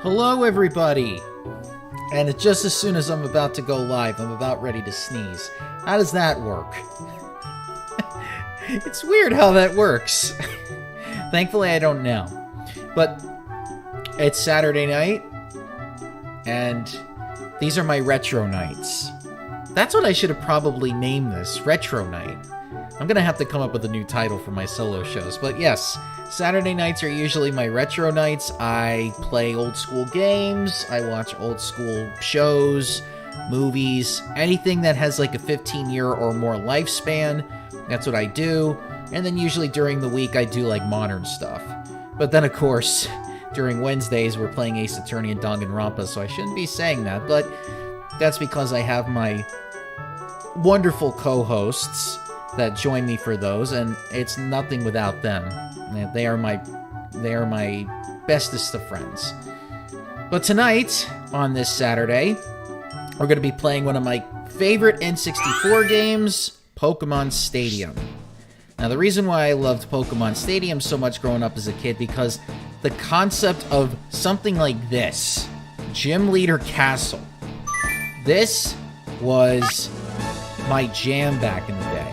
Hello, everybody! And it's just as soon as I'm about to go live, I'm about ready to sneeze. How does that work? It's weird how that works. Thankfully, I don't know. But it's Saturday night, and these are my retro nights. That's what I should have probably named this, Retro Night. I'm gonna have to come up with a new title for my solo shows, but yes, Saturday nights are usually my retro nights. I play old school games, I watch old school shows, movies, anything that has like a 15-year or more lifespan, that's what I do. And then usually during the week I do like modern stuff. But then of course, during Wednesdays we're playing Ace Attorney and Danganronpa, so I shouldn't be saying that, but that's because I have my wonderful co-hosts that join me for those, and it's nothing without them. They are my bestest of friends. But tonight, on this Saturday, we're going to be playing one of my favorite N64 games, Pokemon Stadium. Now, the reason why I loved Pokemon Stadium so much growing up as a kid, because the concept of something like this, Gym Leader Castle, this was my jam back in the day.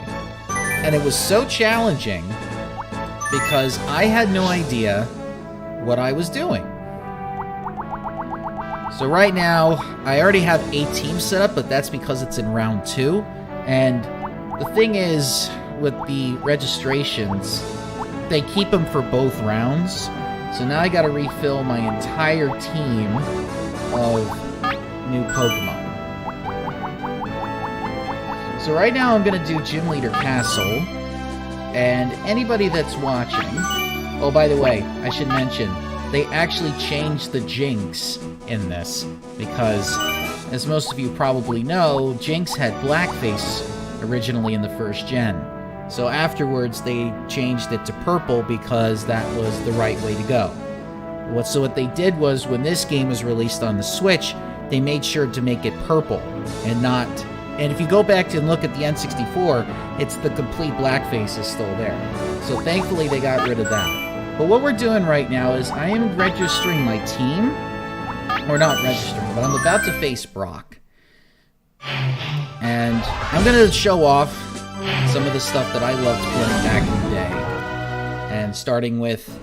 And it was so challenging because I had no idea what I was doing. So right now, I already have 8 teams set up, but that's because it's in round 2. And the thing is, with the registrations, they keep them for both rounds. So now I gotta refill my entire team of new Pokemon. So right now I'm going to do Gym Leader Castle, and anybody that's watching... Oh, by the way, I should mention, they actually changed the Jinx in this, because, as most of you probably know, Jinx had blackface originally in the first gen. So afterwards they changed it to purple because that was the right way to go. So what they did was, when this game was released on the Switch, they made sure to make it purple, and not... And if you go back and look at the N64, it's the complete blackface is still there. So thankfully they got rid of that. But what we're doing right now is I am registering my team. Or not registering, but I'm about to face Brock. And I'm going to show off some of the stuff that I loved playing back in the day. And starting with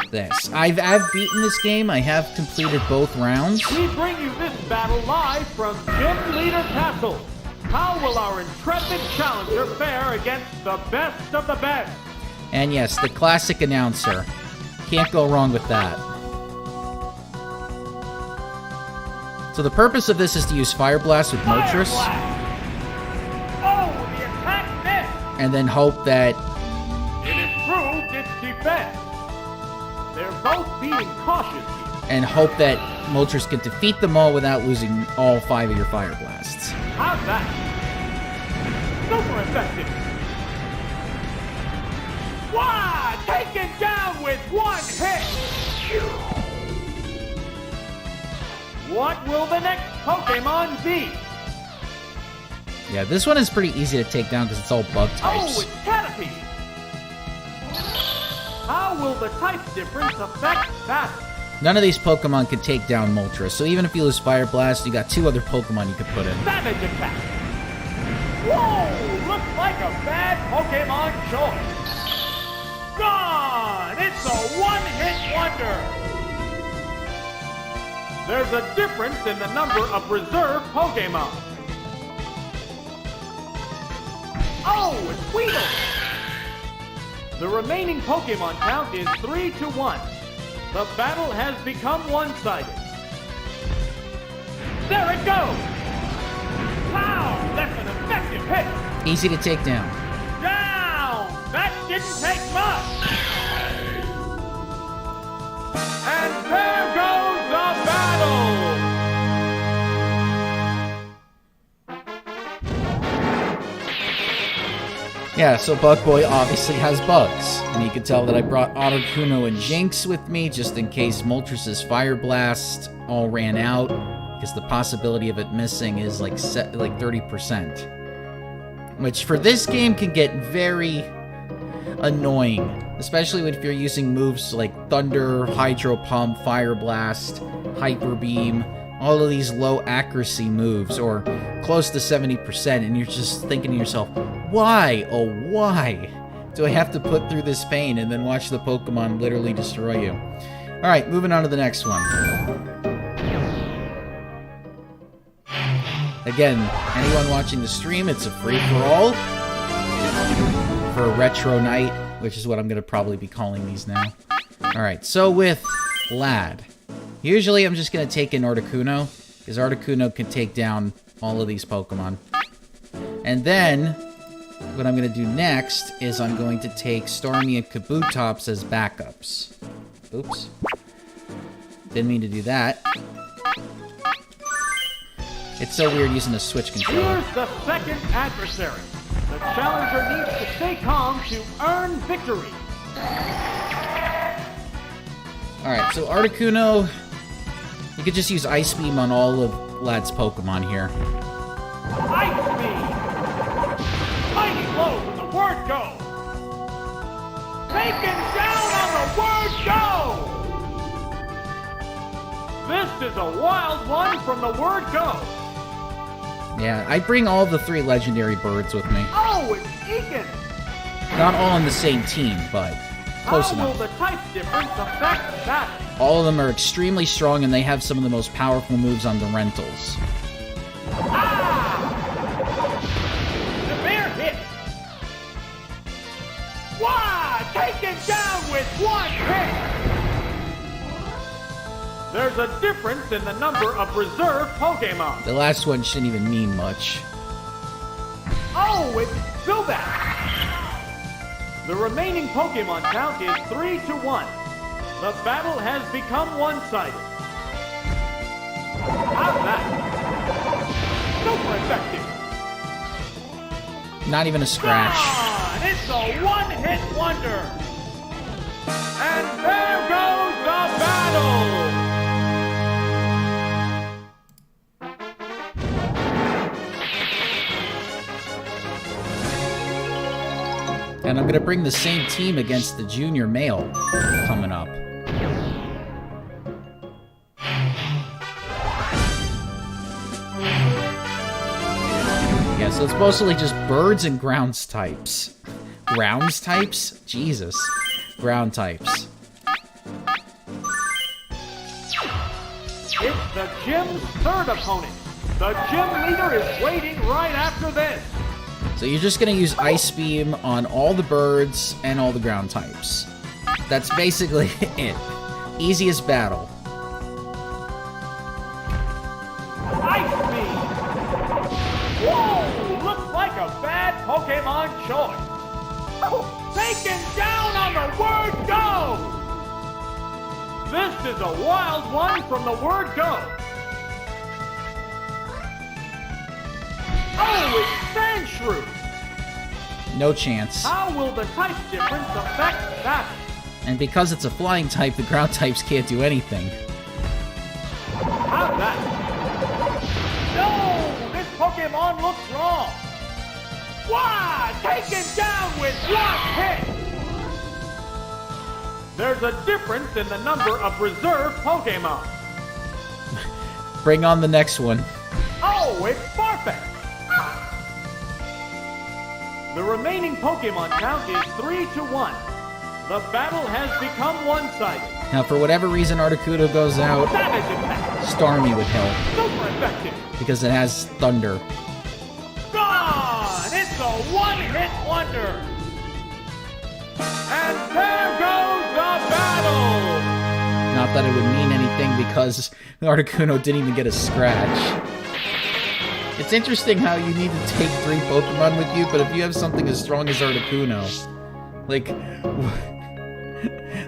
this. I've beaten this game. I have completed both rounds. We bring you this battle live from Gym Leader Castle. How will our intrepid challenger fare against the best of the best? And yes, the classic announcer. Can't go wrong with that. So the purpose of this is to use Fire Blast with Moltres. Oh, the attack missed! And then hope that... It improved its defense. They're both being cautious here. And hope that Moltres can defeat them all without losing all 5 of your Fire Blasts. How's that? Super effective. Wow! Taken down with one hit! What will the next Pokemon be? Yeah, this one is pretty easy to take down because it's all bug types. Oh, it's Caterpie! How will the type difference affect that? None of these Pokemon can take down Moltres, so even if you lose Fire Blast, you got 2 other Pokemon you could put in. Savage attack! Whoa! Looks like a bad Pokemon choice. Gone! It's a one-hit wonder! There's a difference in the number of reserve Pokemon. Oh, it's Weedle! The remaining Pokemon count is 3-1. The battle has become one-sided. There it goes! Wow, that's an effective hit! Easy to take down. Down! That didn't take much! And there goes the battle! Yeah, so Bugboy obviously has bugs. And you can tell that I brought Articuno and Jinx with me just in case Moltres' Fire Blast all ran out. Because the possibility of it missing is like 30%. Which for this game can get very annoying. Especially if you're using moves like Thunder, Hydro Pump, Fire Blast, Hyper Beam, all of these low accuracy moves, or close to 70%, and you're just thinking to yourself, why, oh why, do I have to put through this pain and then watch the Pokemon literally destroy you? Alright, moving on to the next one. Again, anyone watching the stream, it's a free-for-all for a retro night, which is what I'm going to probably be calling these now. Alright, so with Lad, usually I'm just going to take in Articuno, because Articuno can take down all of these Pokemon. And then, what I'm going to do next is I'm going to take Starmie and Kabutops as backups. Oops. Didn't mean to do that. It's so weird using a Switch controller. Here's the second adversary. The challenger needs to stay calm to earn victory. Alright, so Articuno, you could just use Ice Beam on all of Lad's Pokemon here. Ice Beam! Mighty blow with the word go! Taken down on the word go! This is a wild one from the word go! Yeah, I bring all the 3 legendary birds with me. Oh, it's Eakin! Not all on the same team, but close How enough. will the type difference affect that? All of them are extremely strong, and they have some of the most powerful moves on the rentals. Ah! The bear hit! Why? Taken down with one hit! There's a difference in the number of reserve Pokemon. The last one shouldn't even mean much. Oh, it's Zubat! The remaining Pokemon count is 3-1. The battle has become one-sided. How's that? Super effective. Not even a scratch. Gone! It's a one-hit wonder. And there goes the battle. And I'm going to bring the same team against the junior male coming up. Yeah, so it's mostly just birds and grounds types. Grounds types? Jesus. Ground types. It's the gym's third opponent. The gym leader is waiting right after this. So you're just going to use Ice Beam on all the birds and all the ground types. That's basically it. Easiest battle. Ice Beam! Whoa! Looks like a bad Pokemon choice. Taken down on the word go! This is a wild one from the word go. Oh, it's Sandshrew! No chance. How will the type difference affect that? And because it's a flying type, the ground types can't do anything. How's that? No! This Pokemon looks wrong! Why? Taken down with one hit! There's a difference in the number of reserve Pokemon. Bring on the next one. Oh, it's Farfetch! The remaining Pokemon count is 3-1. The battle has become one-sided. Now, for whatever reason Articuno goes out, Savage Attack! Starmie would help, Super effective! because it has Thunder. Gone! It's a one-hit wonder! And there goes the battle! Not that it would mean anything, because Articuno didn't even get a scratch. It's interesting how you need to take 3 Pokemon with you, but if you have something as strong as Articuno, like,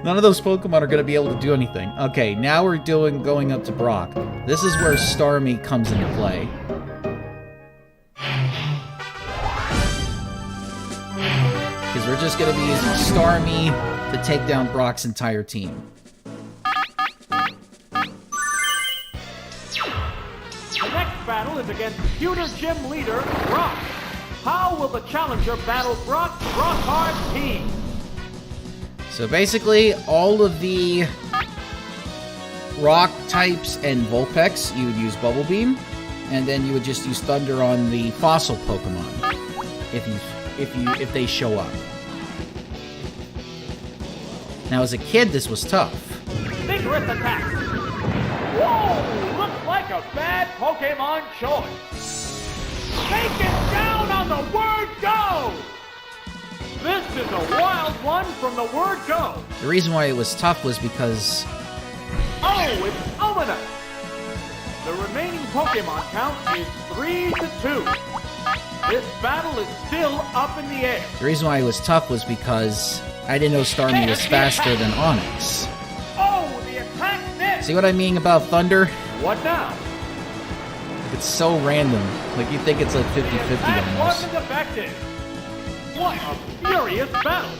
none of those Pokemon are going to be able to do anything. Okay, now we're going up to Brock. This is where Starmie comes into play. Because we're just going to be using Starmie to take down Brock's entire team. The next battle is against Pewter Gym leader, Brock. How will the challenger battle Brock's rock-hard team? So basically, all of the rock types and Vulpix, you would use Bubble Beam, and then you would just use Thunder on the fossil Pokemon if they show up. Now, as a kid, this was tough. Vigorous attack. Whoa! Looks like a bad Pokemon choice. Taken down on the word go. This is a wild one from the word go. The reason why it was tough was because... Oh, it's Omina. The remaining Pokemon count is 3-2. This battle is still up in the air. The reason why it was tough was because I didn't know Starmie was faster than Onix. Oh, the attack missed. See what I mean about Thunder? What now? It's so random. Like, you think it's like 50-50 The attack almost. wasn't effective. What a furious battle.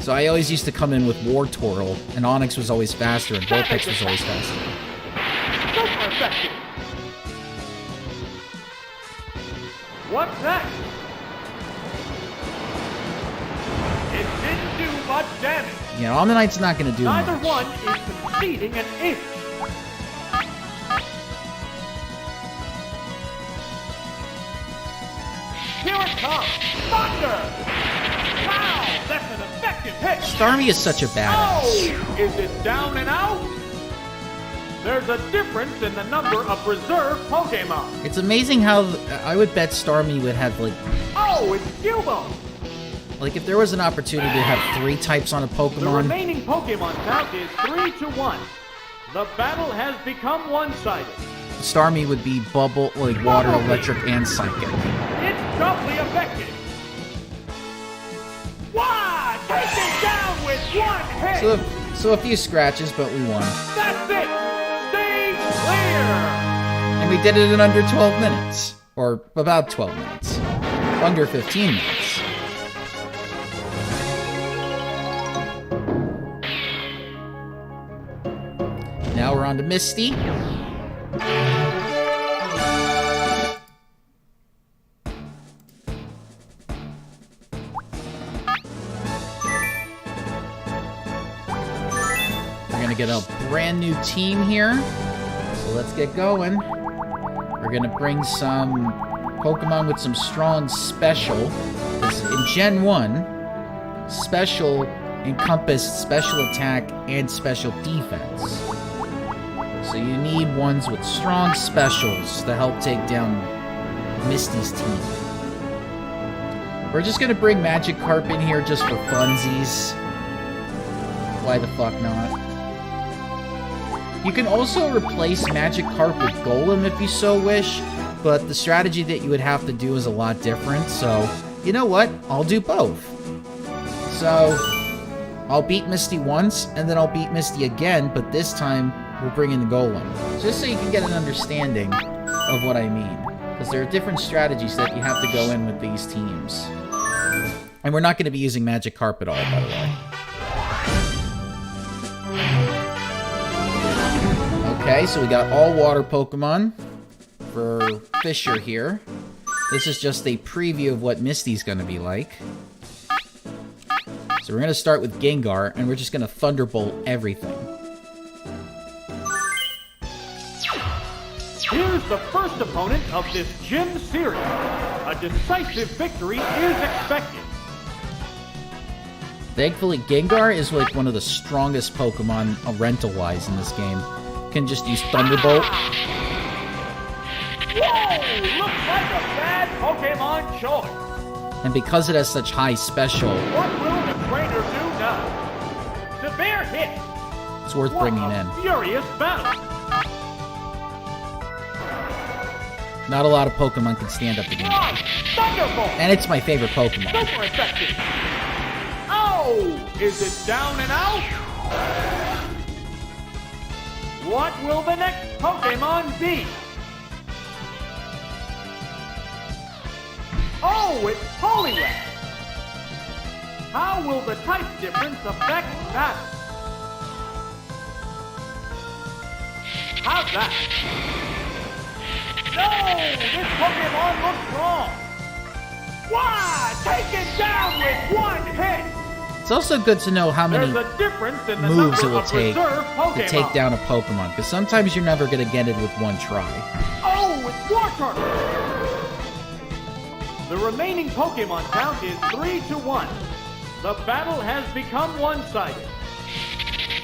So I always used to come in with Wartortle, and Onix was always faster, and Vulpix was always faster. Super effective. What's next? It didn't do much damage. Yeah, Omnite's not going to do Neither much. one is conceding an inch. Here it comes! Thunder! Wow, that's an effective hit! Starmie is such a badass. Oh! Is it down and out? There's a difference in the number of reserve Pokemon. It's amazing how I would bet Starmie would have, Oh, it's Cubo! like if there was an opportunity to have 3 types on a The Pokemon, remaining Pokemon count is 3-1. The battle has become one-sided. Starmie would be Bubble, like Water, Electric, and Psychic. It's doubly effective. Wow! Taken down with one hit! So a few scratches, but we won. That's it! Stay clear! And we did it in under 12 minutes. Or about 12 minutes. Under 15 minutes. Now we're on to Misty. We're gonna get a brand new team here. So let's get going. We're gonna bring some Pokemon with some strong special. 'Cause in Gen 1, special encompassed special attack and special defense. So you need ones with strong specials to help take down Misty's team. We're just gonna bring Magikarp in here just for funsies. Why the fuck not? You can also replace Magikarp with Golem if you so wish, but the strategy that you would have to do is a lot different, so you know what? I'll do both. So, I'll beat Misty once, and then I'll beat Misty again, but this time, we'll bring in the Golem. Just so you can get an understanding of what I mean. Because there are different strategies that you have to go in with these teams. And we're not going to be using Magikarp at all, by the way. Okay, so we got all water Pokemon for Fisher here. This is just a preview of what Misty's going to be like. So we're going to start with Gengar, and we're just going to Thunderbolt everything. Here's the first opponent of this gym series. A decisive victory is expected. Thankfully, Gengar is like one of the strongest Pokemon rental-wise in this game. Can just use Thunderbolt. Whoa! Looks like a bad Pokemon choice. And because it has such high special, What will the trainer do now? Severe hit. it's worth What bringing a in. furious battle. Not a lot of Pokemon can stand up to Gengar. Thunderbolt. And it's my favorite Pokemon. Super effective. Oh! Is it down and out? What will the next Pokemon be? Oh, it's Poliwag! How will the type difference affect that? How's that? No! This Pokemon looks wrong! Wow! Taken down with one hit! It's also good to know how many There's a difference in the moves it number will of take reserve to Pokemon. take down a Pokemon, because sometimes you're never going to get it with one try. Oh, it's your turn! The remaining Pokemon count is 3-1. The battle has become one-sided.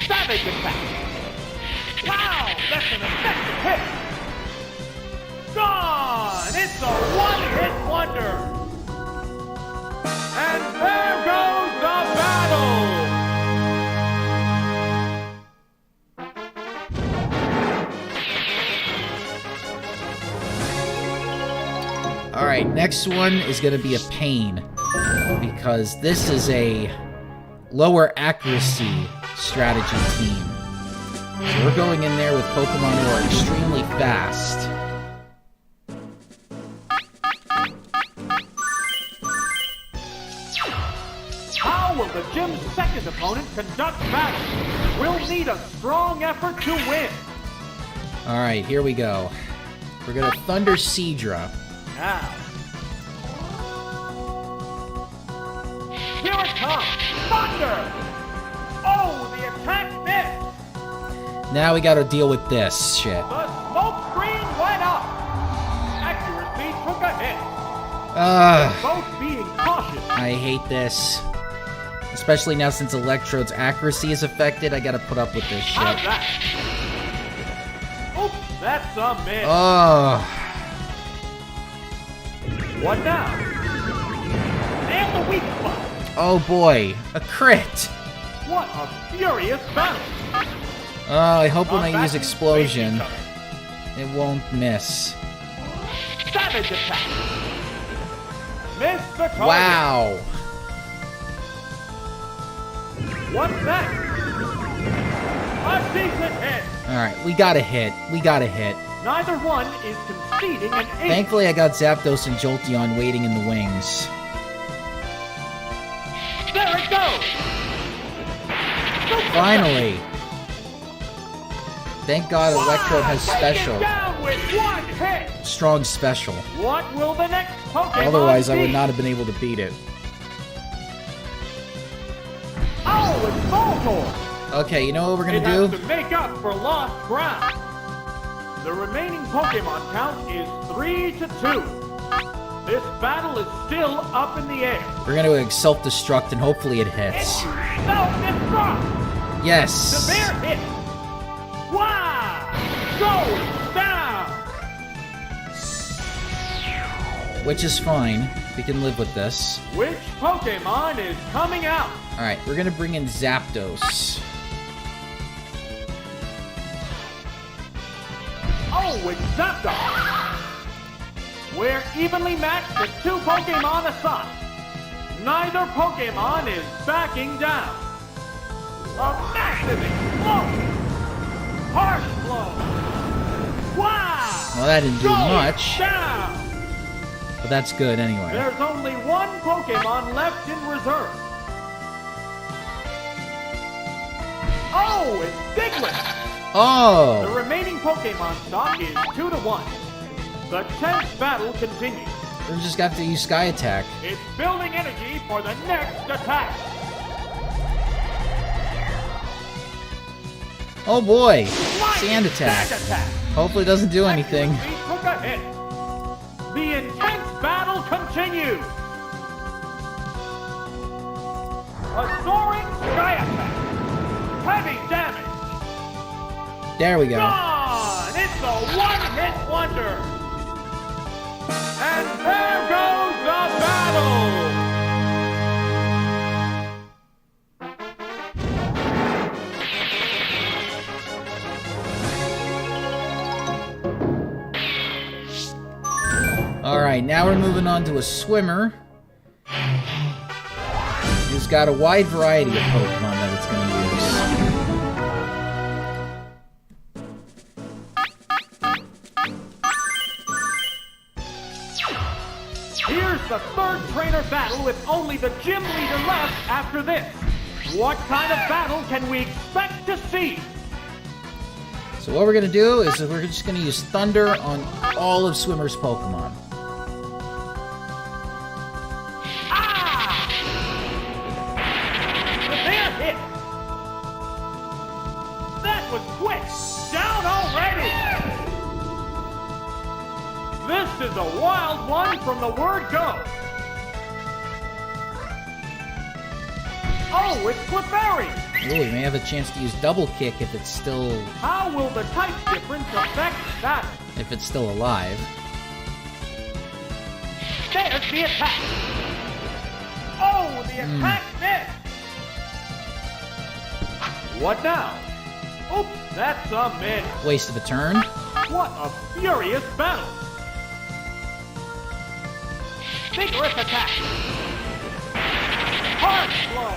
Savage attack! Wow, that's an effective hit! Gone! It's a one-hit wonder! And there goes the battle! Alright, next one is going to be a pain, because this is a lower accuracy strategy team. So we're going in there with Pokemon who are extremely fast. How will the gym's second opponent conduct battle? We'll need a strong effort to win. Alright, here we go. We're going to Thunder Seadra. Now. Here it comes! Thunder! Oh, the attack missed! Now we gotta deal with this shit. The smoke screen went up! Accuracy took a hit. Both being cautious. I hate this. Especially now since Electrode's accuracy is affected, I gotta put up with this shit. How's that? Oops, that's a miss. Oh. What now? And the weak spot. Oh boy, a crit! What a furious battle! Oh, I hope when I use Backing Explosion, face each it won't miss. other. Savage attack! Miss the target! Wow! What's that? A decent hit! Alright, we got a hit. We got a hit. Neither one is conceding an ace. Thankfully, I got Zapdos and Jolteon waiting in the wings. There it goes! Super Finally! Thank God Electrode has Take special. it down with one hit! Strong special. What will the next Pokemon Otherwise, I be? would not have been able to beat it. Oh, it's Voltorb! Okay, you know what we're It gonna has do? to make up for lost ground. The remaining Pokemon count is 3-2. This battle is still up in the air. We're gonna self-destruct and hopefully it hits. Self-destruct! Yes! Severe hit! Wow! Going down! Which is fine. We can live with this. Which Pokemon is coming out? Alright, we're gonna bring in Zapdos. Oh, it's Zapdos! We're evenly matched at 2 Pokemon aside. Neither Pokemon is backing down. A massive explosion! Harsh blow! Wow! Well, that didn't do Going much, down! but that's good anyway. There's only one Pokemon left in reserve. Oh, it's Diglett! The Oh! remaining Pokemon stock is 2-1. The tense battle continues. We're just got to use Sky Attack. It's building energy for the next attack. Oh boy! Lightning Sand Attack. attack. Hopefully it doesn't do anything. Accuracy took a hit. The intense battle continues. A soaring sky attack. Heavy damage. There we go. Gone! It's a one-hit wonder. And there goes the battle. Alright, now we're moving on to a swimmer who's got a wide variety of Pokemon that it's going to use. Here's the third trainer battle with only the gym leader left after this. What kind of battle can we expect to see? So what we're going to do is we're just going to use Thunder on all of Swimmer's Pokemon. That was quick! Down already! This is a wild one from the word go. Oh, it's Clefairy! Ooh, we may have a chance to use double kick if it's still... How will the type difference affect that? if it's still alive. There's the attack! Oh, the attack missed! What now? Oops, that's a miss. Waste of a turn. What a furious battle! Vigorous attack! Hard blow!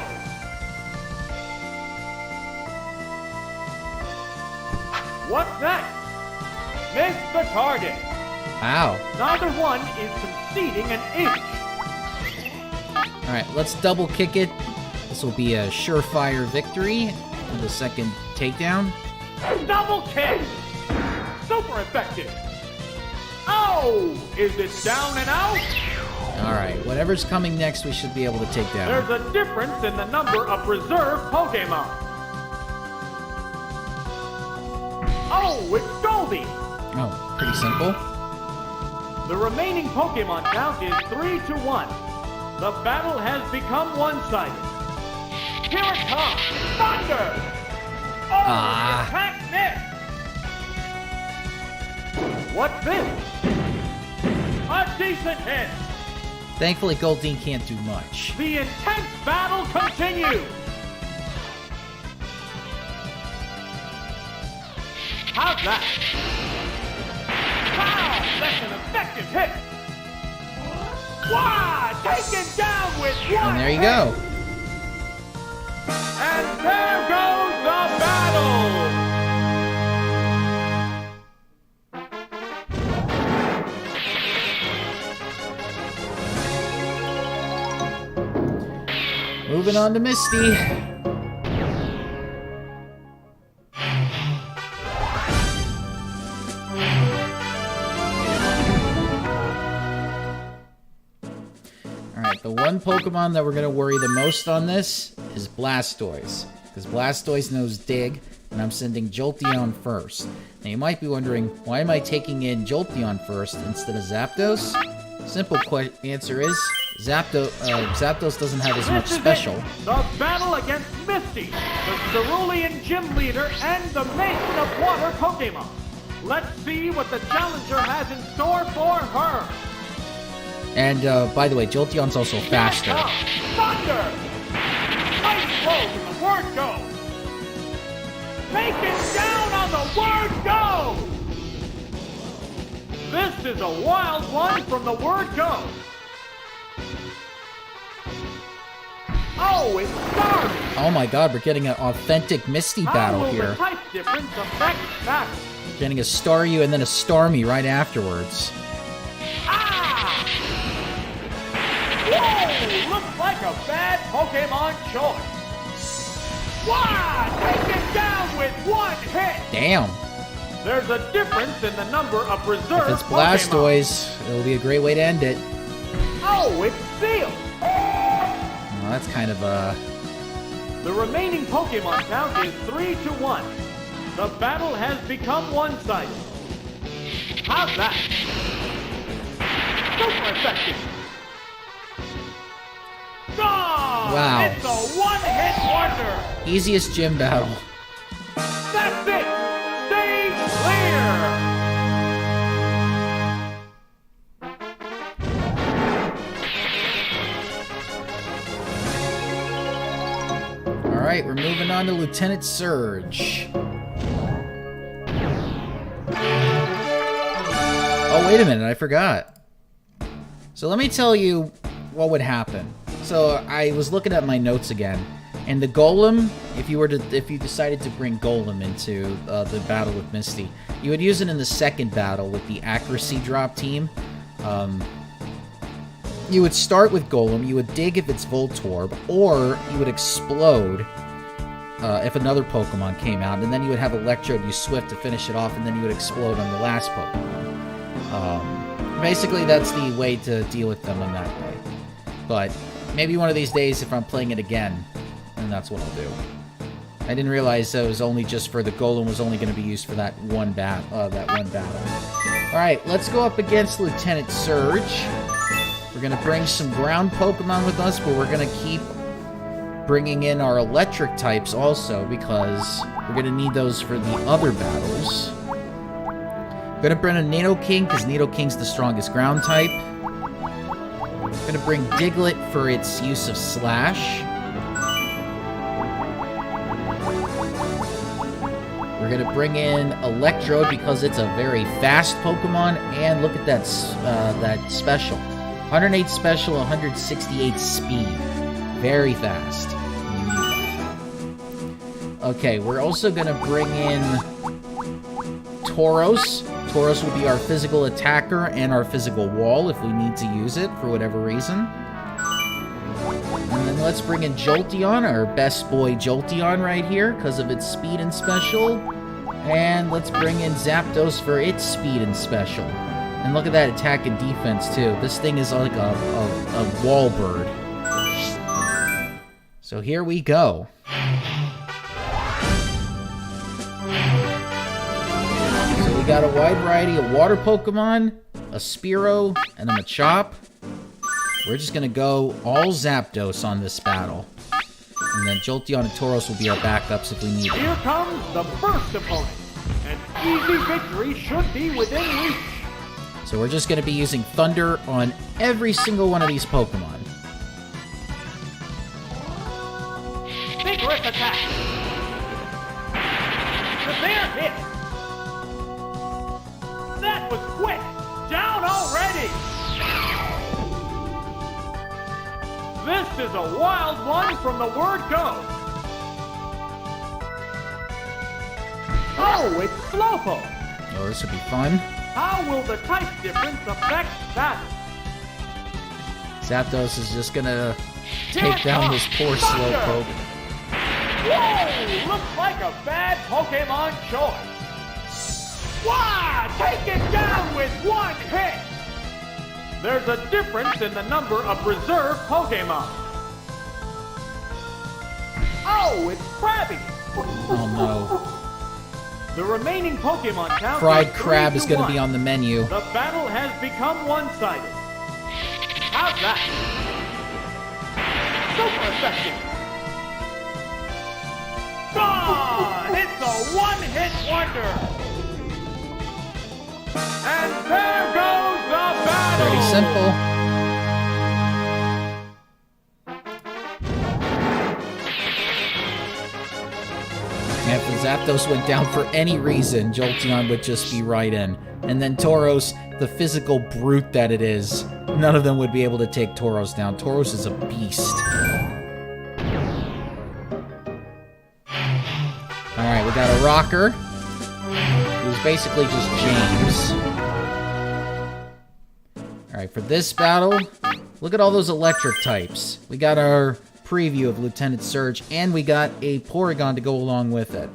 What's next? Miss the target! Wow. Neither one is conceding an inch. Alright, let's double kick it. This will be a surefire victory for the second takedown. Double kick! Super effective! Oh! Is it down and out? Alright, whatever's coming next we should be able to take down. There's a difference in the number of reserve Pokemon. Oh, it's Goldie! Oh, pretty simple. The remaining Pokemon count is 3-1. The battle has become one-sided. Here it comes! Thunder! Oh, the attack missed! What's this? A decent hit! Thankfully, Goldeen can't do much. The intense battle continues! How's that? Wow, that's an effective hit! Wow, taken down with one And there you hit. go. And there goes the battle! Moving on to Misty. Alright, the one Pokemon that we're going to worry the most on this is Blastoise. Because Blastoise knows Dig, and I'm sending Jolteon first. Now you might be wondering, why am I taking in Jolteon first instead of Zapdos? Simple answer is, Zapdos doesn't have as much This is special. it. The battle against Misty, the Cerulean gym leader and the Maiden of Water Pokemon. Let's see what the challenger has in store for her. And, by the way, Jolteon's also faster. Here comes Thunder! Ice blow from the word go! Taken down on the word go! This is a wild one from the word go! Oh, it's Starry! Oh my god, we're getting an authentic Misty battle How will here. the type difference affect that? Getting a Staryu and then a Starmie right afterwards. Ah! Whoa! Looks like a bad Pokemon choice. Wow! Taken down with one hit! Damn. There's a difference in the number of reserve If it's Pokemon. Blastoise, it'll be a great way to end it. Oh, it's sealed! Well, that's kind of The remaining Pokemon count is 3-1. The battle has become one-sided. How's that? Super effective! Gone! Wow. It's a one-hit wonder! easiest gym battle. That's it! Stay clear! Alright, we're moving on to Lieutenant Surge. Oh, wait a minute, I forgot. So let me tell you what would happen. So I was looking at my notes again, and the Golem, if you decided to bring Golem into the battle with Misty, you would use it in the second battle with the accuracy drop team. You would start with Golem, you would dig if it's Voltorb, or you would explode if another Pokemon came out, and then you would have Electrode, you Swift to finish it off, and then you would explode on the last Pokemon. Basically, that's the way to deal with them in that way. But maybe one of these days, if I'm playing it again, then that's what I'll do. I didn't realize that it was only just for the golem was only going to be used for that one battle. All right, let's go up against Lieutenant Surge. We're going to bring some ground Pokemon with us, but we're going to keep bringing in our electric types also because we're going to need those for the other battles. I'm going to bring a Nidoking because Nidoking's the strongest ground type. I'm going to bring Diglett for its use of Slash. We're going to bring in Electrode because it's a very fast Pokemon, and look at that that special. 108 special, 168 speed. Very fast. Okay, we're also going to bring in Tauros. Tauros will be our physical attacker and our physical wall if we need to use it for whatever reason. And then let's bring in Jolteon, our best boy Jolteon right here, because of its speed and special. And let's bring in Zapdos for its speed and special. And look at that attack and defense, too. This thing is like a wall bird. So here we go. So we got a wide variety of water Pokemon, a Spearow, and a Machop. We're just going to go all Zapdos on this battle. And then Jolteon and Tauros will be our backups if we need it. Here comes the first opponent. An easy victory should be within reach. So we're just going to be using Thunder on every single one of these Pokemon. Vigorous attack. Severe hit. That was quick. Down already. This is a wild one from the word go. Oh, it's Slowpoke. Oh, this will be fun. How will the type difference affect that? Zapdos is just gonna take down this poor Slowpoke. Whoa! Looks like a bad Pokemon choice. Wow! Take it down with one hit! There's a difference in the number of reserve Pokemon. Oh, it's Krabby! Oh no. The remaining Pokemon count Fried Crab is going to be on the menu. The battle has become one-sided. How's that? Super effective! Gone! It's a one-hit wonder! And there goes the battle! Pretty simple. If Zapdos went down for any reason, Jolteon would just be right in. And then Tauros, the physical brute that it is, none of them would be able to take Tauros down. Tauros is a beast. Alright, we got a Rocker, who's basically just James. Alright, for this battle, look at all those electric types. We got our preview of Lieutenant Surge, and we got a Porygon to go along with it.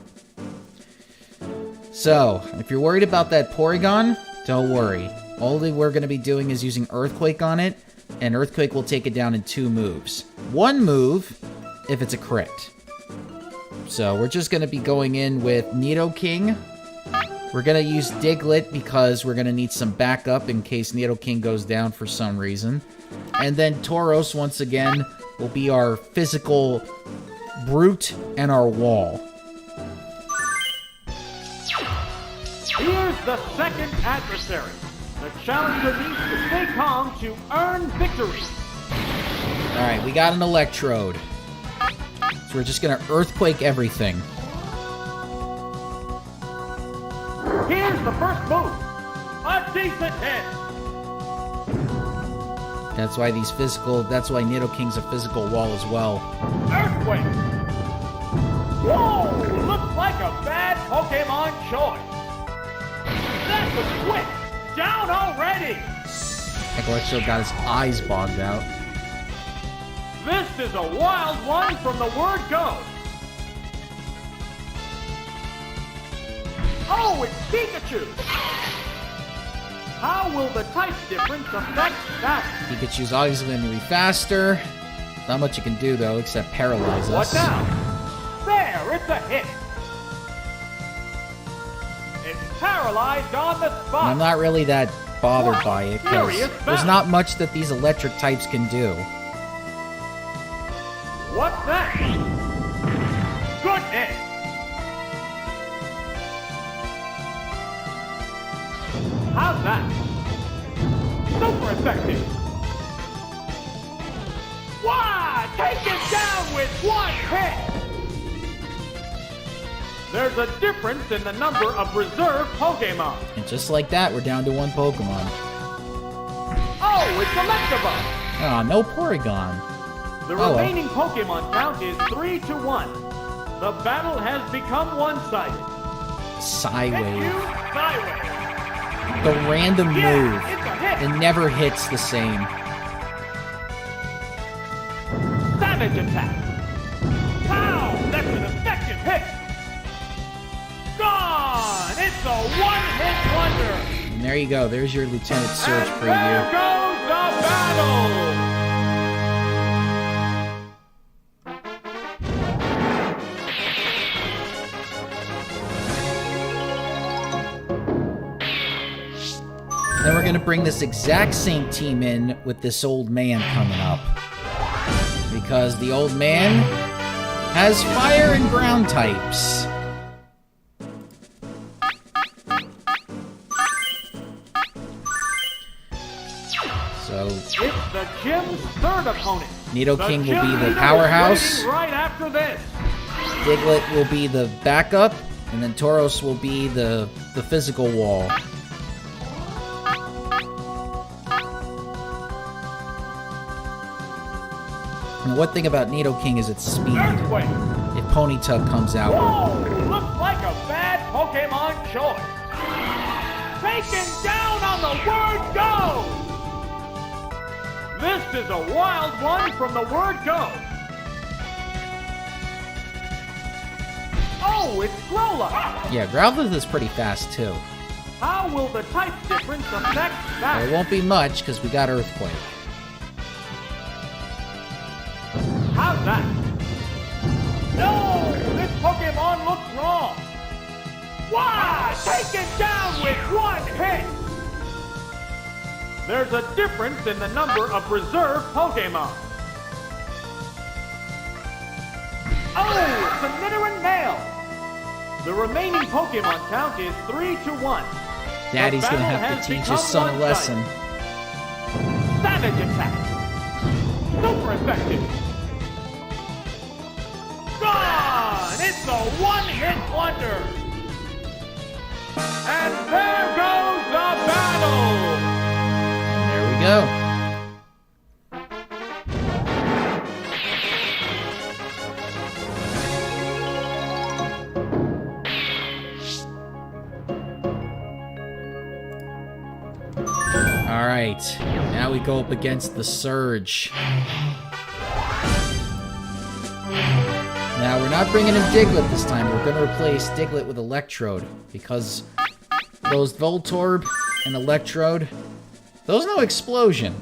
So, if you're worried about that Porygon, don't worry. All that we're going to be doing is using Earthquake on it, and Earthquake will take it down in 2 moves. 1 move if it's a crit. So, we're just going to be going in with Nidoking. We're going to use Diglett because we're going to need some backup in case Nidoking goes down for some reason. And then Tauros, once again, will be our physical brute and our wall. Here's the second adversary. The challenger needs to stay calm to earn victory. Alright, we got an Electrode. So we're just gonna Earthquake everything. Here's the first move. A decent hit. That's why Nidoking's a physical wall as well. Earthquake. Whoa! Looks like a bad Pokemon choice. That was quick. Down already. Like Electrode got his eyes bogged out. This is a wild one from the word go. Oh, it's Pikachu. How will the type difference affect that? Pikachu's obviously going to be faster. Not much you can do, though, except paralyze us. What now? There, it's a hit. It's paralyzed on the spot. And I'm not really that bothered by it, because there's not much that these electric types can do. What's that? Good hit. How's that? Super effective. Wow! Take it down with one hit. There's a difference in the number of reserve Pokemon. And just like that, we're down to one Pokemon. Oh, it's Electabuzz. Ah, no Porygon. The well. remaining Pokemon count is 3-1. The battle has become one-sided. Psywave. Psywave. The random move. Yeah, it's a hit. It never hits the same. Savage attack. Pow! That's an effective hit. Gone! It's a one-hit wonder. And there you go. There's your Lieutenant Surge And preview. there goes the battle. Then we're going to bring this exact same team in with this old man coming up. Because the old man has fire and ground types. So, It's the gym's third opponent. Nidoking will be gym the leader powerhouse. is waiting right after this. Diglett will be the backup. And then Tauros will be the physical wall. And the one thing about Nidoking is its speed. Earthquake. If Ponyta comes out, Whoa! Looks like a bad Pokemon choice. Taken down on the word go! This is a wild one from the word go. Oh, it's Growlithe. yeah, Growlithe is pretty fast too. How will the type difference affect that? There won't be much because we got Earthquake. How's that? No! This Pokemon looks wrong! Wow! Taken down with one hit! There's a difference in the number of reserve Pokemon. Oh! It's a Nidoran male! The remaining Pokemon count is 3-1. Daddy's The gonna battle have to has teach his become son a lesson. one-sided. Savage attack! Super effective! Gone! It's a one-hit wonder! And there goes the battle! And there we go. Alright, now we go up against the Surge. Now, we're not bringing in Diglett this time. We're going to replace Diglett with Electrode, because those Voltorb and Electrode, those no explosion.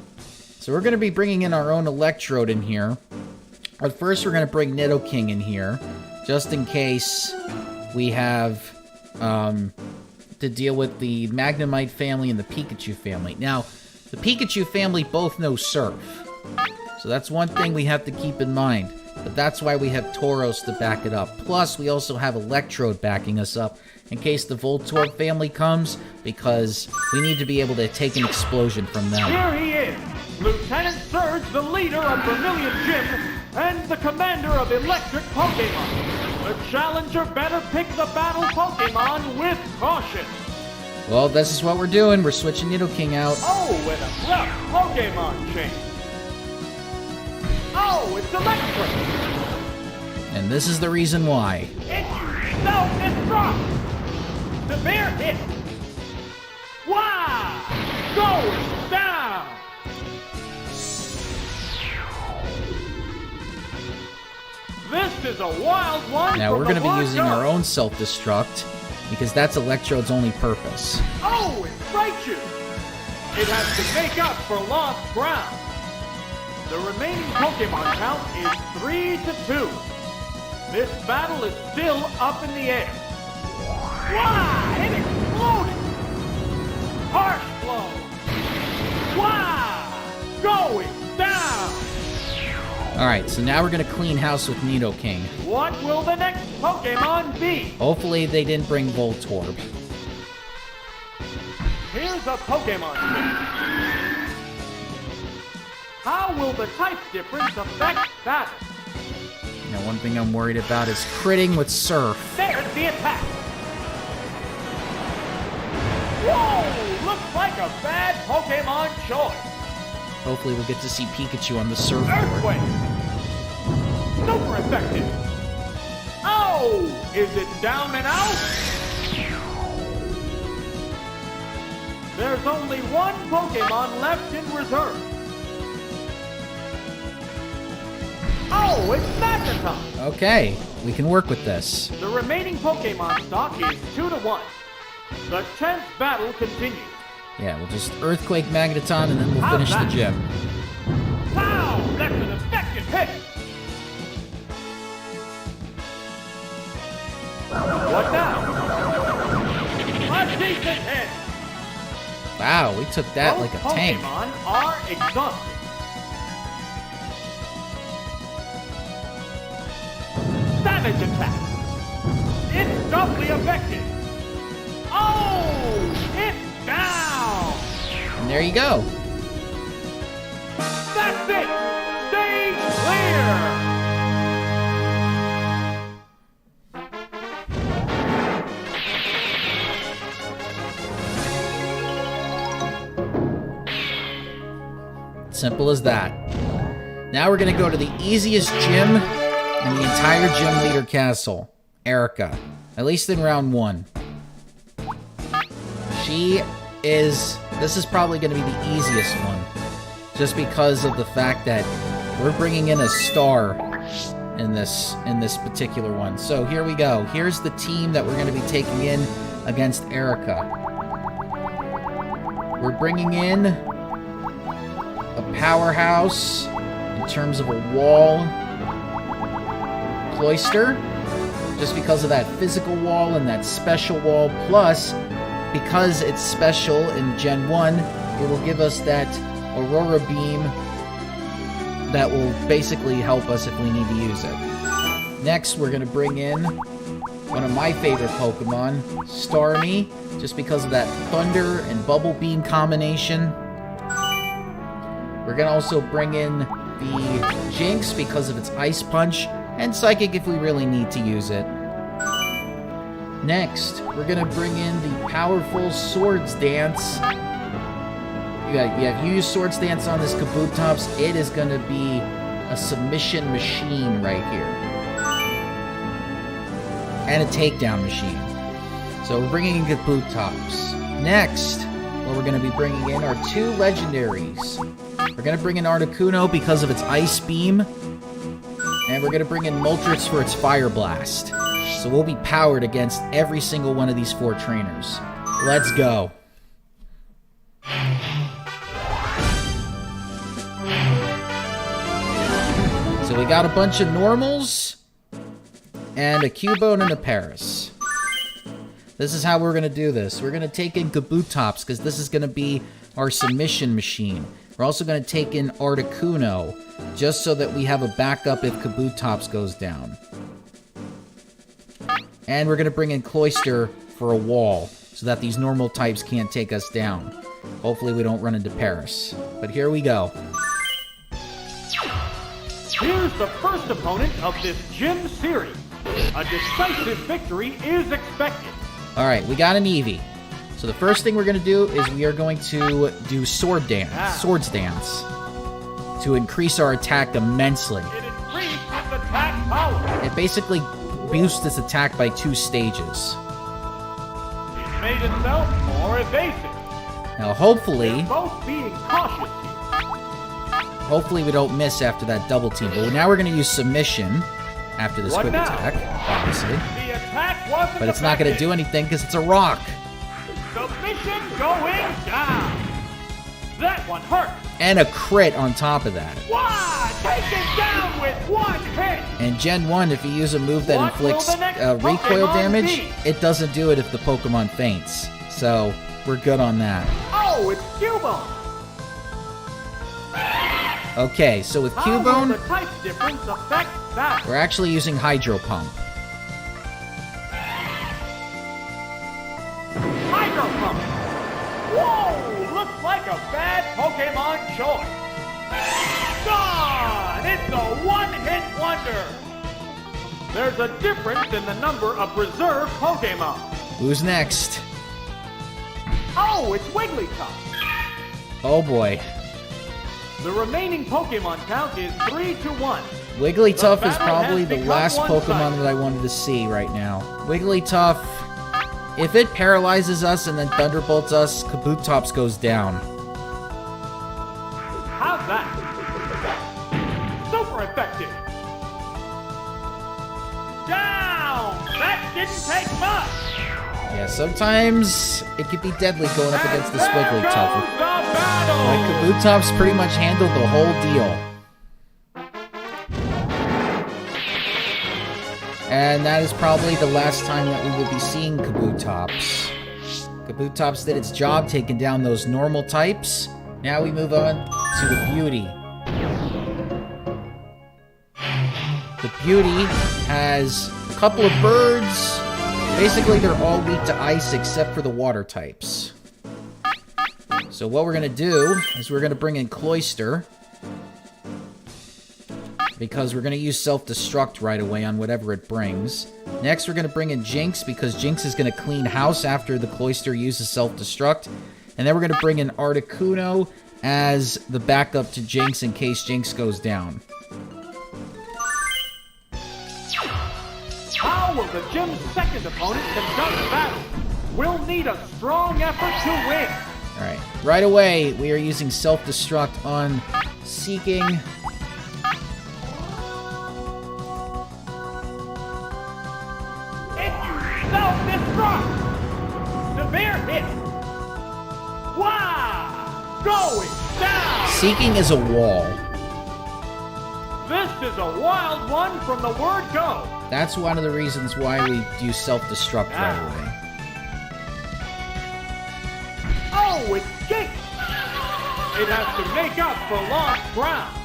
So we're going to be bringing in our own Electrode in here. But first, we're going to bring Nidoking in here, just in case we have to deal with the Magnemite family and the Pikachu family. Now, the Pikachu family both know Surf. So that's one thing we have to keep in mind. But that's why we have Tauros to back it up. Plus, we also have Electrode backing us up in case the Voltorb family comes, because we need to be able to take an explosion from them. Here he is, Lieutenant Surge, the leader of Vermilion Gym, and the commander of Electric Pokemon. The challenger better pick the battle Pokemon with caution. Well, this is what we're doing. We're switching Nidoking out. Oh, and a rough Pokemon change. Oh, it's Electric. And this is the reason why. It's self-destruct. Severe hit. Wow! Going down. This is a wild one. Now, we're going going to to be using our own self-destruct, because that's Electrode's only purpose. Oh, it's righteous. It has to make up for lost ground. The remaining Pokemon count is 3-2. This battle is still up in the air. Wow! It exploded! Harsh blow! Wow! Going down! Alright, so now we're gonna clean house with Nidoking. What will the next Pokemon be? Hopefully they didn't bring Voltorb. Here's a Pokemon switch. How will the type difference affect battle? Now, one thing I'm worried about is critting with Surf. There's the attack! Whoa! Looks like a bad Pokemon choice. Hopefully we'll get to see Pikachu on the surfboard. Earthquake! Super effective! Oh! Is it down and out? There's only one Pokemon left in reserve. Oh, it's Magneton! Okay, we can work with this. The remaining Pokemon stock is 2-1. The 10th battle continues. Yeah, we'll just Earthquake Magneton and then we'll finish the gym. Wow, that's an effective hit! What now? A decent hit! Wow, we took that like a tank. Pokemon are exhausted. Savage attack! It's doubly effective! Oh! It's down! And there you go. That's it! Stay clear! Simple as that. Now we're gonna go to the easiest gym in the entire Gym Leader Castle. Erica. At least in round 1. This is probably going to be the easiest one. Just because of the fact that we're bringing in a star in this particular one. So here we go. Here's the team that we're going to be taking in against Erica. We're bringing in a powerhouse in terms of a wall. Cloyster. Just because of that physical wall and that special wall. Plus, because it's special in Gen 1, it will give us that Aurora Beam that will basically help us if we need to use it. Next, we're going to bring in one of my favorite Pokemon, Starmie, just because of that Thunder and Bubble Beam combination. We're going to also bring in the Jinx because of its Ice Punch, and Psychic if we really need to use it. Next, we're going to bring in the powerful Swords Dance. You have used Swords Dance on this Kabutops. It is going to be a submission machine right here. And a takedown machine. So we're bringing in Kabutops. Next, what we're going to be bringing in are 2 legendaries. We're going to bring in Articuno because of its Ice Beam. And we're going to bring in Moltres for its Fire Blast. So we'll be powered against every single one of these 4 trainers. Let's go. So we got a bunch of normals and a Cubone and a Paris. This is how we're going to do this. We're going to take in Kabutops because this is going to be our submission machine. We're also going to take in Articuno just so that we have a backup if Kabutops goes down. And we're going to bring in Cloyster for a wall so that these normal types can't take us down. Hopefully we don't run into Paris. But here we go. Here's the first opponent of this gym series. A decisive victory is expected. Alright, we got an Eevee. So the first thing we're going to do is we are going to do Swords Dance, to increase our attack immensely. It increased its attack power. It basically boosts its attack by 2 stages. It made itself more evasive. Now hopefully Both being cautious here. we don't miss after that double team. But now we're going to use Submission after this quick attack, obviously. The attack wasn't But it's not going to do anything because it's a rock. Submission going down. That one hurt. And a crit on top of that. Wow, taken down with one hit. And Gen 1, if you use a move that What will inflicts the next recoil Pokemon damage, be? it doesn't do it if the Pokemon faints. So, we're good on that. Oh, it's Cubone. Okay, so with How will Cubone, the type difference affect that? we're actually using Hydro Pump. Hydro Pump. Whoa, looks like a bad Pokemon choice. Gone! It's a one-hit wonder. There's a difference in the number of preserved Pokemon. Who's next? Oh, it's Wigglytuff. Oh boy. The remaining Pokemon count is 3-1. Wigglytuff The is battle probably has the become last one-sided. Pokemon that I wanted to see right now. Wigglytuff, if it paralyzes us and then thunderbolts us, Kabutops goes down. How's that? Super effective. Down! That didn't take much. Yeah, sometimes it can be deadly going up against this And there Wigglytuff. goes the battle. Like, Kabutop's pretty much handled the whole deal. And that is probably the last time that we will be seeing Kabutops. Kabutops did its job, taking down those normal types. Now we move on to the Beauty. The Beauty has a couple of birds. Basically, they're all weak to ice except for the water types. So what we're going to do is we're going to bring in Cloyster. Because we're going to use Self-Destruct right away on whatever it brings. Next, we're going to bring in Jinx, because Jinx is going to clean house after the Cloyster uses Self-Destruct. And then we're going to bring in Articuno as the backup to Jinx in case Jinx goes down. How will the gym's second opponent conduct battle? We'll need a strong effort to win. Alright, right away, we are using Self-Destruct on Seeking. If you self-destruct, severe hit. Wow! Going down! Seeking is a wall. This is a wild one from the word go. That's one of the reasons why we use Self-Destruct right away. Oh, it's Jinx! It has to make up for lost ground.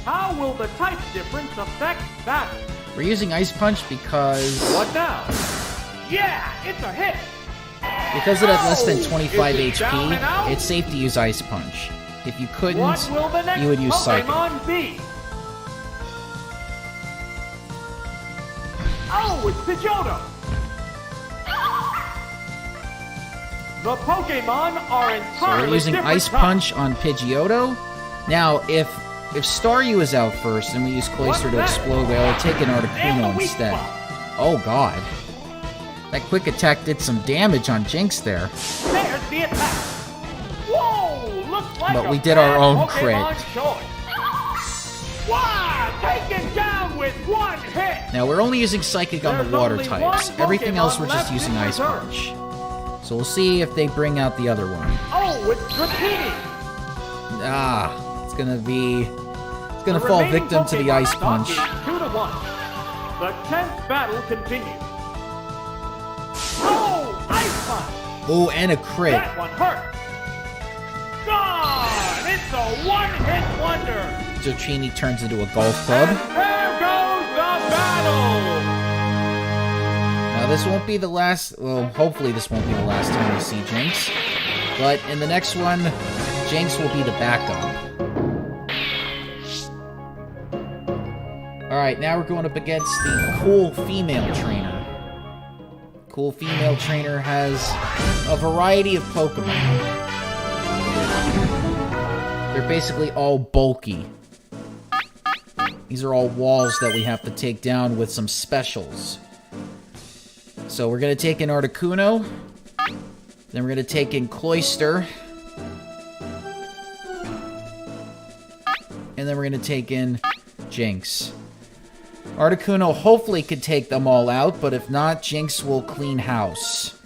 How will the type difference affect battle? We're using Ice Punch because... What now? Yeah, it's a hit! Because it had less than 25 Is it down and out? HP, it's safe to use Ice Punch. If you couldn't, What will the next you would use Psychic. Pokemon be? Oh, it's Pidgeotto! The Pokemon are So entirely we're using different Ice types. Punch on Pidgeotto. Now, if Staryu is out first and we use Cloyster to What's that? explode, they'll take an And Articuno the weak instead. spot. Oh god. That quick attack did some damage on Jinx there. There's the attack. Whoa! Looks like But a we did our bad own Pokemon crit. choice. Wow! Taken down with one hit. Now, we're only using Psychic on There's the water only types. one Everything else Pokemon we're just left using in Ice reserve. Punch. So we'll see if they bring out the other one. Oh, it's Dratini. Ah, it's gonna The fall remaining victim to the Pokemon Ice stock Punch. is 2-1. The 10th battle continues. Oh, Ice Punch. Oh, and a crit. That one hurt. Gone. It's a one-hit wonder. Dratini turns into a golf club. And there goes the battle. Now, this won't be the last... Well, hopefully this won't be the last time we see Jinx. But in the next one, Jinx will be the backup. Alright, now we're going up against the cool female trainer. Cool female trainer has a variety of Pokemon. They're basically all bulky. These are all walls that we have to take down with some specials. So we're going to take in Articuno. Then we're going to take in Cloyster. And then we're going to take in Jinx. Articuno hopefully could take them all out, but if not, Jinx will clean house.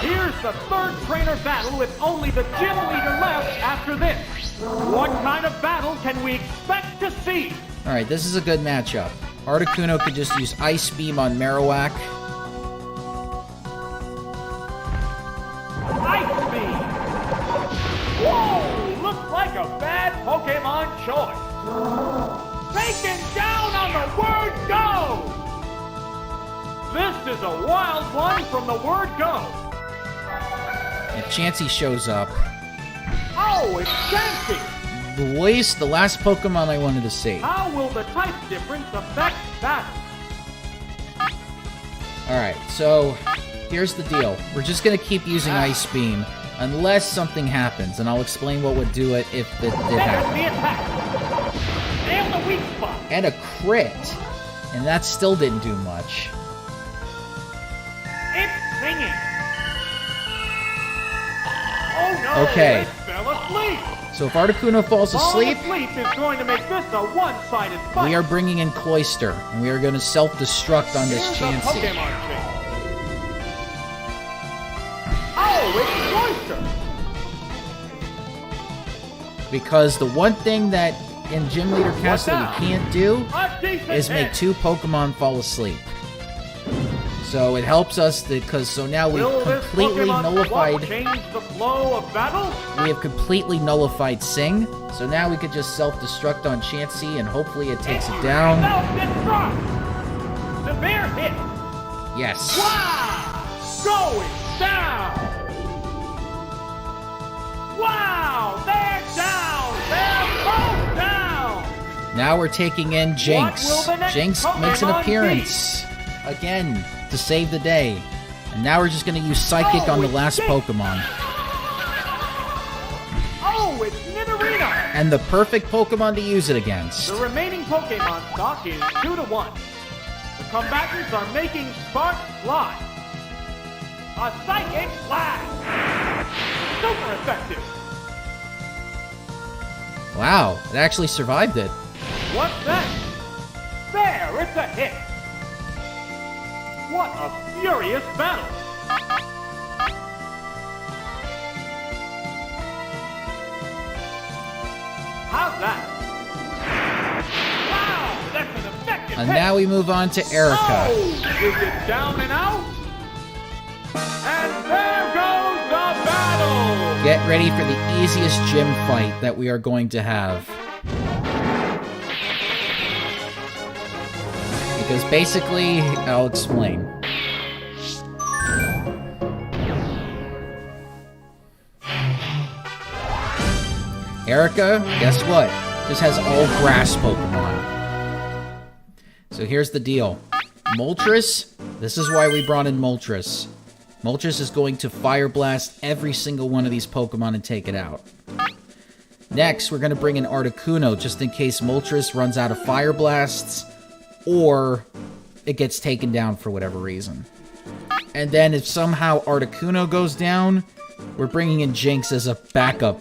Here's the third trainer battle with only the gym leader left after this. What kind of battle can we expect to see? Alright, this is a good matchup. Articuno could just use Ice Beam on Marowak. Ice Beam! Whoa! Looks like a bad Pokemon choice. Taken down on the word go! This is a wild one from the word go. If Chansey shows up. Oh, it's Chansey! Boys, the last Pokemon I wanted to see. How will the type difference affect battle? Alright, so here's the deal. We're just going to keep using Ice Beam unless something happens, and I'll explain what would do it if it did happen. The attack! Nail the weak spot! And a crit, and that still didn't do much. It's singing! Oh no! Okay. It fell asleep! So if Articuno falls asleep, Falling asleep is going to make this a one-sided fight. we are bringing in Cloyster, and we are going to self-destruct on this Here's a Chansey. Pokemon chain. Oh, it's Cloyster! Because the one thing that in Gym Leader Castle you can't do A decent is make hit. 2 Pokemon fall asleep. So it helps us because so now we've Will this completely Pokemon nullified. swap change the flow of battle? We have completely nullified Sing. So now we could just self-destruct on Chansey and hopefully it takes it down. Self-destruct! Severe hit! Yes. Wow! Going down! Wow! They're down! They're both down! Now we're taking in Jinx. What will the next Jinx Pokemon makes an be? appearance again to save the day. And now we're just going to use Psychic Oh, on the it's last Jinx. Pokemon. Oh, it's Nidorino! And the perfect Pokemon to use it against. The remaining Pokemon stock is 2-1. The combatants are making sparks fly. A Psychic Blast! Super effective! Wow, it actually survived it. What's that? There, it's a hit! What a furious battle! How's that? Wow, that's an effective And hit! now we move on to Erica. Oh, is it down and out? And there goes the battle! Get ready for the easiest gym fight that we are going to have. Because basically, I'll explain. Erica, guess what? Just has all grass Pokemon. So here's the deal. Moltres, this is why we brought in Moltres. Moltres is going to Fire Blast every single one of these Pokemon and take it out. Next, we're going to bring in Articuno just in case Moltres runs out of Fire Blasts or it gets taken down for whatever reason. And then if somehow Articuno goes down, we're bringing in Jinx as a backup.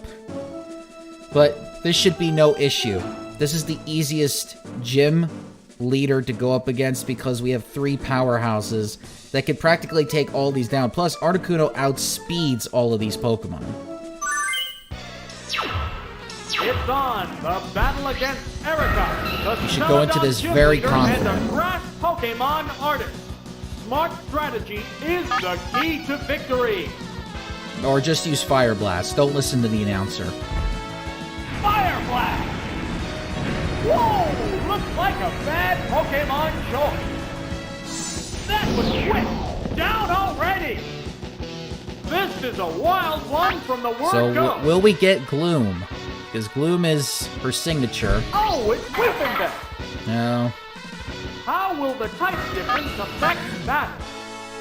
But this should be no issue. This is the easiest gym leader to go up against because we have 3 powerhouses that could practically take all these down. Plus, Articuno outspeeds all of these Pokemon. It's on! The battle against Erica! You should go into this very confident. And the grass Pokemon artist! Smart strategy is the key to victory! Or just use Fire Blast. Don't listen to the announcer. Fire Blast! Whoa! Looks like a bad Pokemon choice! That was quick! Down already! This is a wild one from the word So, go! will we get Gloom? Because Gloom is her signature. Oh, it's Whipping No. How will the type difference affect battle?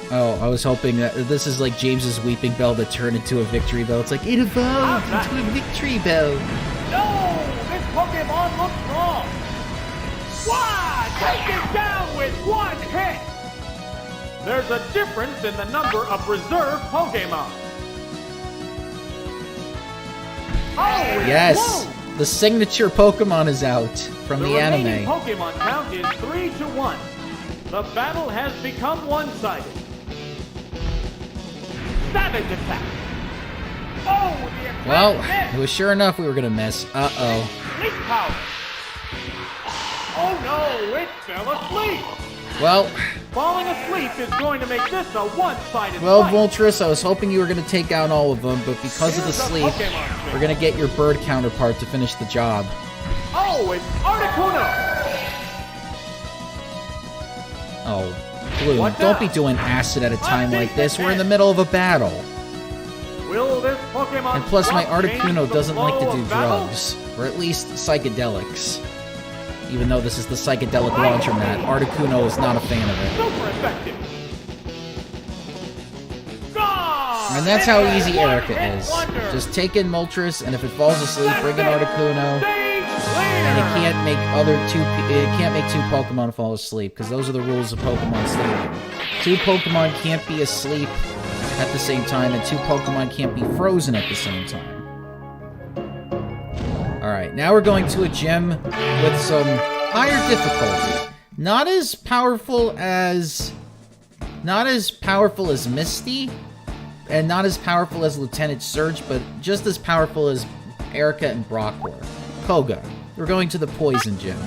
Oh, I was hoping that this is like James's Weeping Bell that turned into a Victory Bell. It's like, it evolved How's that? into a Victory Bell. No! This Pokemon looks wrong! Why? Take it down with one hit! There's a difference in the number of reserve Pokemon. Oh, it's Yes, Gloom! the signature Pokemon is out from the remaining anime. Pokemon count is 3-1. The battle has become one-sided. Savage attack. Oh, the attack Well, missed. it was sure enough we were gonna miss. Uh-oh. Sleep power. Oh no, it fell asleep. Well, Falling asleep is going to make this a one-sided well, fight. Voltress, I was hoping you were gonna take down all of them, but because of the Here's a sleep, Pokemon trick. we're gonna get your bird counterpart to finish the job. Oh, it's Articuno. Oh, Bloom, What don't now? be doing acid at a time Let's like take this. the We're in the test. middle of a battle. Will this Pokemon And plus, my drop change Articuno the doesn't like to flow do of battle? drugs. Or at least psychedelics. Even though this is the psychedelic launcher mat, Articuno is not a fan of it. Super effective. Gone! And that's how It's a easy Erica one-hit is. wonder. Just take in Moltres, and if it falls asleep, bring in That's it. Articuno. Stage And it clear. can't make two Pokemon fall asleep, because those are the rules of Pokemon sleeping. Two Pokemon can't be asleep at the same time, and two Pokemon can't be frozen at the same time. Alright, now we're going to a gym with some higher difficulty. Not as powerful as Misty, and not as powerful as Lieutenant Surge, but just as powerful as Erica and Brock were. Koga. We're going to the Poison Gym.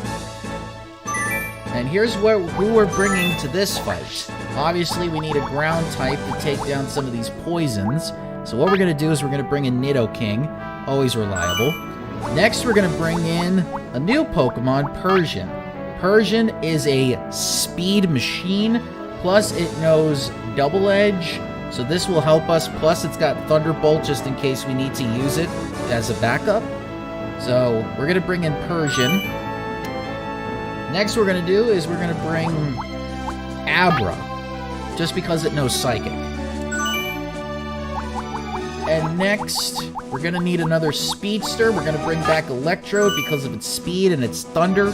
And here's who we're bringing to this fight. Obviously, we need a ground type to take down some of these poisons. So what we're going to do is we're going to bring in Nidoking, always reliable. Next, we're going to bring in a new Pokemon, Persian. Persian is a speed machine, plus it knows Double Edge, so this will help us. Plus, it's got Thunderbolt just in case we need to use it as a backup. So, we're going to bring in Persian. Next we're going to do is we're going to bring Abra, just because it knows Psychic. And next, we're going to need another Speedster. We're going to bring back Electrode because of its speed and its Thunder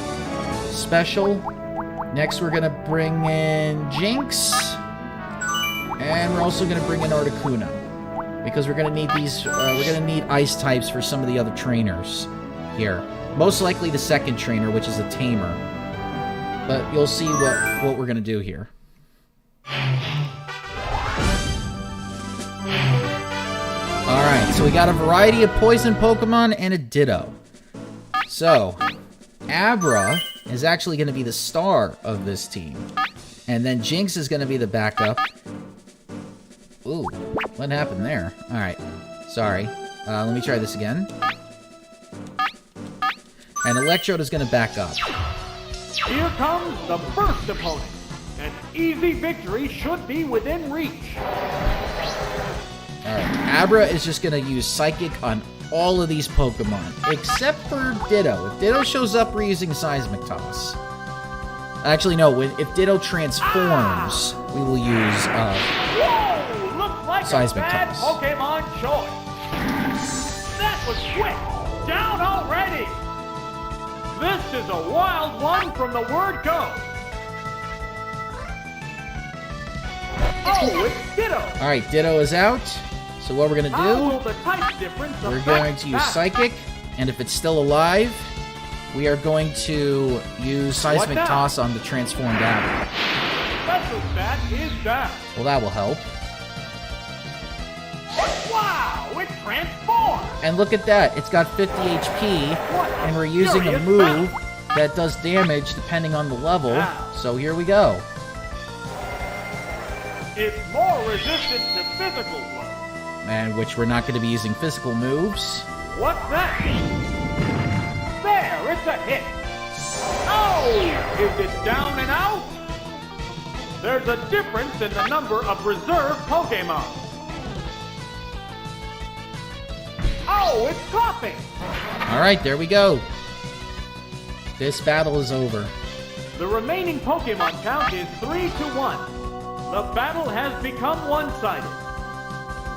special. Next, we're going to bring in Jinx. And we're also going to bring in Articuno, because we're going to need these. We're going to need Ice types for some of the other trainers here. Most likely the second trainer, which is a Tamer. But you'll see what we're going to do here. Alright, so we got a variety of poison Pokemon and a Ditto. So, Abra is actually going to be the star of this team. And then Jinx is going to be the backup. Ooh, what happened there? Alright, sorry. Let me try this again. And Electrode is going to back up. Here comes the first opponent. An easy victory should be within reach. Alright, Abra is just going to use Psychic on all of these Pokemon, except for Ditto. If Ditto shows up, we're using Seismic Toss. Actually, no, if Ditto transforms, we will use, Whoa! Looks like Seismic a bad Toss. Pokemon choice. That was quick. Down already. This is a wild one from the word go. Oh, it's Ditto. Alright, Ditto is out. So what we're going to How do, will the type difference we're affect going to use that? Psychic, and if it's still alive, we are going to use Seismic now? Toss on the transformed Abra. Special stat is down. Well, that will help. Wow, it transformed. And look at that, it's got 50 HP, What and we're using a furious move battle. that does damage depending on the level. Wow. So here we go. It's more resistant to physical blows. And which we're not going to be using physical moves. What's that? There, it's a hit. Oh, is it down and out? There's a difference in the number of reserve Pokemon. Oh, it's coughing. Alright, there we go. This battle is over. The remaining Pokemon count is 3-1. The battle has become one-sided.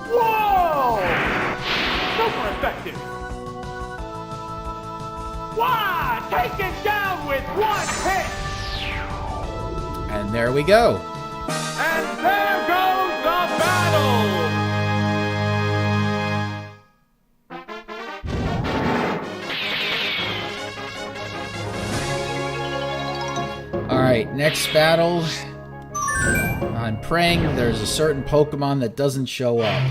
Whoa! Super effective. Wow! Take it down with one hit. And there we go. And there goes the battle. Alright, next battle. I'm praying there's a certain Pokemon that doesn't show up.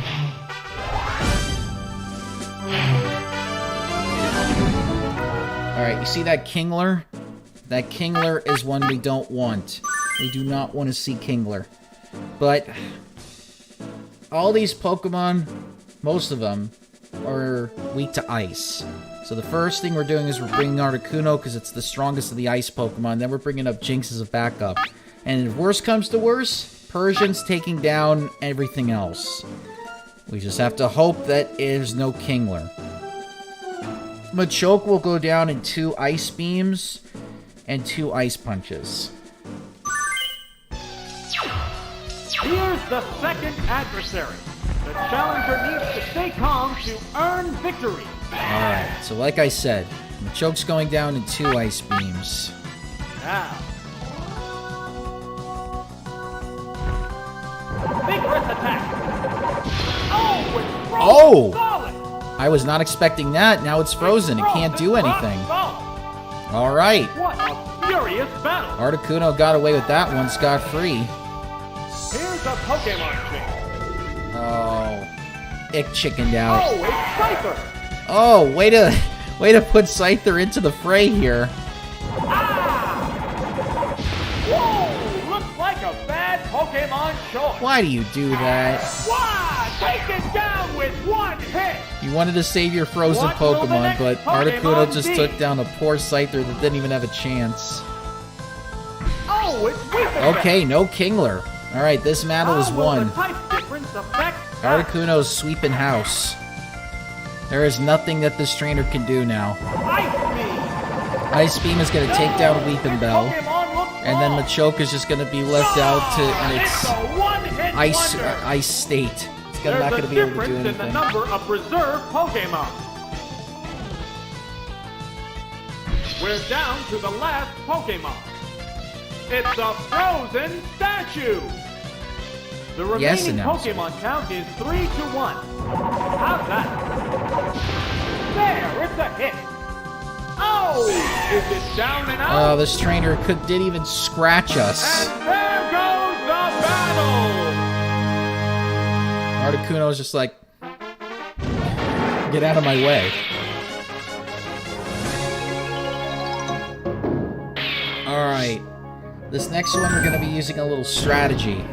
Alright, you see that Kingler? That Kingler is one we don't want. We do not want to see Kingler. But all these Pokemon, most of them, are weak to ice. So the first thing we're doing is we're bringing Articuno because it's the strongest of the ice Pokemon. Then we're bringing up Jinx as a backup. And if worse comes to worse, Persian's taking down everything else. We just have to hope that there's no Kingler. Machoke will go down in 2 Ice Beams and 2 Ice Punches. Here's the second adversary. The challenger needs to stay calm to earn victory. Alright, so like I said, Machoke's going down in 2 Ice Beams. Now. Vigorous attack. Oh, it's frozen. Oh! Solid. I was not expecting that. Now it's frozen. It can't do anything. Alright. What a furious battle. Articuno got away with that one scot-free. Here's a Pokemon chick. Oh. It chickened out. Oh, it's Scyther. Oh, way to put Scyther into the fray here. Ah! Whoa! Looks like a bad Pokemon choice. Why do you do that? Wow! Take it down with one hit. You wanted to save your frozen What will the Pokemon, next but Pokemon Articuno just be? took down a poor Scyther that didn't even have a chance. Oh, it's weak. Okay, no Kingler. Alright, this battle is won. Articuno's sweeping house. There is nothing that this trainer can do now. Ice Beam is going to take down Weepin' Bell. And then Machoke is just going to be left out to its ice state. It's not going to be able to do anything. In the number of preserved Pokemon. We're down to the last Pokemon. It's a frozen statue. The remaining Pokemon count is 3-1. How's that? There, it's a hit. Oh, is it down and out? Oh, this trainer didn't even scratch us. And there goes the battle. Articuno's just like, get out of my way. Alright. This next one, we're going to be using a little strategy.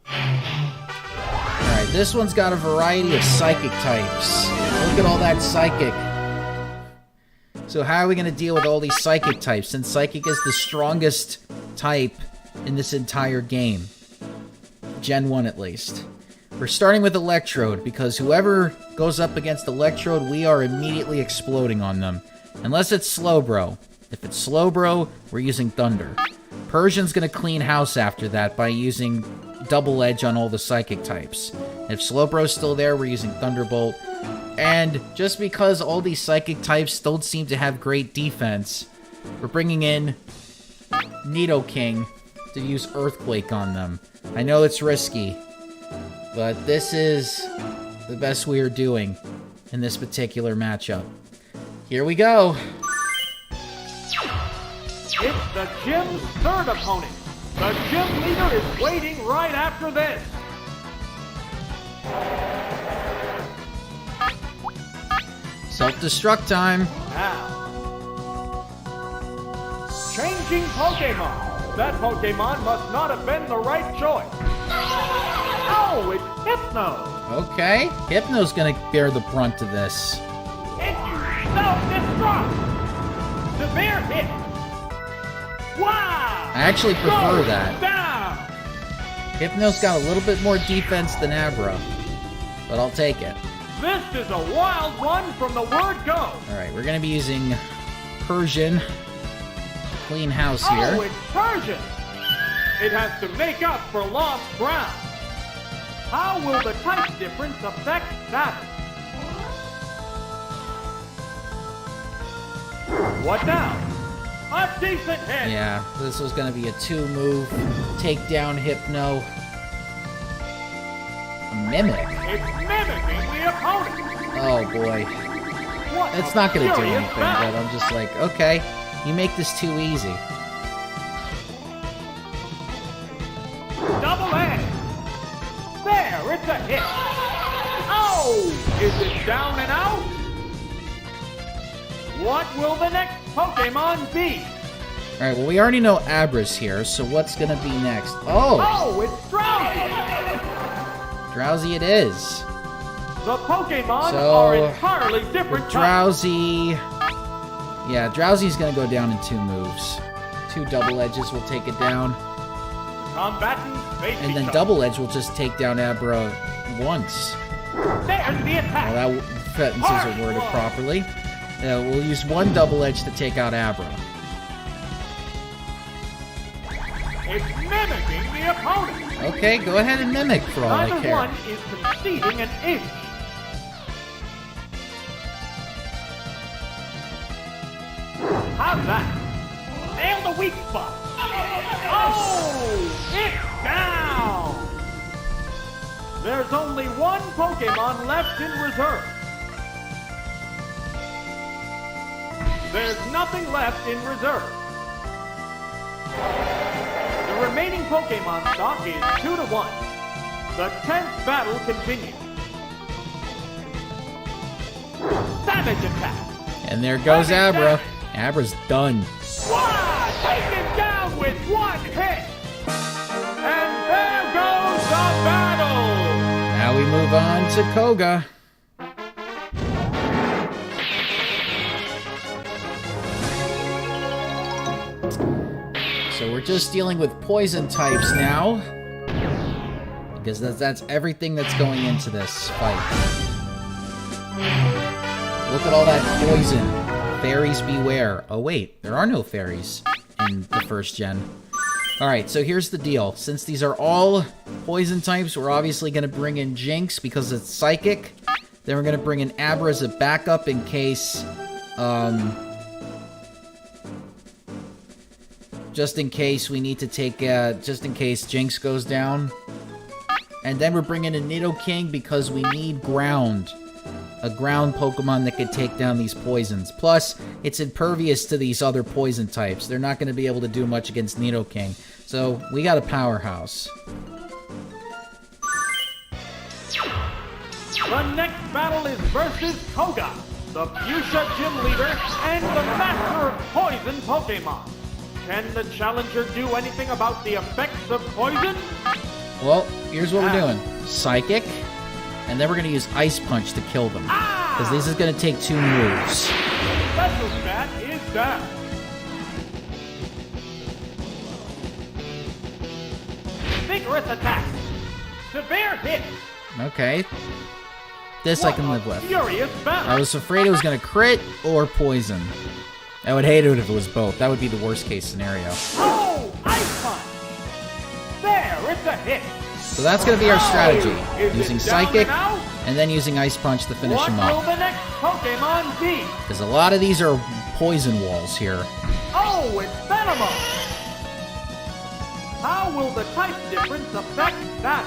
Alright, this one's got a variety of psychic types. Look at all that psychic. So how are we going to deal with all these psychic types, since psychic is the strongest type in this entire game? Gen 1 at least. We're starting with Electrode, because whoever goes up against Electrode, we are immediately exploding on them. Unless it's Slowbro. If it's Slowbro, we're using Thunder. Persian's gonna clean house after that by using Double Edge on all the psychic types. If Slowbro's still there, we're using Thunderbolt. And just because all these psychic types don't seem to have great defense, we're bringing in Nidoking to use Earthquake on them. I know it's risky, but this is the best we are doing in this particular matchup. Here we go. It's the gym's third opponent. The gym leader is waiting right after this. Self-destruct time. Now. Changing Pokemon. That Pokemon must not have been the right choice. Oh, it's Hypno. Okay. Hypno's gonna bear the brunt of this. And you self-destruct. Severe hit. Wow! I actually prefer that. Down. Hypno's got a little bit more defense than Abra, but I'll take it. This is a wild one from the word go. Alright, we're gonna be using Persian. Clean house here. Oh, it's Persian. It has to make up for lost ground. How will the type difference affect that? What now? A decent hit. Yeah, this was gonna be a 2-move. Take down Hypno. A Mimic? It's mimicking the opponent. Oh boy. What It's a not gonna do furious anything, battle. but I'm just like, okay, you make this too easy. There, it's a hit. Oh, is it down and out? What will the next Pokemon be? Alright, well, we already know Abra's here, so what's gonna be next? Oh! Oh, it's Drowsy! Drowsy it is. The Pokemon So, are entirely different types. Drowsy... Yeah, Drowsy's gonna go down in 2 moves. 2 Double Edges will take it down. Combatants face And each then other. Double Edge will just take down Abra once. There's the attack. Well, that sentences are worded properly. We'll use 1 Double Edge to take out Abra. It's mimicking the opponent. Okay, go ahead and mimic for all I Neither care. one is conceding an inch. How's that? Nail the weak spot. Oh, it's down. There's only 1 Pokemon left in reserve. There's nothing left in reserve. The remaining Pokemon stock is 2-1. The 10th battle continues. Savage attack. And there goes Savage Abra. damage. Abra's done. Wow! Taken down with 1 hit. And there goes the battle. Now we move on to Koga. So we're just dealing with poison types now. Because that's everything that's going into this fight. Look at all that poison. Fairies beware. Oh wait, there are no fairies in the first gen. Alright, so here's the deal. Since these are all poison types, we're obviously going to bring in Jinx because it's psychic. Then we're going to bring in Abra as a backup in case... just in case we need to take... just in case Jinx goes down. And then we're bringing in Nidoking because we need ground. A ground Pokemon that could take down these poisons. Plus, it's impervious to these other poison types. They're not going to be able to do much against Nidoking. So, we got a powerhouse. The next battle is versus Koga, the Fuchsia Gym Leader and the Master of Poison Pokemon. Can the challenger do anything about the effects of poison? Well, here's what we're doing. Psychic, and then we're going to use Ice Punch to kill them. Because this is going to take 2 moves. Special stat is down. Vigorous attack. Severe hit. Okay. This I can live with. Furious battle. I was afraid it was going to crit or poison. I would hate it if it was both. That would be the worst case scenario. Oh, Ice Punch. There, it's a hit. So that's going to be our strategy. Is it Using down Psychic, and out? and then using Ice Punch to finish What him will up. the next Pokemon be? Because a lot of these are poison walls here. Oh, it's Venomous! How will the type difference affect that?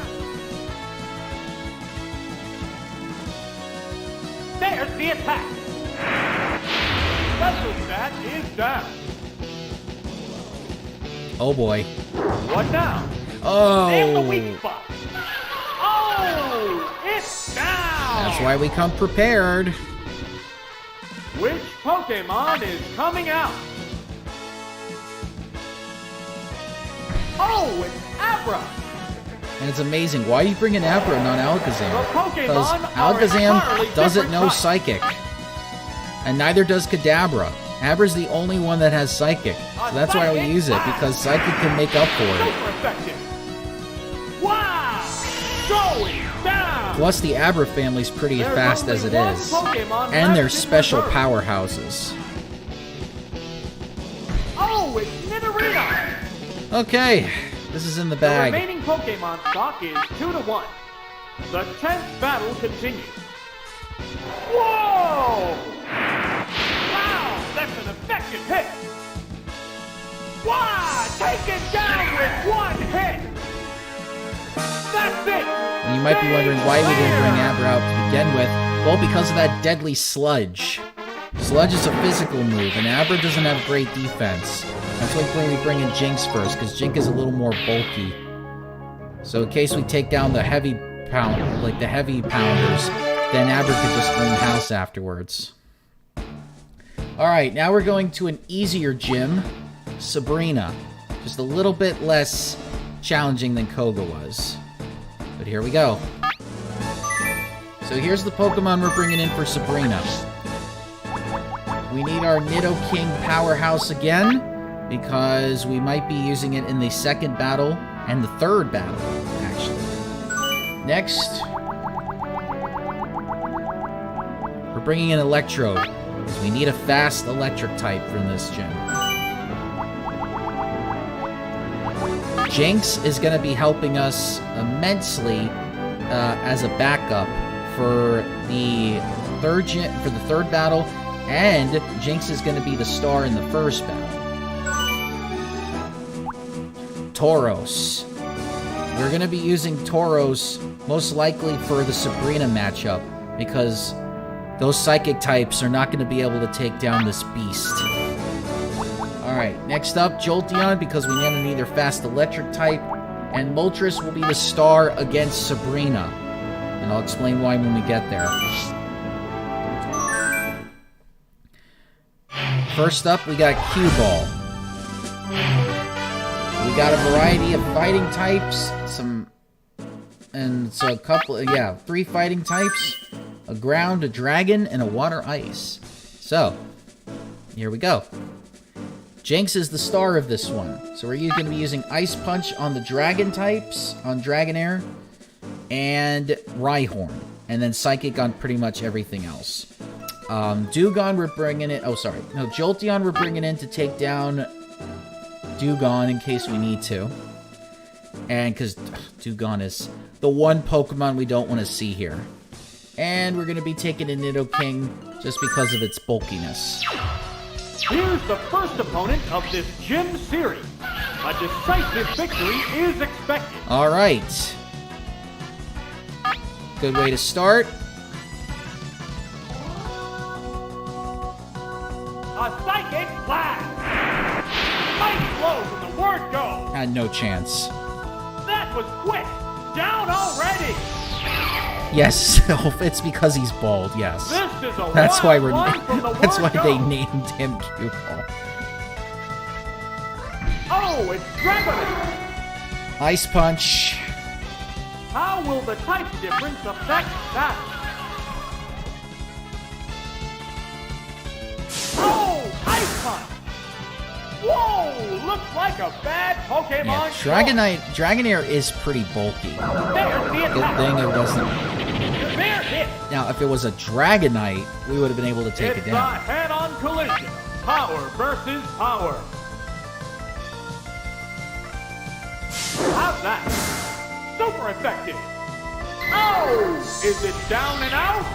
There's the attack! Special stat is down. Oh boy. What now? Nail the weak Oh! spot. Oh, it's down! That's why we come prepared. Which Pokemon is coming out? Oh, it's Abra! And it's amazing. Why are you bringing Abra and not Alakazam? The Pokemon Because are Alakazam entirely doesn't different know types. Psychic. And neither does Kadabra. Abra's the only one that has Psychic. So that's why we use it, because Psychic can make up for it. Super effective! Wow! Going down! Plus, the Abra family's pretty There's fast only as it one is. Pokemon And they're left in special reserve. powerhouses. Oh, it's Nidorino! Okay, this is in the The bag. remaining Pokemon stock is 2-1. The 10th battle continues. Whoa! Wow, that's an effective hit! Wow, taken down with 1 hit! That's it! And you might be wondering why we didn't bring Abra out to begin with. Well, because of that deadly Sludge. Sludge is a physical move, and Abra doesn't have great defense. That's why we bring in Jinx first, because Jinx is a little more bulky. So in case we take down the heavy pound, like the heavy pounders, then Abra could just clean house afterwards. Alright, now we're going to an easier gym, Sabrina. Just a little bit less challenging than Koga was. But here we go. So here's the Pokemon we're bringing in for Sabrina. We need our Nidoking powerhouse again, because we might be using it in the second battle and the third battle, actually. Next, we're bringing in Electrode, because we need a fast electric type from this gym. Jinx is going to be helping us immensely as a backup for the third battle, and Jinx is going to be the star in the first battle. Tauros. We're going to be using Tauros most likely for the Sabrina matchup, because those psychic types are not going to be able to take down this beast. Alright, next up, Jolteon, because we need either fast electric type, and Moltres will be the star against Sabrina. And I'll explain why when we get there. First up, we got Q-Ball. We got a variety of fighting types, three fighting types, a ground, a dragon, and a water ice. So, here we go. Jinx is the star of this one. So we're going to be using Ice Punch on the dragon types, on Dragonair, and Rhyhorn. And then Psychic on pretty much everything else. Dewgong we're bringing in... Jolteon we're bringing in to take down Dewgong in case we need to. And because Dewgong is the one Pokemon we don't want to see here. And we're going to be taking a Nidoking just because of its bulkiness. Here's the first opponent of this gym series. A decisive victory is expected. All right. Good way to start. A Psychic Blast. Ice blow from the word go. Had no chance. That was quick. Down already. Yes, it's because he's bald. Yes, This is a that's why wild we're. one from the That's word why go. they named him Q-Ball. Oh, it's Dragonair. Ice Punch. How will the type difference affect that? Oh, Ice Punch! Whoa, looks like a bad Pokemon. Yeah, choice. Dragonair is pretty bulky. There's the Good attack. thing it wasn't. There hit. Now, if it was a Dragonite, we would have been able to take It's it a down. head-on collision. Power versus power. How's that? Super effective. Oh! Is it down and out?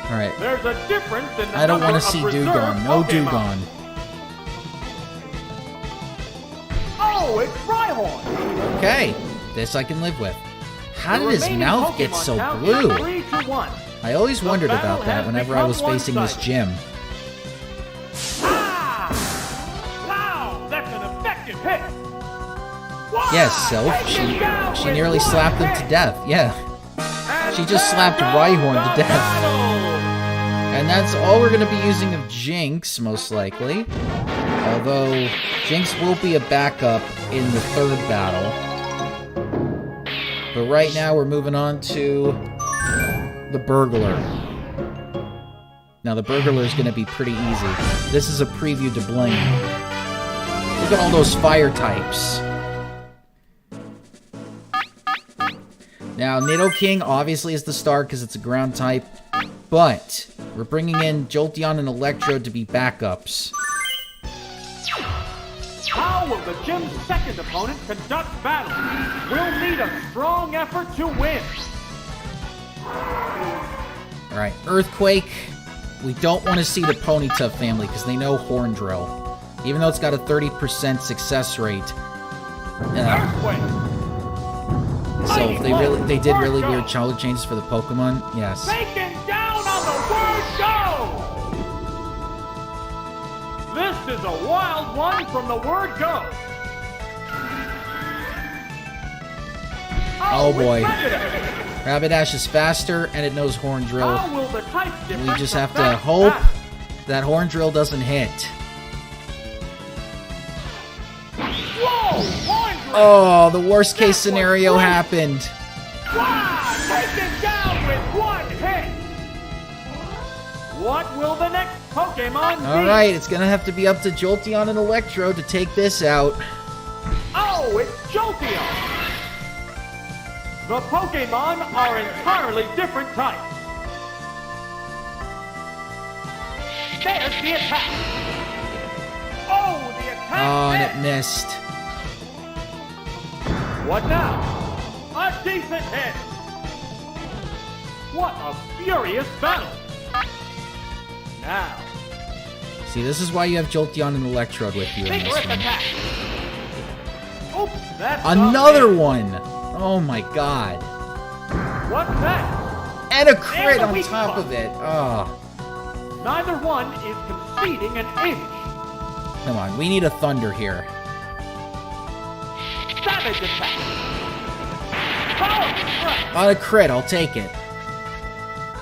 All right. There's a difference in the I don't want want to see Dewgong. No Dewgong. Oh, it's Rhyhorn. Okay, this I can live with. How The did his remaining mouth get Pokemon so count blue? is 3-1. I always The wondered battle about that has whenever I was become facing this one-sided. gym. Ah! Wow, that's an effective hit. Wow, Yes, Sylph. taken down She with nearly one slapped him hit. to death. Yeah. And She just there slapped goes Rhyhorn to the death. battle. And that's all we're going to be using of Jinx, most likely. Although, Jinx will be a backup in the third battle. But right now, we're moving on to the Burglar. Now, the Burglar is going to be pretty easy. This is a preview to Bling. Look at all those fire types. Now, Nidoking obviously is the star because it's a ground type. But we're bringing in Jolteon and Electrode to be backups. How will the gym's second opponent conduct battle? We'll need a strong effort to win. Alright, Earthquake. We don't want to see the Ponyta family because they know Horn Drill. Even though it's got a 30% success rate. Earthquake. So if they did really weird color changes for the Pokemon, yes. Taken down on the word go! This is a wild one from the word go. Oh, Oh boy. Rapidash. Rapidash is faster, and it knows Horn Drill. How will the type We difference just have to affect hope battle? that Horn Drill doesn't hit. Whoa! Horn Drill! Oh, the worst case scenario happened. Wow! Taken down with one hit! What will the next Pokemon be? Alright, it's gonna have to be up to Jolteon and Electro to take this out. Oh, it's Jolteon! The Pokemon are entirely different types. There's the attack! Oh, the attack Oh, and it missed. missed. What now? A decent hit! What a furious battle! Now, See, this is why you have Jolteon and Electrode with you in this vigorous one. attack! Oops, that's Another not one! Oh my god. it. What's that? And a crit There's a on weak top spot. of it. Oh. Neither one is conceding an inch. Come on, we need a Thunder here. Savage attack! Power strike! On a crit, I'll take it.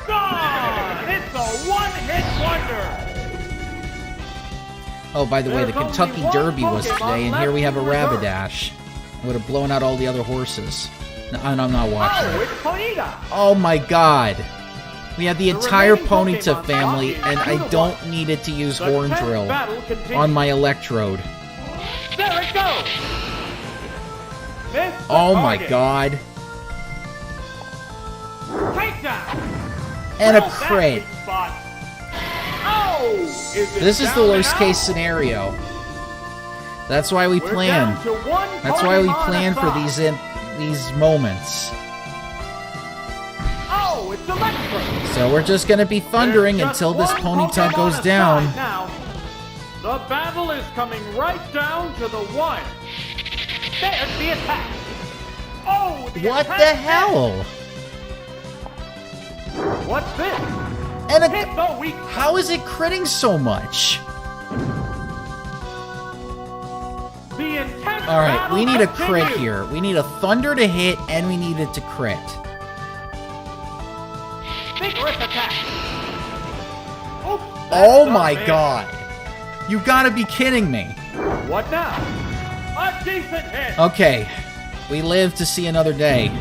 Gone! It's a one-hit wonder! Oh, by the way, the There's Kentucky only one Derby was Pokemon today, and here we have a left in reserve. Rapidash. Would have blown out all the other horses. No, and I'm not watching. Oh, it's Ponyta! Oh my god. We have the entire remaining Ponyta Pokemon family, stock and is I 2 to don't 1. need it to use The Horn 10th Drill battle continues. on my Electrode. There it goes! Missed the Oh my target. god. Takedown! And a Roll that crit. weak spot. Oh! This is the worst case scenario. That's why we plan. That's why we plan for these moments. Oh, it's Electro! So we're just gonna be thundering There's just until this one Ponyta Pokemon goes aside down. Now. The battle is coming right down to the wire. There's the attack. Oh, the What attack the missed. hell? What's this? And Hit the weak. how is it critting so much? The intense All right, battle we need a crit continues. here. We need a Thunder to hit, and we need it to crit. Vigorous attack. Oops, that's Oh not my fair. god. You gotta be kidding me. What now? A decent hit. Okay, we live to see another day.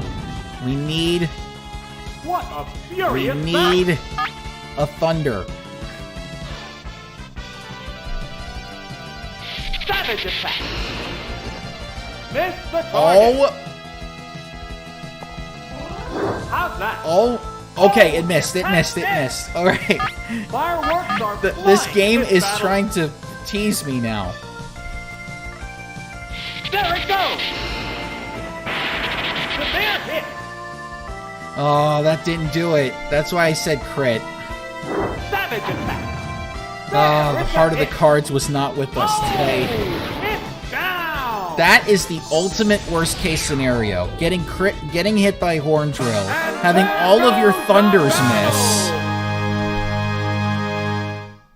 We need What a furious need a Thunder. battle. Savage attack. Miss the target. Oh, How's that? oh. Okay, it missed. It missed. It missed. All right. Fireworks are This flying game in is battle. trying to tease me now. There it goes. Severe hit. Oh, that didn't do it. That's why I said crit. Savage attack. Oh, the There, heart of the it's a hit. cards was not with us today. Oh, it's down. That is the ultimate worst case scenario. Getting hit by Horn Drill, having all of your thunders miss.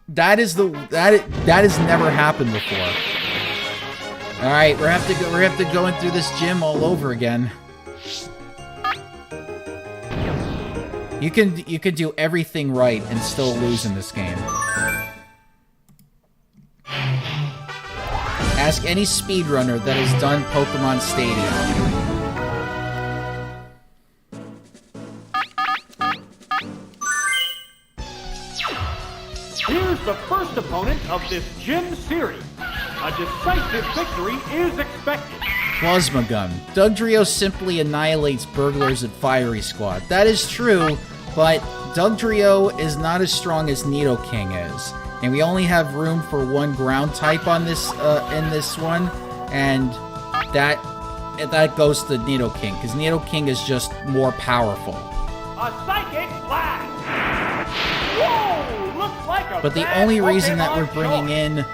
That has never happened before. All right, we're have to going through this gym all over again. You can do everything right and still lose in this game. Ask any speedrunner that has done Pokemon Stadium. Here's the first opponent of this gym series. A decisive victory is expected. Plasma Gun. Dugtrio simply annihilates burglars at Fiery Squad. That is true, but Dugtrio is not as strong as Nidoking is. And we only have room for one ground type on this in this one, and that goes to Nidoking, because Nidoking is just more powerful. A psychic blast. Whoa! Looks like a But the bad only reason that we're Pokemon bringing in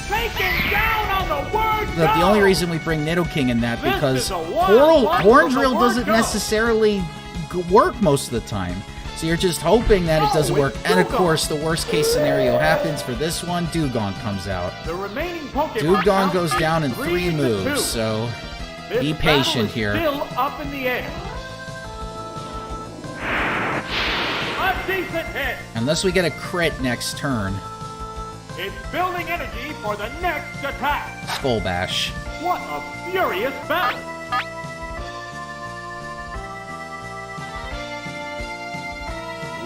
taken down on the word the go. only reason we bring Nidoking in that This because is a one-on-one Horn from the Drill word doesn't go. necessarily work most of the time. So you're just hoping that it Oh, doesn't work. it's And of Dugong. course, the worst case scenario happens for this one. Dugong comes out. The remaining Pokemon Dugong count goes is down in 3 3 to 2. moves, so Be patient here. Still up in the air. A decent hit. Unless we get a crit next turn. It's building energy for the next attack. Skull Bash. What a furious battle.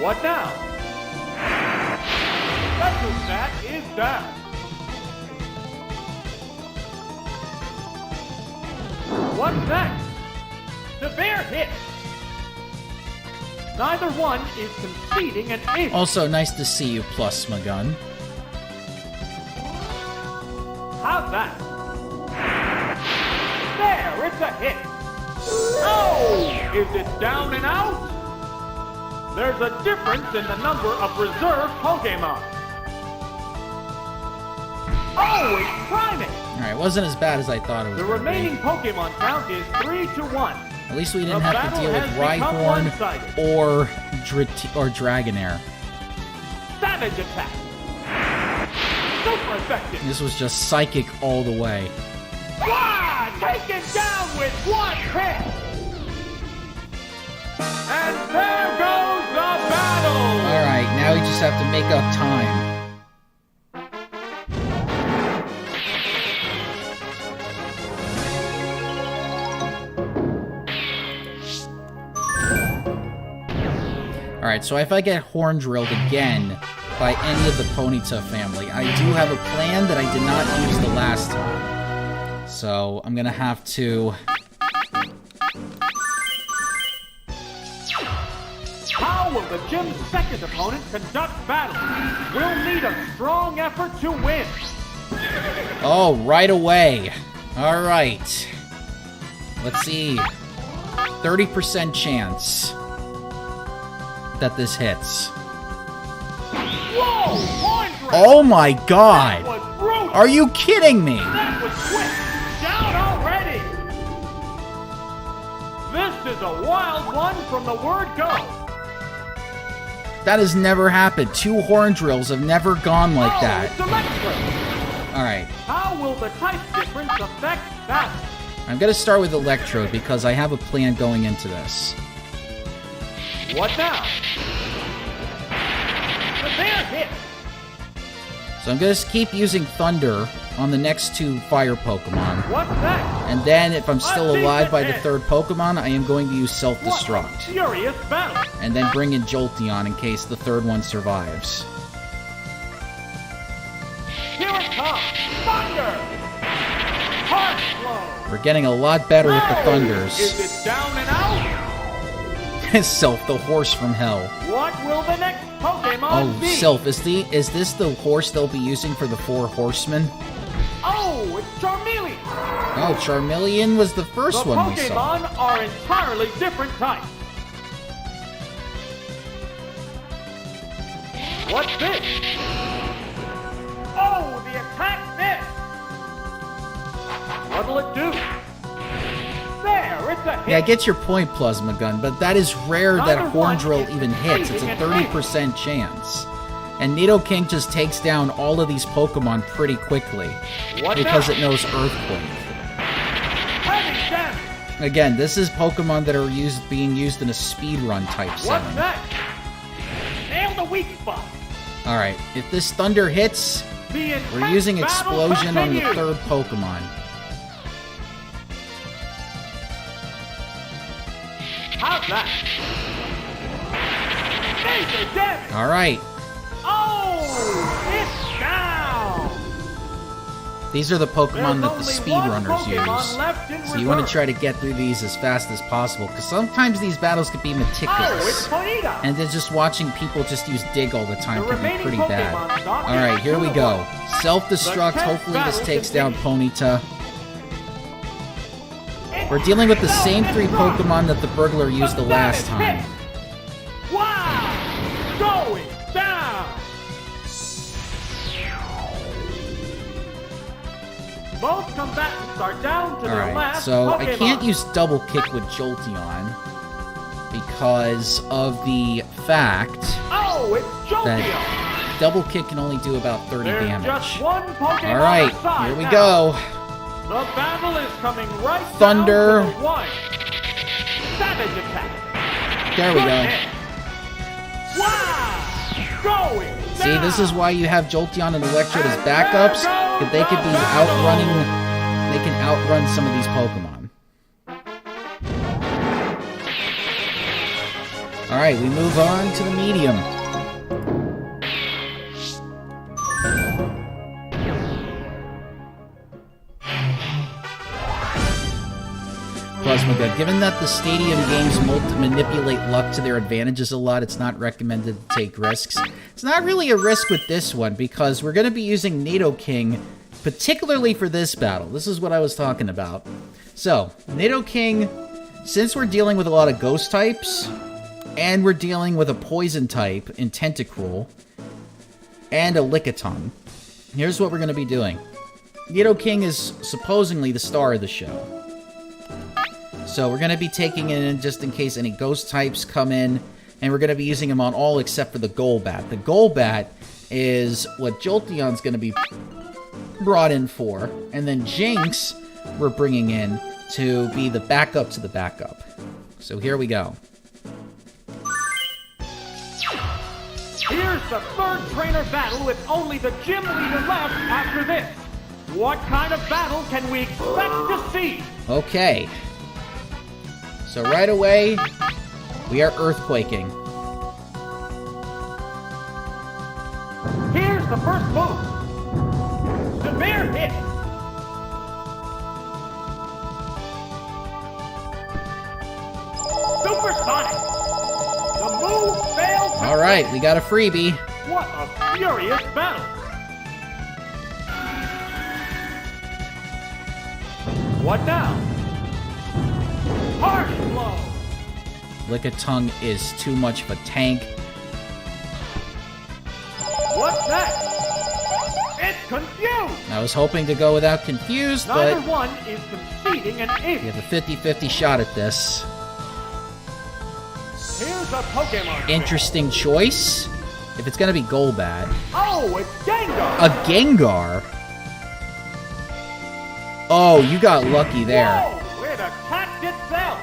What now? Special stat is down. What next? Severe hit. Neither one is conceding an ace. Also, nice to see you, Plasma Gun. How's that? There, it's a hit. Oh! Is it down and out? There's a difference in the number of reserve Pokemon. Oh, it's priming! Alright, wasn't as bad as I thought it was. The remaining Pokemon count is 3-1. At least we didn't The have to battle deal with has become Rhyhorn one-sided. or Dragonair. Savage attack. Super effective. This was just psychic all the way. Wow! Taken down with one hit. And there goes the battle. Alright, now we just have to make up time. Alright, so if I get horn drilled again by any of the Ponyta family, I do have a plan that I did not use the last time. So I'm gonna have to... How will the gym's second opponent conduct battle? We'll need a strong effort to win. Oh, right away. Alright. Let's see. 30% chance that this hits. Whoa! Horn drag. Oh my god! That was brutal. Are you kidding me? That was quick. Down already. This is a wild one from the word go. That has never happened. 2 horn drills have never gone like Oh, that. it's electric. Alright. How will the type difference affect that? I'm gonna start with Electrode because I have a plan going into this. What now? Severe hit. So I'm gonna keep using Thunder on the next 2 fire Pokemon. What's that? And then, if I'm still A alive by the decent 3rd Pokemon, I am going to use What a Self-Destruct. furious battle. And then bring in Jolteon in case the 3rd one survives. Here it comes. Thunder. Heart flow. We're getting a lot better with the Oh, Thunders. Is it down and out? Self, the horse from hell. What will the next Pokemon Oh, be? Self, is this the horse they'll be using for the 4 horsemen? Oh, it's Charmeleon. Oh, Charmeleon was the first The one we saw. Pokemon are entirely different types. What's this? Oh, the attack missed. What'll it do? There, it's a hit. Yeah, I get your point, Plasma Gun, but that is rare that Neither Horn one Drill is even hits. It's a succeeding at 30% chance. And Nidoking just takes down all of these Pokemon pretty quickly What because now? it knows Earthquake. Heavy damage. Again, this is Pokemon that are being used in a speedrun type What's setting. that? Nail the weak spot. Alright, if this Thunder hits, The we're intense using battle Explosion on the continues. 3rd Pokemon. How's that? Major damage. Alright, Oh, it's down. these are the Pokemon that the There's only one speedrunners Pokemon use. left in So you want to reserve. try to get through these as fast as possible, because sometimes these battles could be Oh, meticulous. it's Ponyta. And then just watching people just use Dig all the time The can be remaining pretty Pokemon bad. stock is Alright, here we 2-1. go. Self-destruct, The hopefully this battle takes down continues. Ponyta. We're dealing with the same 3 Pokemon that the Burglar used the last time. Wow! Going down! Both combatants are down to their Alright, last so Pokemon. I can't use Double Kick with Jolteon because of the fact Oh, it's Jolteon! that Double Kick can only do about 30 There's damage. just one Pokemon Alright, aside here we now. go. The battle is coming right Thunder. down to the wire. Savage attack. There we go. Wow! Going See, this is why you have Jolteon and Electrode as backups, because they could be outrunning. They can outrun some of these Pokemon. All right, we move on to the medium. Plasma. Given that the stadium games manipulate luck to their advantages a lot, it's not recommended to take risks. It's not really a risk with this one, because we're going to be using Nidoking, particularly for this battle. This is what I was talking about. So, Nidoking, since we're dealing with a lot of ghost types, and we're dealing with a poison type in Tentacruel, and a Lickitung, here's what we're going to be doing. Nidoking is supposedly the star of the show. So we're going to be taking it in just in case any ghost types come in, and we're going to be using them on all except for the Golbat. The Golbat is what Jolteon's going to be brought in for, and then Jinx we're bringing in to be the backup to the backup. So here we go. Here's the third trainer battle with only the gym leader left after this. What kind of battle can we expect to see? Okay. So right away, we are earthquaking. Here's the first move. Severe hit. Supersonic. The move failed. All right, we got a freebie. What a furious battle. What now? Harsh blow. Lickitung is too much of a tank. What's next? It's confused. I was hoping to go without confused, Neither but one is conceding an we inch. have a 50-50 shot at this. Here's a Pokemon. Interesting choice. If it's gonna be Golbat. Oh, it's Gengar. A Gengar? Oh, you got lucky there. Whoa, it attacked itself.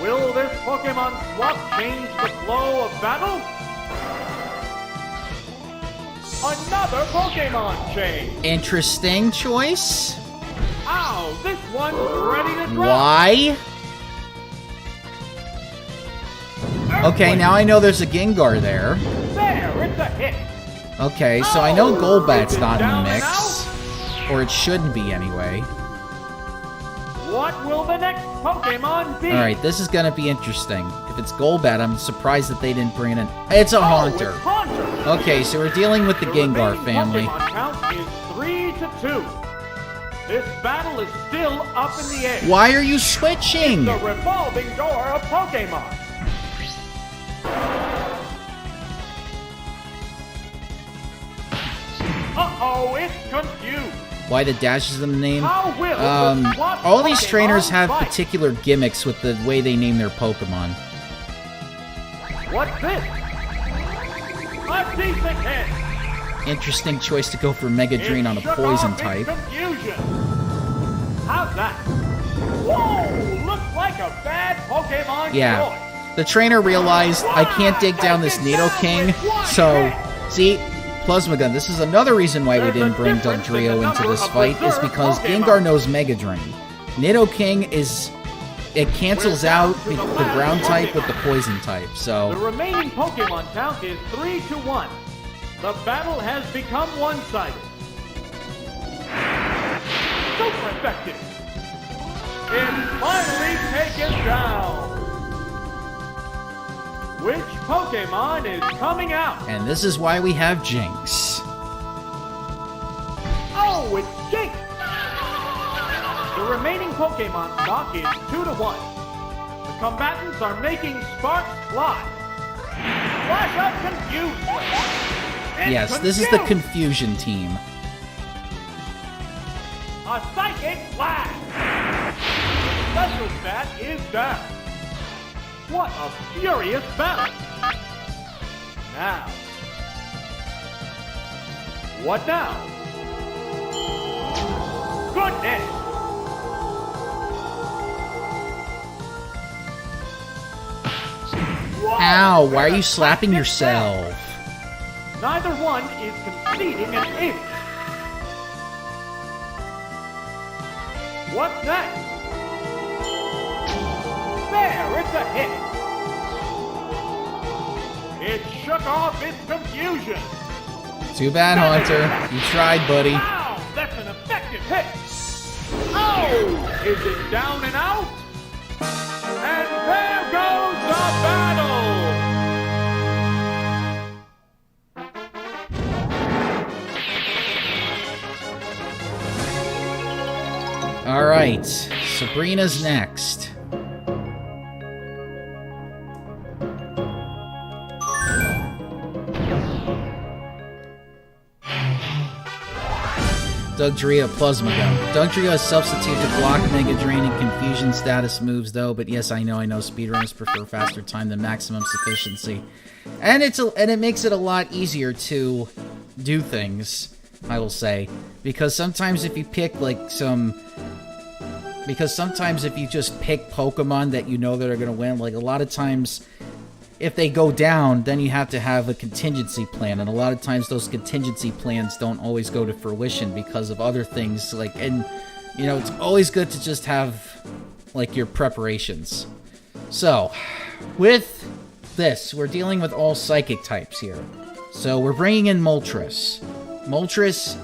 Will this Pokemon swap change the flow of battle? Another Pokemon change. Interesting choice. Ow, this one's ready to drop. Why? Okay, now I know there's a Gengar there. There, it's a hit. Okay, so I know Golbat's Is it not in the down and mix. Or it shouldn't be anyway. What will the next Pokemon be? Alright, this is gonna be interesting. If it's Golbat, I'm surprised that they didn't bring it in. It's a Haunter. It's Haunter. Okay, so we're dealing with the Gengar remaining family. Pokemon count is 3-2. This battle is still up in the air. Why are you switching? The revolving door of Pokemon. Uh-oh, it's confused. Why the dash is in the name? How will the swap All these Pokemon trainers have fight? particular gimmicks with the way they name their Pokemon. What's this? A decent hit. Interesting choice to go for Mega Drain It on a shook poison off its type. Confusion. How's that? Whoa! Looks like a bad Pokemon Yeah. choice. The trainer realized I can't dig down this Nidoking, so see, Plasma Gun. This is another reason why we didn't bring Dugtrio into this fight, is because Gengar knows Mega Drain. Nidoking is it cancels out the ground type with the poison type. The So remaining Pokemon count is 3-1. The battle has become one-sided. Super effective. It's finally taken down. Which Pokemon is coming out? and this is why we have Jinx. Oh, it's Jinx! The remaining Pokemon stock is 2-1. The combatants are making sparks fly. Flash up confused. It's Yes, this is the confused. Confusion team. A psychic flash. Special stat is down. What a furious battle. Now. What now? Goodness! Whoa, Ow, why are you slapping yourself? Neither one is conceding an inch. What's next? There, it's a hit. It shook off its confusion. Too bad, Haunter. You tried, buddy. Wow, that's an effective hit. Oh, is it down and out? And there goes the battle. All right, Sabrina's next. Dugtrio Plasma Gun. Dugtrio is substitute to block Mega Drain and Confusion status moves, though. But yes, I know speedrunners prefer faster time than maximum sufficiency, and it makes it a lot easier to do things. I will say, because sometimes if you pick sometimes if you just pick Pokemon that you know that are gonna win, like a lot of times, if they go down, then you have to have a contingency plan, and a lot of times those contingency plans don't always go to fruition because of other things, and it's always good to just have, your preparations. So, with this, we're dealing with all Psychic types here. So, we're bringing in Moltres. Moltres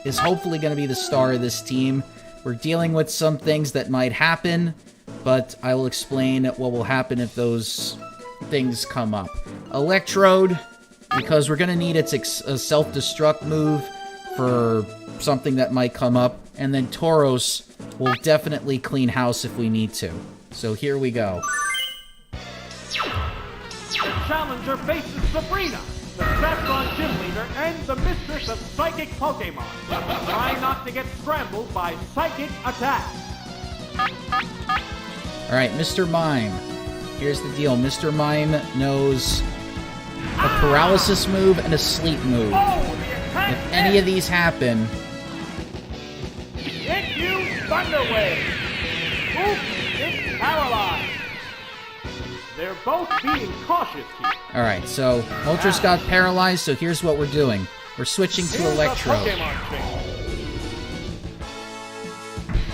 is hopefully going to be the star of this team. We're dealing with some things that might happen, but I will explain what will happen if those things come up. Electrode, because we're going to need its self-destruct move for something that might come up. And then Tauros will definitely clean house if we need to. So here we go. The challenger faces Sabrina, the Saffron gym leader and the mistress of Psychic Pokemon. Try not to get scrambled by Psychic attacks. Alright, Mr. Mime. Here's the deal. Mr. Mime knows a paralysis move and a sleep move. If any of these happen... Hit you, Thunder Wave! Oops, it's paralyzed. They're both being cautious here. Alright, so Moltres got paralyzed, so here's what we're doing. We're switching to Electrode.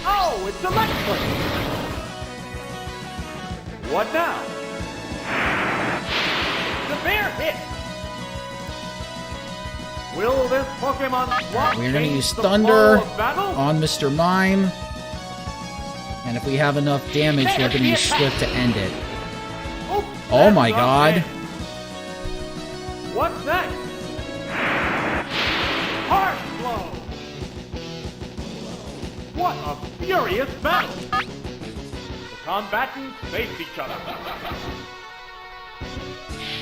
Oh, it's Electric! What now? Severe hit! Will this Pokemon swap? We're going to use Thunder on Mr. Mime. And if we have enough damage, we're going to use Swift to end it. Oh my god! What's next? Harsh blow! What a furious battle! The combatants face each other.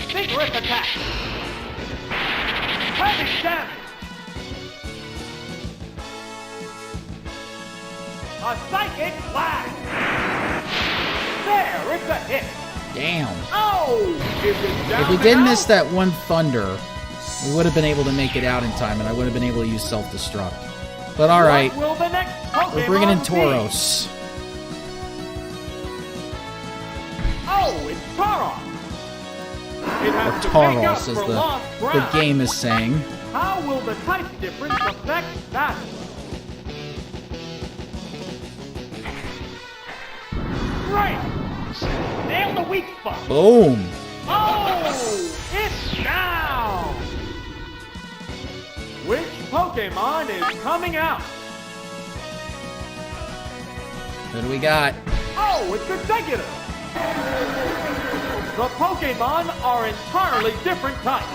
Vigorous attack! Heavy damage! A psychic blast! There, it's a hit! Damn. Oh! If we did miss that one Thunder, we would have been able to make it out in time, and I would have been able to use self-destruct. But alright, we're bringing in Tauros. Oh, it's Tauros! Or Tauros, as the game is saying. How will the type difference affect that? Right! Nail the weak spot! Boom! Oh! It's down! Which Pokemon is coming out? What do we got? Oh, it's Executive! The Pokemon are entirely different types.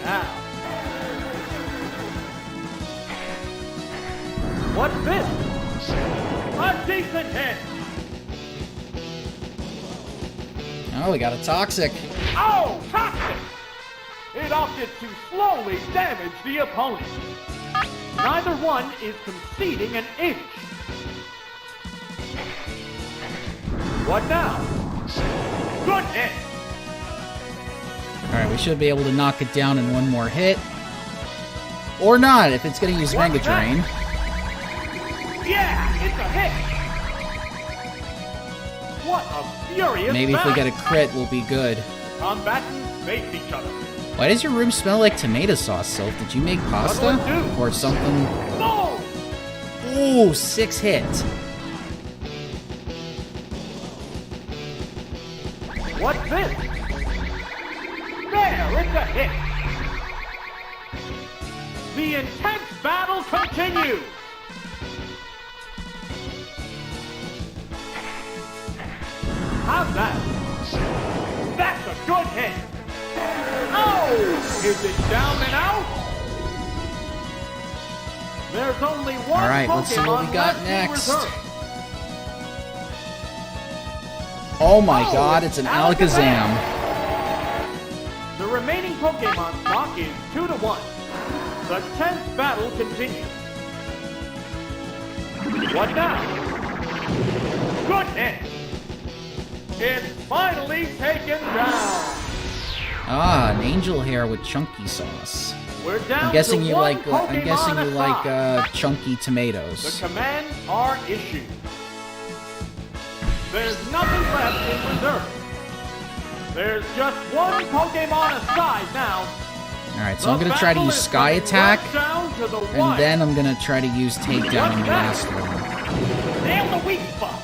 Now, what's this? A decent hit! Oh, we got a Toxic. Oh, Toxic! It opted to slowly damage the opponent. Neither one is conceding an inch. What now? Goodness! Alright, we should be able to knock it down in one more hit. Or not, if it's going to use Mega Drain. Yeah, it's a hit. What a furious Maybe if we battle. get a crit, we'll be good. Combatants face each other. Why does your room smell like tomato sauce, Sylph? Did you make pasta? What'll it do? Or something? Boom! Ooh, 6 hits. What's this? There, it's a hit. The intense battle continues. How's that? That's a good hit. Oh! Is it down and out? There's only one Alright, let's see what we Pokemon got left in next. reserve. Oh my god, it's an Alakazam. The remaining Pokemon stock is 2-1. The tense battle continues. What now? Good hit. It's finally taken down. Ah, an angel hair with chunky sauce. We're down I'm guessing to you one like. I'm guessing Pokemon you aside. like chunky The tomatoes. commands are issued. There's nothing left in reserve. There's just one Pokemon aside now. All right, so I'm gonna try to use Sky Attack, and then I'm gonna try to use Takedown in the last one. Nail the weak spot.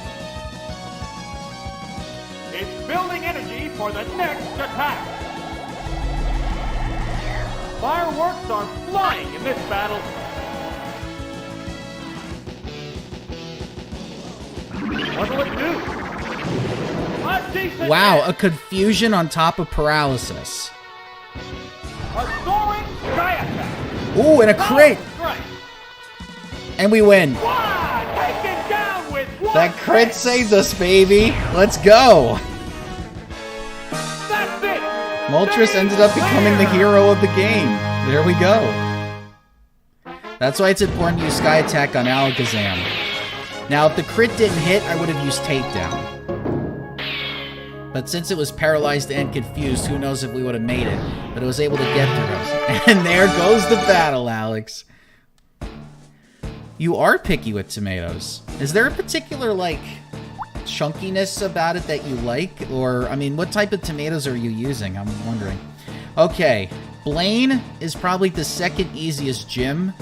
It's building energy for the next attack. Fireworks are flying in this battle. What'll it do? A decent Wow, hit. a confusion on top of paralysis. A soaring Sky Attack. Ooh, and a crit, Strike. and we win. Wow, taken down with one That crit hit. saved us, baby. Let's go. That's it. Moltres ended up becoming the hero of the game. There we go. That's why it's important to use Sky Attack on Alakazam. Now, if the crit didn't hit, I would have used Takedown. But since it was paralyzed and confused, who knows if we would have made it. But it was able to get through us. And there goes the battle, Alex. You are picky with tomatoes. Is there a particular, like, chunkiness about it that you like? Or, I mean, what type of tomatoes are you using? I'm wondering. Okay, Blaine is probably the second easiest gym.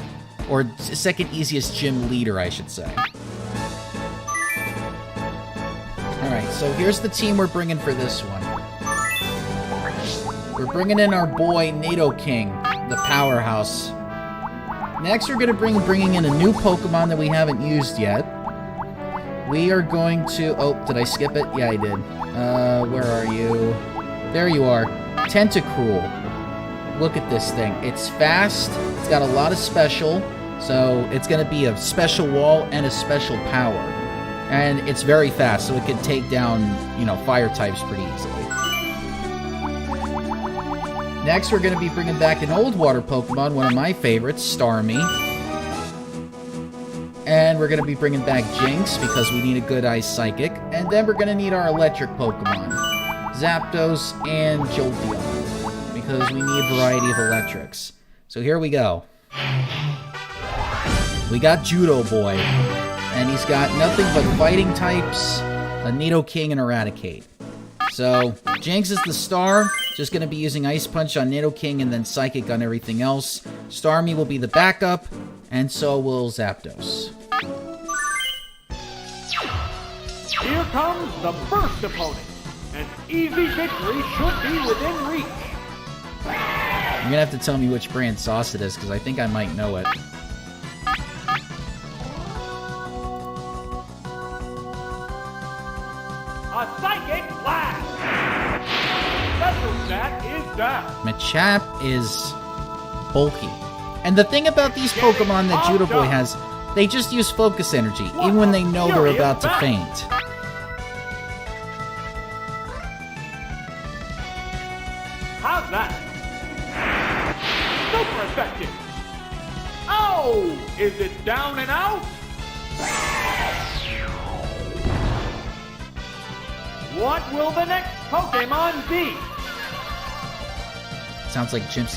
Or second easiest gym leader, I should say. Alright, so here's the team we're bringing for this one. We're bringing in our boy, Nidoking, the powerhouse. Next, we're going to bringing in a new Pokemon that we haven't used yet. We are going to... Oh, did I skip it? Yeah, I did. Where are you? There you are. Tentacruel. Look at this thing. It's fast. It's got a lot of special. So, it's going to be a special wall and a special power. And it's very fast, so it can take down, you know, fire types pretty easily. Next, we're going to be bringing back an old water Pokemon, one of my favorites, Starmie. And we're going to be bringing back Jinx, because we need a good Ice Psychic. And then we're going to need our electric Pokemon, Zapdos and Jolteon, because we need a variety of electrics. So here we go. We got Judo Boy. And he's got nothing but fighting types, a Nidoking, and Eradicate. So, Jinx is the star, just going to be using Ice Punch on Nidoking and then Psychic on everything else. Starmie will be the backup, and so will Zapdos. Here comes the first opponent. An easy victory should be within reach. You're going to have to tell me which brand sauce it is, because I think I might know it. A Psychic Blast! Special stat is down. Machop is bulky. And the thing about these Pokemon that Judo Boy has, they just use Focus Energy, even when they know they're about to faint. How's that? Super effective! Oh! Is it down and out? What will the next Pokemon be? Sounds like Jinx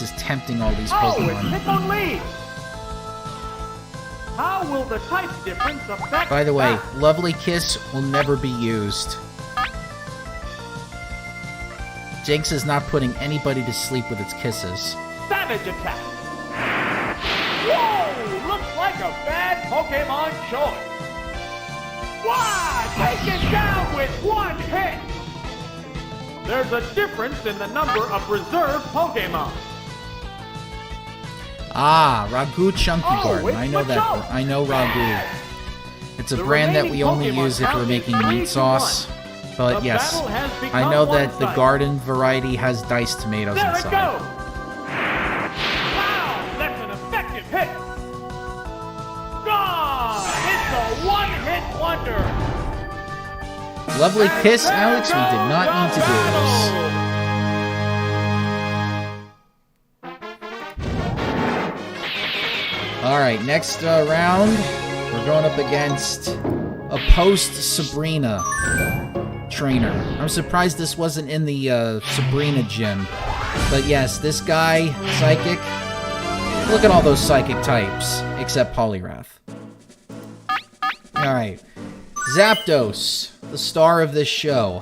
is tempting all these Oh, Pokemon. it's Hitmon lead! How will the type difference affect By the way, that? Lovely Kiss will never be used. Jinx is not putting anybody to sleep with its kisses. Savage attack! Whoa! Looks like a bad Pokemon choice. Wow! Taken down with one hit! There's a difference in the number of reserve Pokemon. Ah, Ragu Chunky Oh, Garden. it's I know that. Machoke. I know Ragu. Yes. It's a The brand that we remaining only Pokemon use if we're count making is 3 meat to sauce. 1. But The yes, battle has I become know that the one-sided. garden variety has diced tomatoes There inside. it goes! Wow! That's an effective hit! Gone! It's a one-hit wonder! Lovely And Kiss, there Alex. We did goes not the need to do this. battle! Alright, next round, we're going up against a post-Sabrina trainer. I'm surprised this wasn't in the Sabrina gym. But yes, this guy, Psychic, look at all those Psychic types, except Poliwrath. Alright, Zapdos, the star of this show.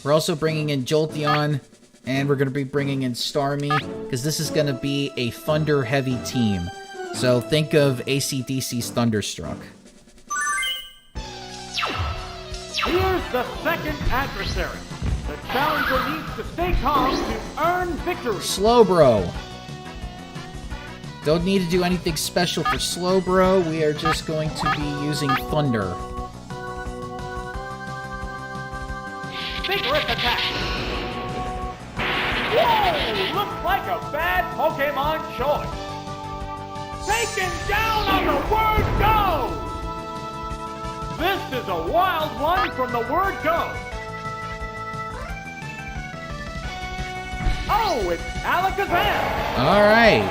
We're also bringing in Jolteon, and we're going to be bringing in Starmie, because this is going to be a Thunder-heavy team. So think of AC/DC's Thunderstruck. Here's the second adversary. The challenger needs to stay calm to earn victory. Slowbro. Don't need to do anything special for Slowbro. We are just going to be using Thunder. Vigorous attack. Whoa! Looks like a bad Pokemon choice. Taken down on the word go! This is a wild one from the word go. Oh, it's Alakazam! Alright.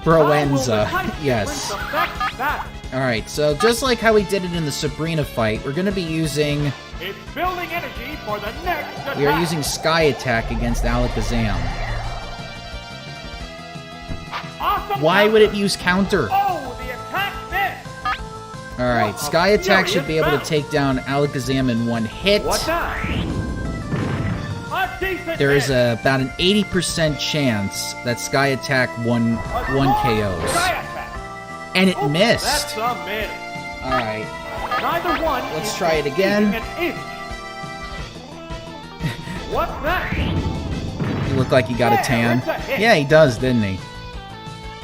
Broenza. How will the type Yes. difference affect that? Alright, so just like how we did it in the Sabrina fight, we're going to be using... It's building energy for the next attack. We are using Sky Attack against Alakazam. Awesome Why would counter. it use Counter? Oh, the attack missed! Alright, What a Sky Attack should be furious able to battle. take down Alakazam in one hit. What now? A decent There is hit. about an 80% chance that Sky Attack won A one strong KOs. Sky attack. And it Oh, missed! That's a miss. Alright, Neither one. Let's is try it again. exceeding an inch. What's that? you look like you got a Yeah, tan. it's a hit. Yeah, he does, didn't he?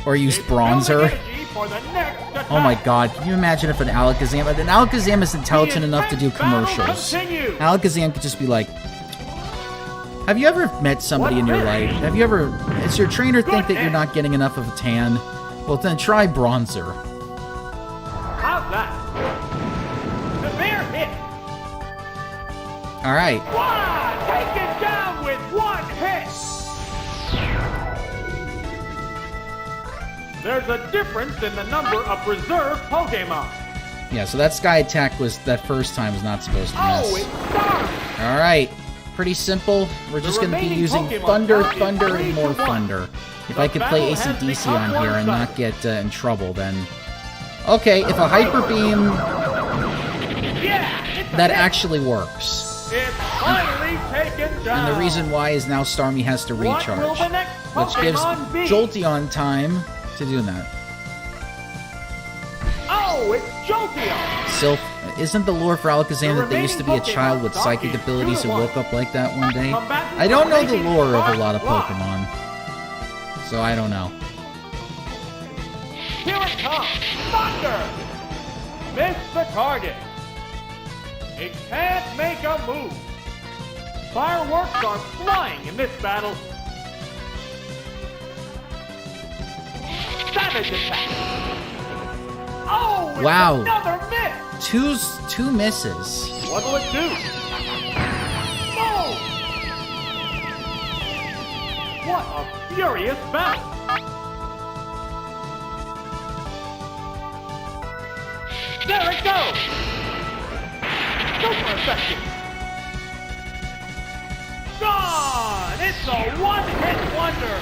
Or used It's bronzer. building energy for the next attack. Oh my god, can you imagine if an Alakazam... An Alakazam is intelligent The enough to do intense battle commercials. continues. Alakazam could just be like... Have you ever met somebody in your life? Have you ever... Does your trainer think that you're not getting enough of a tan? Well, then try bronzer. How's that? Severe hit. Alright. Wow! Taken down with one hit. There's a difference in the number of reserve Pokemon. Yeah, so that Sky Attack was... That first time was not supposed to Oh, miss. it's Star! Alright. Pretty simple. We're just going to be remaining using Pokemon Thunder, count is Thunder, 3 and to more 1. Thunder. If The I could play battle has AC/DC become on here and not one-sided. get in trouble, then... Okay, if a Hyper Beam... Yeah! It's a That hit. actually works. It's finally taken down. And the reason why is now Starmie has to What will recharge. the next Which gives Pokemon be? Jolteon time to do that. Oh, it's Jolteon! Sylph... Isn't the lore for Alakazam The that there used to be a remaining child with Pokemon psychic stock is abilities who 2 to 1. woke up like that one day? Combatants I don't know the are lore of a taking lot of front Pokemon. So I don't know. Here it comes! Thunder! Miss the target! It can't make a move! Fireworks are flying in this battle! Savage attack! Oh, it's Wow. another miss! Two misses. What'll it do? Oh! What a furious battle! There it goes! Super effective! Gone! It's a one-hit wonder.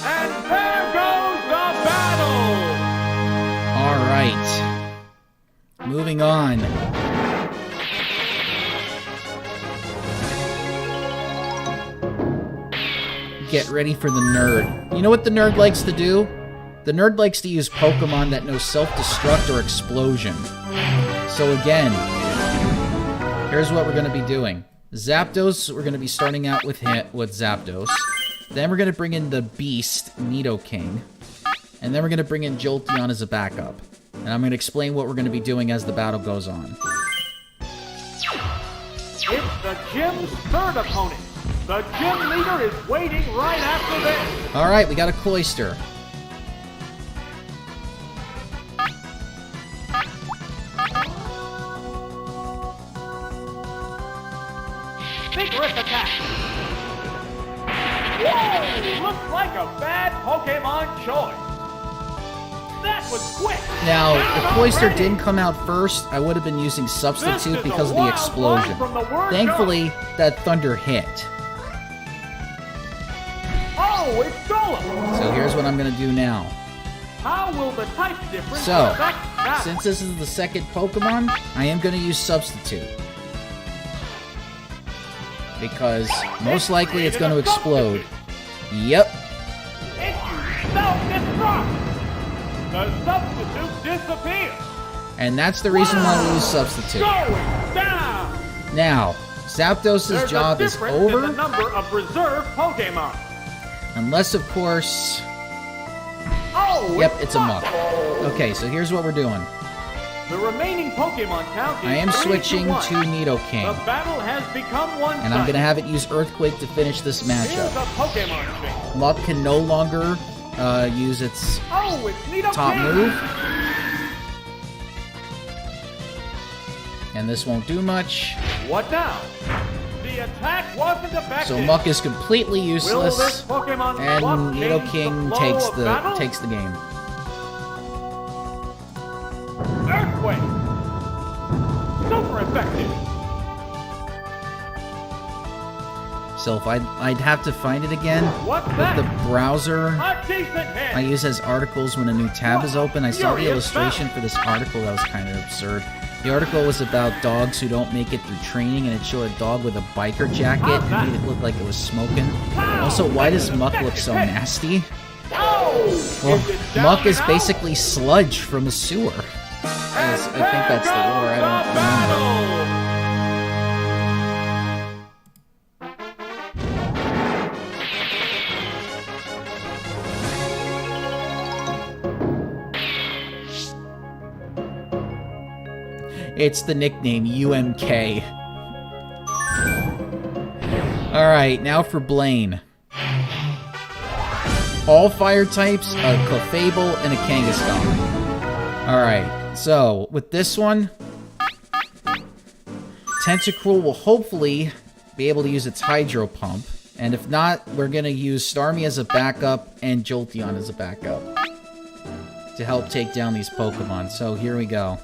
And there goes the battle. All right. Moving on. Get ready for the nerd. You know what the nerd likes to do? The nerd likes to use Pokemon that know self-destruct or explosion. So again, here's what we're going to be doing. Zapdos, we're going to be starting out with Zapdos. Then we're going to bring in the Beast, Nidoking. And then we're going to bring in Jolteon as a backup. And I'm going to explain what we're going to be doing as the battle goes on. It's the gym's third opponent. The gym leader is waiting right after this. Alright, we got a Cloyster. Vigorous attack. Whoa! Looks like a bad Pokemon choice. That was quick. Now, if Cloyster didn't come out first, I would have been using Substitute because of the explosion. Thankfully, that Thunder hit. Oh, it's Golem. So here's what I'm going to do now. How will the type difference So, affect that? since this is the second Pokemon, I am going to use Substitute. Because most likely it's going to explode. Yep. If you self-destruct, the substitute disappears. And that's the reason why we use Substitute. Going down. Now, Zapdos' job is There's a difference in over. the number of reserve Pokemon. Unless, of course... Oh, Yep, it's a Muck. Okay, so here's what we're doing. The remaining Pokemon count is I am 3 switching to 1. to Nidoking. The battle has become one-sided. And I'm going to have it use Earthquake to finish this Here's matchup. a Pokemon trick. Muck can no longer use its Oh, it's Nidoking. top move. And this won't do much. What now? The attack wasn't effective. So Muck is completely Will this useless. Pokemon And swap change Nidoking the flow of battle? takes the game. Earthquake. Super effective. So if I'd have to find it again. What's With that? the browser A decent hit. I use as articles when a new tab is open. I saw the Furious illustration for this article that was kind of absurd. The article was about dogs who don't make it through training, and it showed a dog with a biker jacket and made it look like it was smoking. Also, why does Muck look so nasty? Oh! Well, Is it down Muck is and out? basically sludge from a sewer. I think that's the lore, I don't remember. It's the nickname UMK. Alright, now for Blaine. All fire types, a Clefable, and a Kangaskhan. Alright, so with this one, Tentacruel will hopefully be able to use its Hydro Pump. And if not, we're going to use Starmie as a backup and Jolteon as a backup to help take down these Pokemon. So here we go.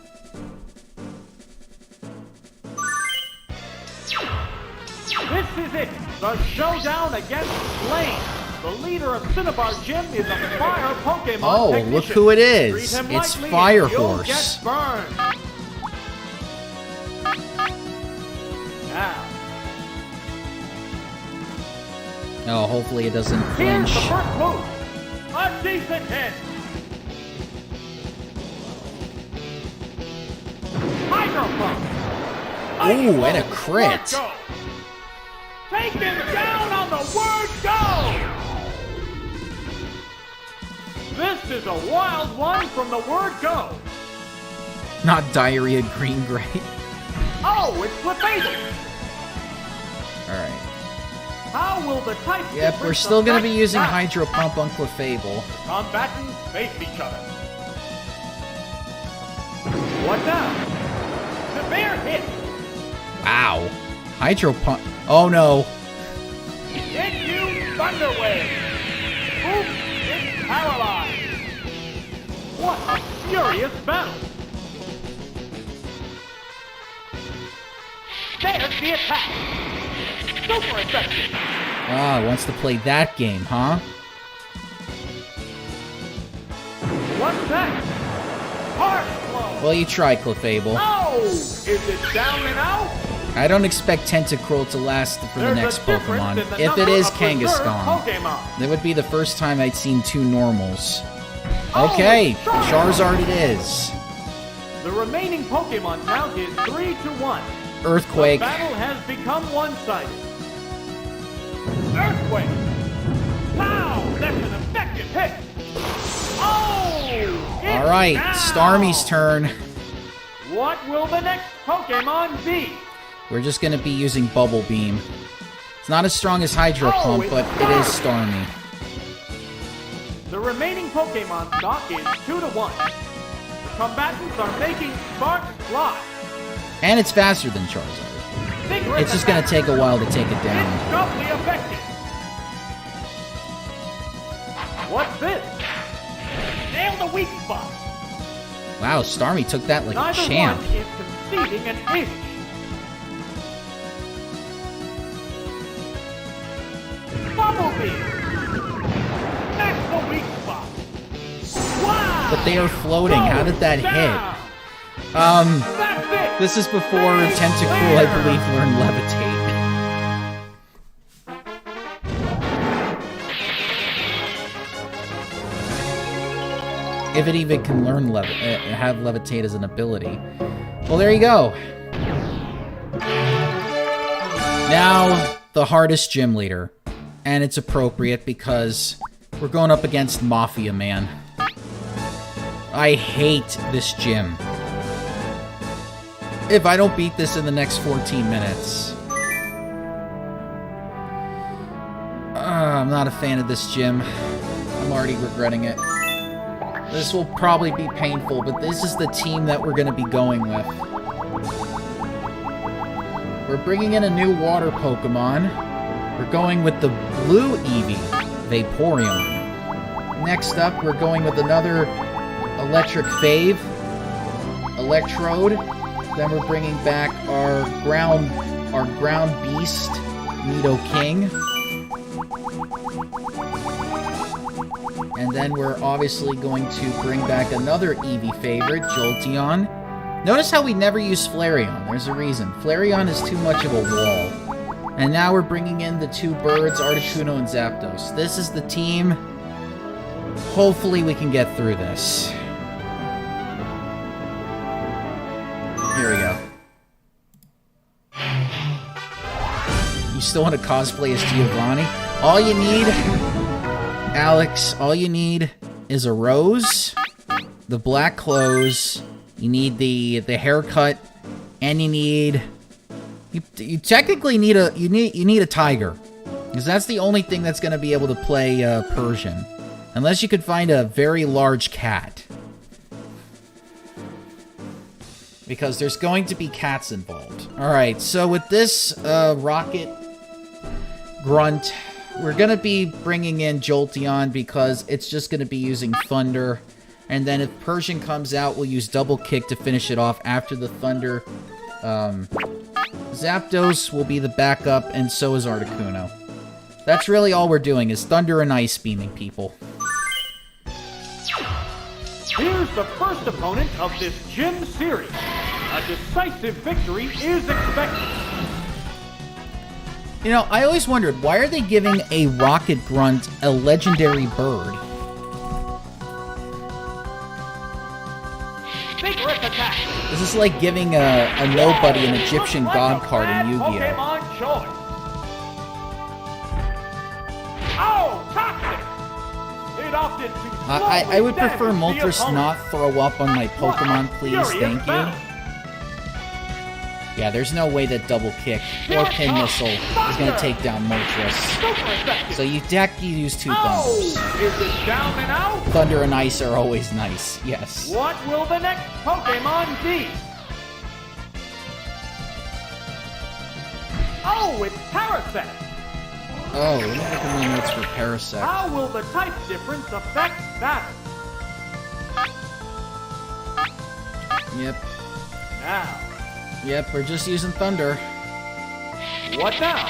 This is it. The showdown against Blaine. The leader of Cinnabar Gym is a fire Pokemon Oh, technician. look who it is. Treat him It's lightly Fire and you'll Horse. get burned. Now, Oh, hopefully it doesn't here's flinch. the first move. A decent hit. Hydro Pump. Ooh, and a crit. Go. Take him down on the word go. This is a wild one from the word go. Not Diarrhea Green Gray. Oh, it's Clefable. Alright. How will the type Yep, we're difference still going to be affect using that? Hydro Pump on Clefable. Combatants face each other. What now? The bear hit. Wow. Hydro Pump. Oh no. Hit you, Thunder Wave. Oops, it's paralyzed. What a furious battle. There's the attack. Super effective. Ah, wants to play that game, huh? What's that? Heart flow. Well, you try, Clefable. Oh! Is it down and out? I don't expect Tentacruel to last for the next Pokemon. If it is Kangaskhan, that would be the first time I'd seen two normals. Okay, Charizard it is. The remaining Pokemon count is 3-1. Earthquake. The battle has become one-sided. Earthquake! Wow, that's an effective hit! Oh! Alright, Starmie's turn. What will the next Pokemon be? We're just going to be using Bubble Beam. It's not as strong as Hydro Pump, but it is Starmie. The remaining Pokemon stock is 2-1. The combatants are making sparks fly. And it's faster than Charizard. It's just going to take a while to take it down. It's doubly effective. What's this? Nail the weak spot. Wow, Starmie took that like Neither a champ. one is conceding an inch. Bumblebee! That's the weak spot. Wow! But they are floating. How did that hit? That's it! This is before Tentacruel, I believe, learned Levitate. If it even can learn have Levitate as an ability. Well, there you go. Now, the hardest gym leader. And it's appropriate because we're going up against Mafia Man. I hate this gym. If I don't beat this in the next 14 minutes. I'm not a fan of this gym. I'm already regretting it. This will probably be painful, but this is the team that we're going to be going with. We're bringing in a new water Pokemon. We're going with the blue Eevee, Vaporeon. Next up, we're going with another Electric Fave, Electrode. Then we're bringing back our ground beast, Nidoking. And then we're obviously going to bring back another Eevee favorite, Jolteon. Notice how we never use Flareon. There's a reason. Flareon is too much of a wall. And now we're bringing in the two birds, Articuno and Zapdos. This is the team. Hopefully we can get through this. Here we go. You still want to cosplay as Giovanni? All you need, Alex, all you need is a rose, the black clothes, you need the haircut, and you need... You technically need a tiger, because that's the only thing that's going to be able to play Persian, unless you could find a very large cat, because there's going to be cats involved. All right, so with this rocket grunt, we're going to be bringing in Jolteon because it's just going to be using Thunder, and then if Persian comes out, we'll use Double Kick to finish it off after the Thunder. Zapdos will be the backup, and so is Articuno. That's really all we're doing, is Thunder and Ice Beaming people. Here's the first opponent of this gym series. A decisive victory is expected. You know, I always wondered, why are they giving a Rocket Grunt a legendary bird? Vigorous attack. This is like giving a nobody an Egyptian god card in Yu-Gi-Oh! Pokemon choice. Oh, toxic! It opted to I would slowly prefer damage the Moltres opponent. not throw up on my Pokemon, please, thank you. Yeah, there's no way that Double Kick or Pin Missile is going to take down Moltres. So you use two Thunders. Oh, is it down and out? Thunder and Ice are always nice, yes. What will the next Pokemon be? Oh, it's Parasect. Oh, let me look at my notes for Parasect. How will the type difference affect that? Yep. Now, Yep, we're just using Thunder. what now?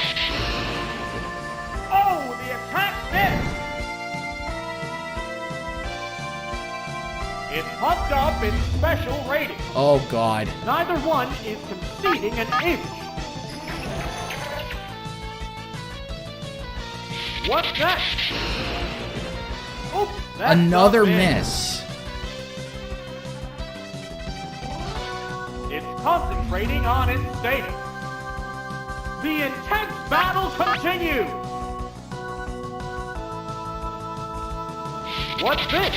It's pumped up its special rating. Oh, God. Neither one is conceding an inch. What's that? Oops, that's Another not in. miss. It's concentrating on its status. The intense battle continues. What's this?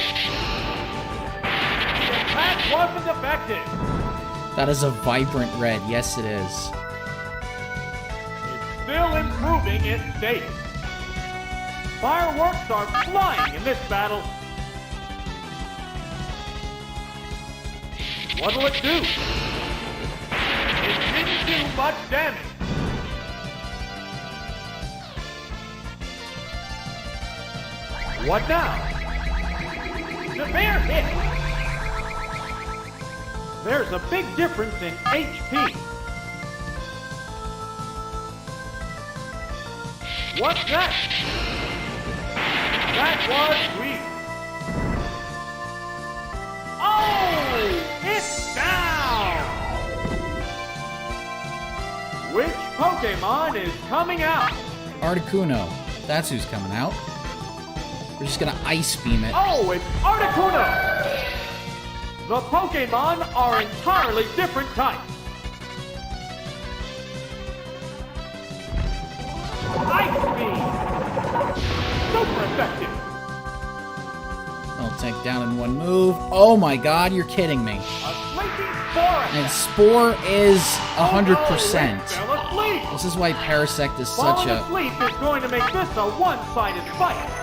The attack wasn't effective. That is a vibrant red. Yes, it is. It's still improving its status. Fireworks are flying in this battle. What'll it do? It didn't do much damage. What now? Severe hit. There's a big difference in HP. What's that? That was weak. Oh, it's down. Which Pokemon is coming out? Articuno. That's who's coming out. We're just gonna ice beam it. Oh, it's Articuno! The Pokemon are entirely different types. Ice Beam! Super effective! I'll take down in one move. Oh my god, you're kidding me. A sleeping Spore! And Spore is 100%. Fell asleep! This is why Parasect is such Falling a... asleep is going to make this a one-sided fight.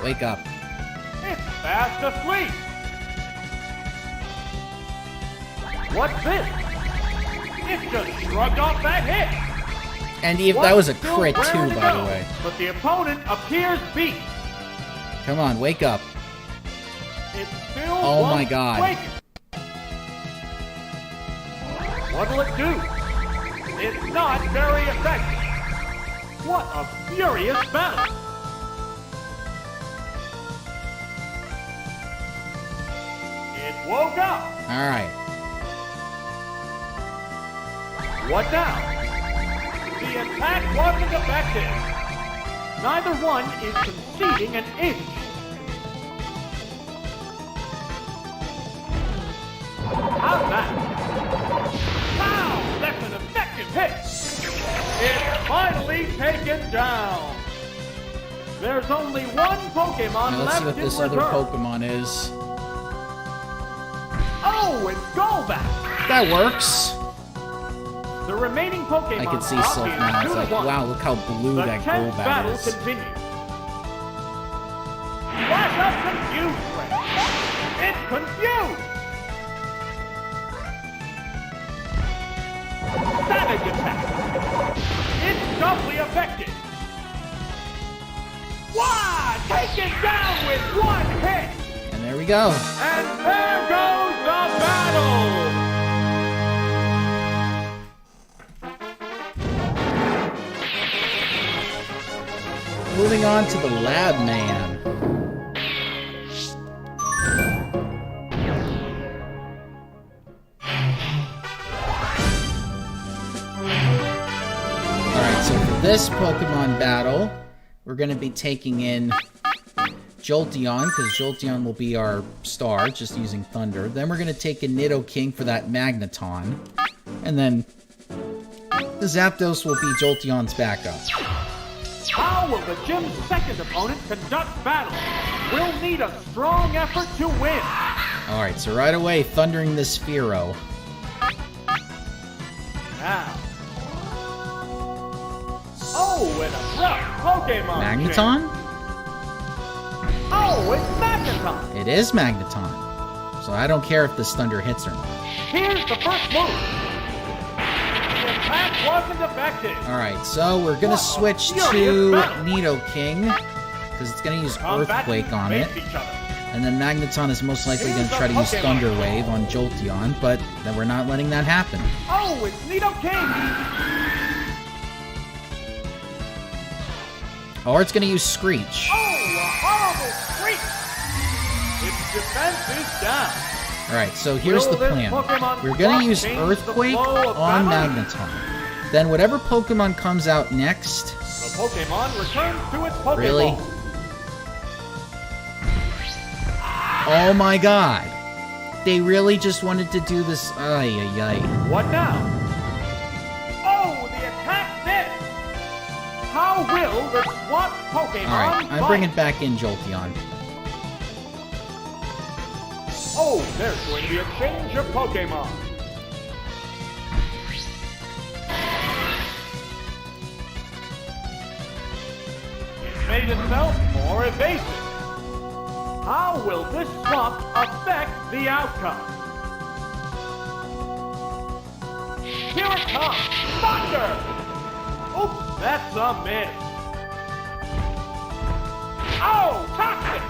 Wake up. It's fast asleep. What's this? It just shrugged off that hit. And if that was a crit too, Still raring to by go, the way. But the opponent appears beat. Come on, wake up. It still Oh my won't God. wake. What'll it do? It's not very effective. What a furious battle. It woke up. Alright. What now? The attack wasn't effective. Neither one is conceding an inch. How's that? Wow, that's an effective hit. It's finally taken down. There's only one Pokemon Now let's see left what in this other reserve. Pokemon is. Oh, it's Golbat. That works. The remaining Pokemon I can see drop Silph is now. It's like, 2-1. wow, look how blue The that tense battle Golbat is. continues. Flash up confused red. It's confused. Savage attack. It's doubly effective. Wow! Taken down with one hit. And there we go. And there goes the battle. Moving on to the Lab Man. Alright, so for this Pokemon battle, we're going to be taking in Jolteon, because Jolteon will be our star, just using Thunder. Then we're going to take in Nidoking for that Magneton. And then the Zapdos will be Jolteon's backup. How will the gym's second opponent conduct battle? We'll need a strong effort to win. Alright, so right away, thundering this Sphero. Now. Oh, and a rough Pokemon. Magneton? Oh, it's Magneton. It is Magneton. So I don't care if this Thunder hits or not. Here's the first move. The attack wasn't effective. Alright, so we're gonna What a switch to furious battle. Nidoking, because it's gonna use Earthquake on it. Face each other. And then Magneton is most likely Here's gonna the try to use Pokemon. Thunder Wave on Jolteon, but then we're not letting that happen. Oh, it's Nidoking. Or it's gonna use Screech. Oh, a horrible screech. defense is down. Alright, so here's the Will this plan. Pokemon We're gonna swap use change the Earthquake flow of on battle? Magneton. Then whatever Pokemon comes out next... The Pokemon returns to its Pokeball. Really? Oh my god. They really just wanted to do this. Ay, ay, ay. What now? Oh, the attack missed! How will the swap Pokemon Alright, I'm fight? bringing back in Jolteon. Oh, there's going to be a change of Pokemon. It made itself more evasive. How will this swap affect the outcome? Here it comes! Thunder! Oops, that's a miss. Oh, toxic!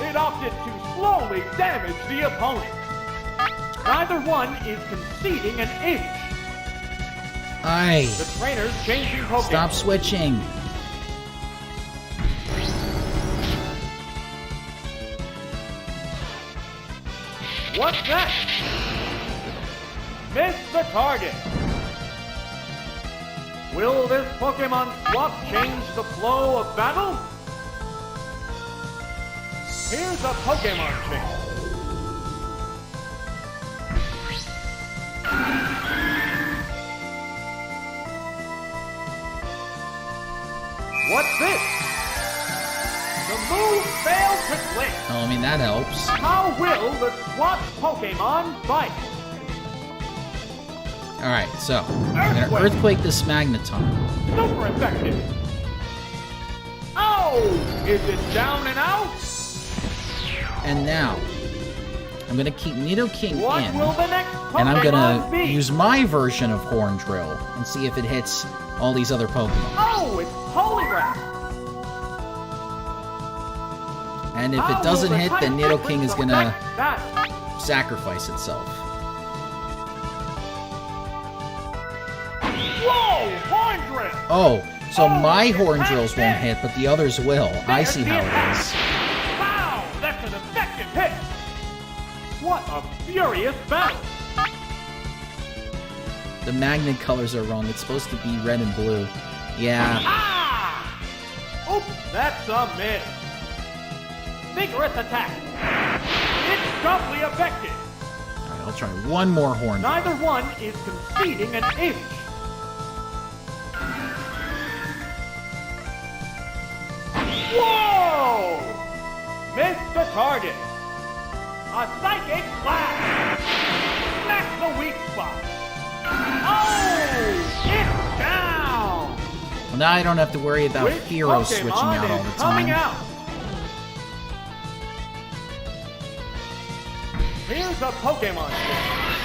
It opted to slowly damage the opponent. Neither one is conceding an inch. Aye. The trainer's changing Pokemon. Stop switching. What's that? Missed the target. Will this Pokemon swap change the flow of battle? Here's a Pokemon change. What's this? The move failed to click. Oh, I mean, that helps. How will the swap Pokemon fight? Alright, so I'm gonna Earthquake this Magneton. Super effective. Oh! Is it down and out? And now, I'm gonna keep Nidoking What in. will the next Pokemon And I'm gonna be? use my version of Horn Drill and see if it hits all these other Pokemon. Oh, it's Poliwrath. And if How it doesn't will the hit, then type Nidoking is difference gonna affect that? sacrifice itself. Whoa! Horn Drill! Oh, so Oh, my it Horn has Drills won't hit. hit, but the others will. I see how it is. Wow! That's an effective hit! What a furious battle! The magnet colors are wrong. It's supposed to be red and blue. Yeah. Ah! Oops, that's a miss. Vigorous attack. It's doubly effective. Alright, I'll try one more Horn Drill. Neither one is conceding an inch. Whoa! Missed the target. A psychic blast. Smack the weak spot. Oh! It's down. Well, now I don't have to worry about Which Hero Pokemon switching out all is the coming time. out? Here's a Pokemon change.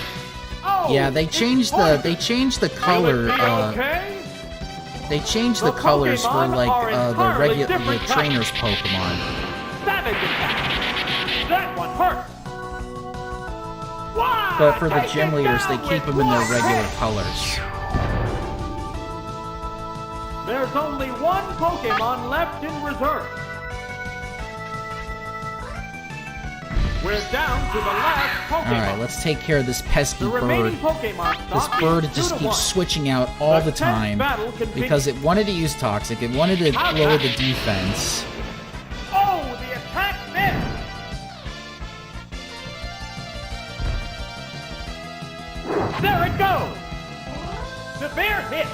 Oh, Yeah, they it's changed poison. the color. Will it be okay? They changed the The colors for Pokemon like are the entirely regular different trainers Pokemon. Savage attack. That one hurts. Why? But for the Take gym it leaders, they down keep with them in their one regular hit. colors. There's only one Pokemon left in reserve. We're down to the last Pokemon. Alright, let's take care of this pesky The bird. remaining Pokemon This stock bird is just 2 to keeps 1. switching out all the tense time battle continues. because it wanted to use Toxic, it wanted to How's lower that? the defense. Oh, the attack missed. There it goes. Severe hit.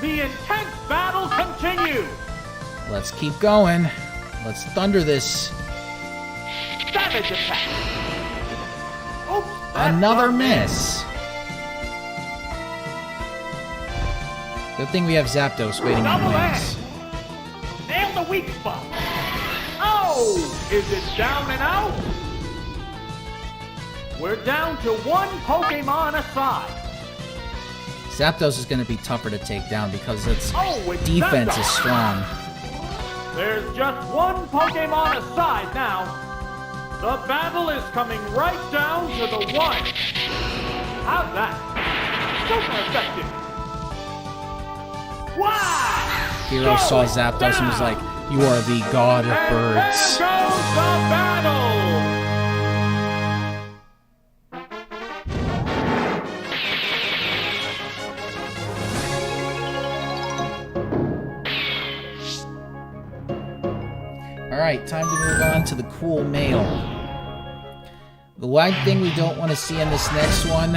The intense battle continues. Let's keep going. Let's thunder this. Savage attack. Oops, that's Another a miss. Good thing we have Zapdos waiting on Double wings. edge. Nail the weak spot. Oh, is it down and out? We're down to one Pokemon aside. Zapdos is going to be tougher to take down because its Oh, it's defense Zapdos. is strong. There's just one Pokemon aside now. The battle is coming right down to the one. How's that? Super effective. Wow! Hero saw Going Zapdos and was down. like, You are the god of And birds. there goes the battle! Alright, time to move on to the cool mail. The one thing we don't want to see in this next one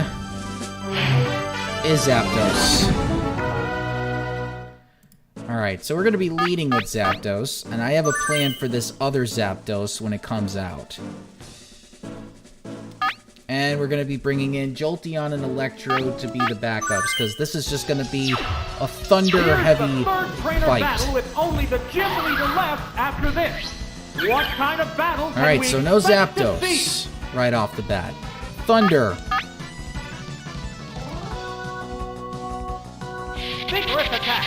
is Zapdos. Alright, so we're going to be leading with Zapdos, and I have a plan for this other Zapdos when it comes out. And we're going to be bringing in Jolteon and Electrode to be the backups, because this is just going to be a thunder-heavy fight. Battle with only the gym leader left after this. What kind of battle can Alright, we so no expect to see? Zapdos right off the bat. Thunder. Vigorous attack.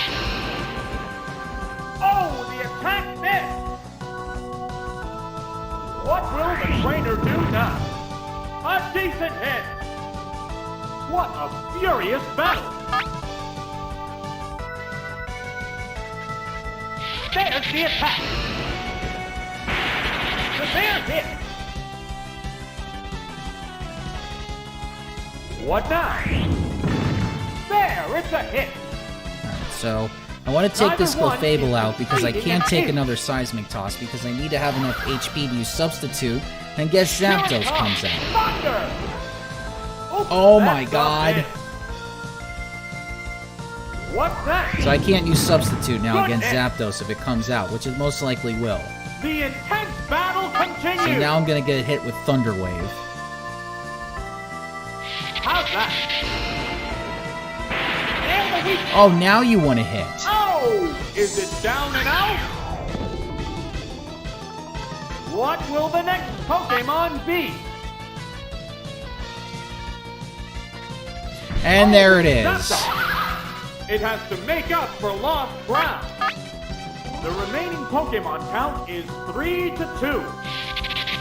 Oh, the attack missed. What will the trainer do now? A decent hit. What a furious battle. There's the attack. Severe hit. What now? There, it's a hit. Alright, so I want to take this Clefable out because I can't take another Seismic Toss because I need to have enough HP to use Substitute, and guess Zapdos comes out. Thunder! Oops, Oh my that's a god. hit. What's that? So I can't use Substitute now Good against hit. Zapdos if it comes out, which it most likely will. The intense battle continues. So now I'm going to get hit with Thunder Wave. How's that? And the weak. Oh, now you want to hit. Oh! Is it down and out? What will the next Pokemon be? And there it That's is. all. It has to make up for lost ground. The remaining Pokemon count is 3-2.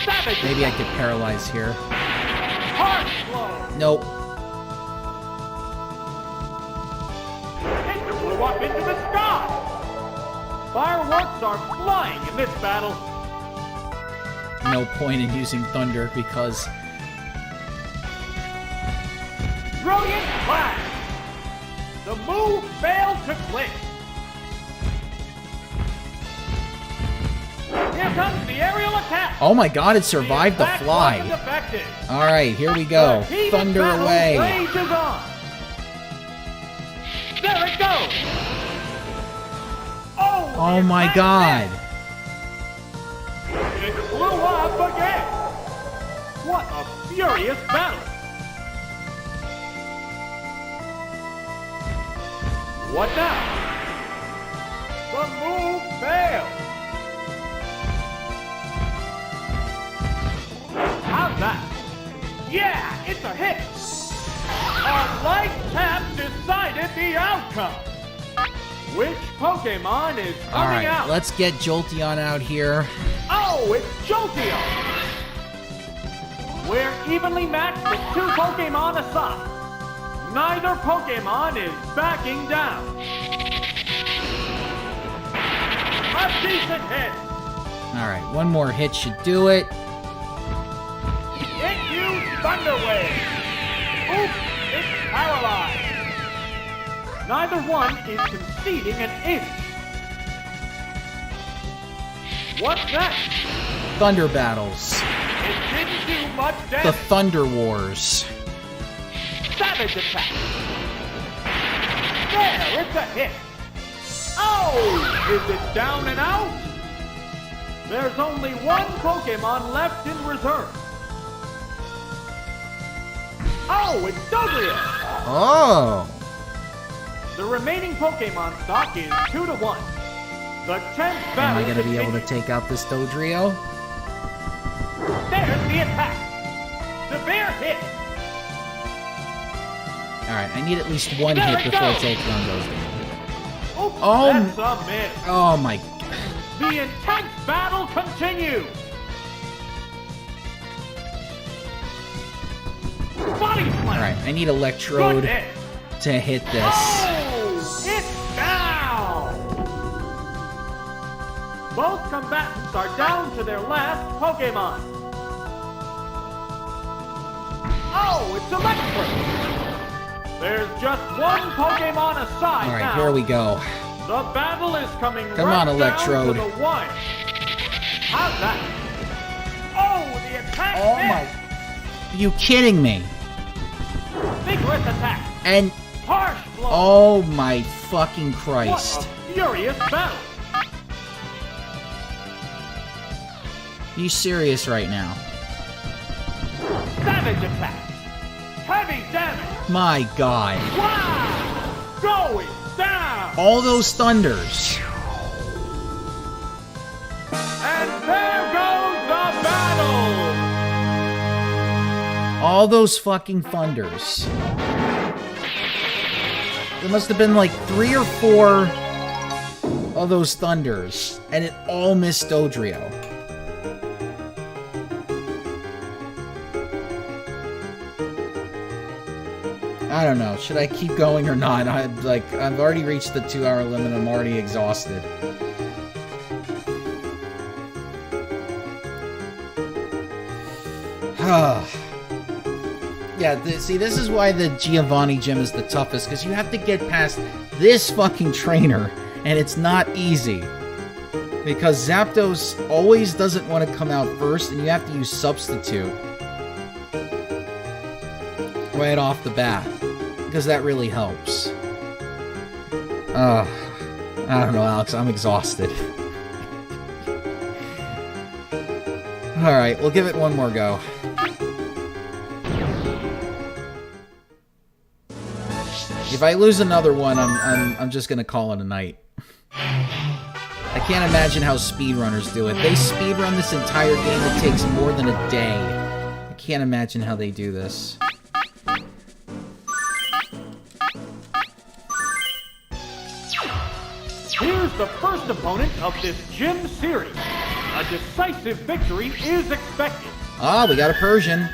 Savage. Maybe I could paralyze here. Hard blow. Nope. It flew up into the sky. Fireworks are flying in this battle. No point in using Thunder because... Brilliant Blast. The move failed to click. Here comes the aerial attack. Oh my god, it survived the attack wasn't fly. effective. Alright, here we go. The heated Thunder battle away. rages on. There it goes. Oh my god. It flew up again. What a furious battle. What now? The move failed. How's that? Yeah, it's a hit. A light tap decided the outcome. Which Pokemon is coming Alright, out? let's get Jolteon out here. Oh, it's Jolteon! We're evenly matched with 2 Pokemon aside. Neither Pokemon is backing down. A decent hit. Alright, one more hit should do it. It used Thunder Wave. Oops, it's paralyzed. Neither one is conceding an inch. What's that? Thunder battles. It didn't do much The damage. Thunder Wars. Savage attack. There, it's a hit. Oh, is it down and out? There's only one Pokemon left in reserve. Oh, it's Dodrio. Oh. The remaining Pokemon stock is 2-1. The 10th Am battle I going to be able to continues. take out this Dodrio? There's the attack. Severe hit. Alright, I need at least one There hit it before goes. Jolteon goes down. Oops, Oh, that's a miss. Oh my... The intense battle continues. Body slam. Alright, I need Good Electrode hit. to hit this. Oh, it's down. Both combatants are down to their last Pokemon. Oh, it's electric! There's just one Pokemon aside Alright, now. here we go. The battle is coming Come right on, Electrode. down to the wire. How's that? Oh, the attack Oh missed. my... Are you kidding me? Vigorous attack. And... Harsh blow. Oh my fucking Christ. What a furious battle. Are you serious right now? Savage attack. Heavy damage. My God. Wow! Going down. All those thunders. And there goes the battle. All those fucking thunders. There must have been like 3 or 4 of those thunders, and it all missed Dodrio. I don't know. Should I keep going or not? I've already reached the 2-hour limit. I'm already exhausted. Yeah, see, this is why the Giovanni gym is the toughest, because you have to get past this fucking trainer, and it's not easy. Because Zapdos always doesn't want to come out first, and you have to use Substitute right off the bat, because that really helps. I don't know, Alex, I'm exhausted. Alright, we'll give it one more go. If I lose another one, I'm just gonna call it a night. I can't imagine how speedrunners do it. They speedrun this entire game, it takes more than a day. I can't imagine how they do this. Here's the first opponent of this gym series. A decisive victory is expected. Ah, we got a Persian.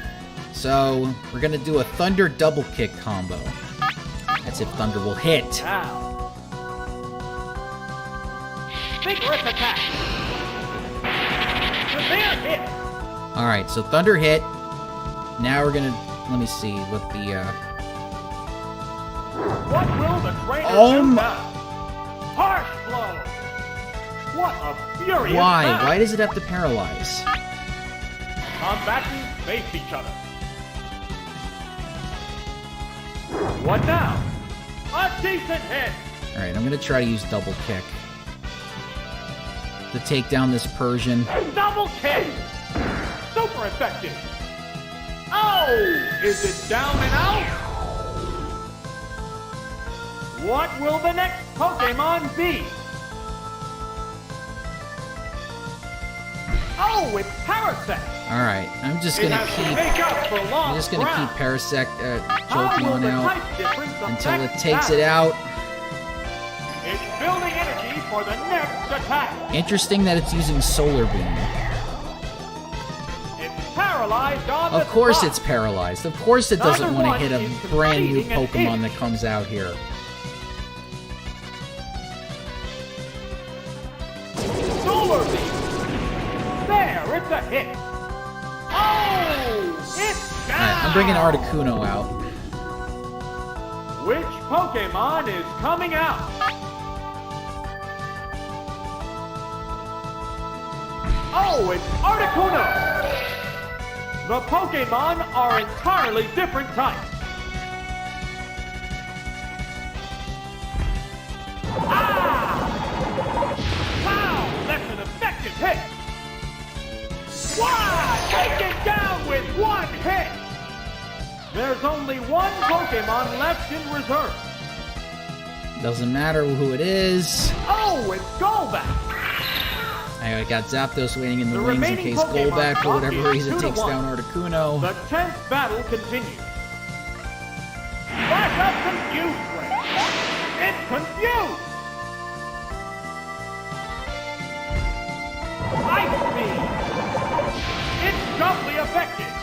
So, we're gonna do a Thunder double kick combo. That's if Thunder will hit. Now. Vigorous attack. Severe hit. Alright, so Thunder hit. Now we're gonna... Let me see what the, What will the trainer Oh do my... now? Harsh blow. What a furious Why? battle. Why does it have to paralyze? Combatants face each other. What now? A decent hit. Alright, I'm gonna try to use double kick to take down this Persian. Double kick. Super effective. Oh! Is it down and out? What will the next Pokemon be? Oh, it's Parasect. Alright, I'm just It gonna has to keep... make up for lost I'm just gonna keep ground. Parasect, How will Jolteon the out type difference until it affect takes that? it out. It's building energy for the next attack. Interesting that it's using Solar Beam. It's paralyzed on the Of course spot. it's paralyzed. Of course it doesn't Neither want one to hit a is brand new conceding an Pokemon inch. that comes out here. Solar Beam. There, it's a hit. Oh, it's down. Alright, I'm bringing Articuno out. Which Pokemon is coming out? Oh, it's Articuno. The Pokemon are entirely different types. Ah! Wow, that's an effective hit. Wow, taken down with one hit. There's only one Pokemon left in reserve. Doesn't matter who it is. Oh, it's Golbat. I got Zapdos waiting in the The wings in remaining case Pokemon Golbat, for stock whatever is reason, 2 to takes 1. down Articuno. The 10th battle continues. Back up Confused Ray. It's confused. Ice Beam. It's doubly effective.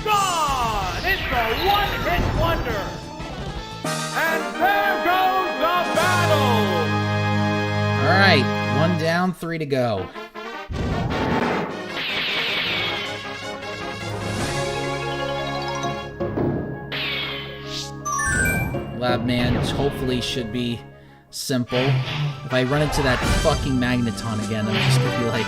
Gone. It's a one-hit wonder. And there goes the battle. Alright, One down, 3 to go. Lab man hopefully should be simple. If I run into that fucking magneton again, I'm just gonna be like...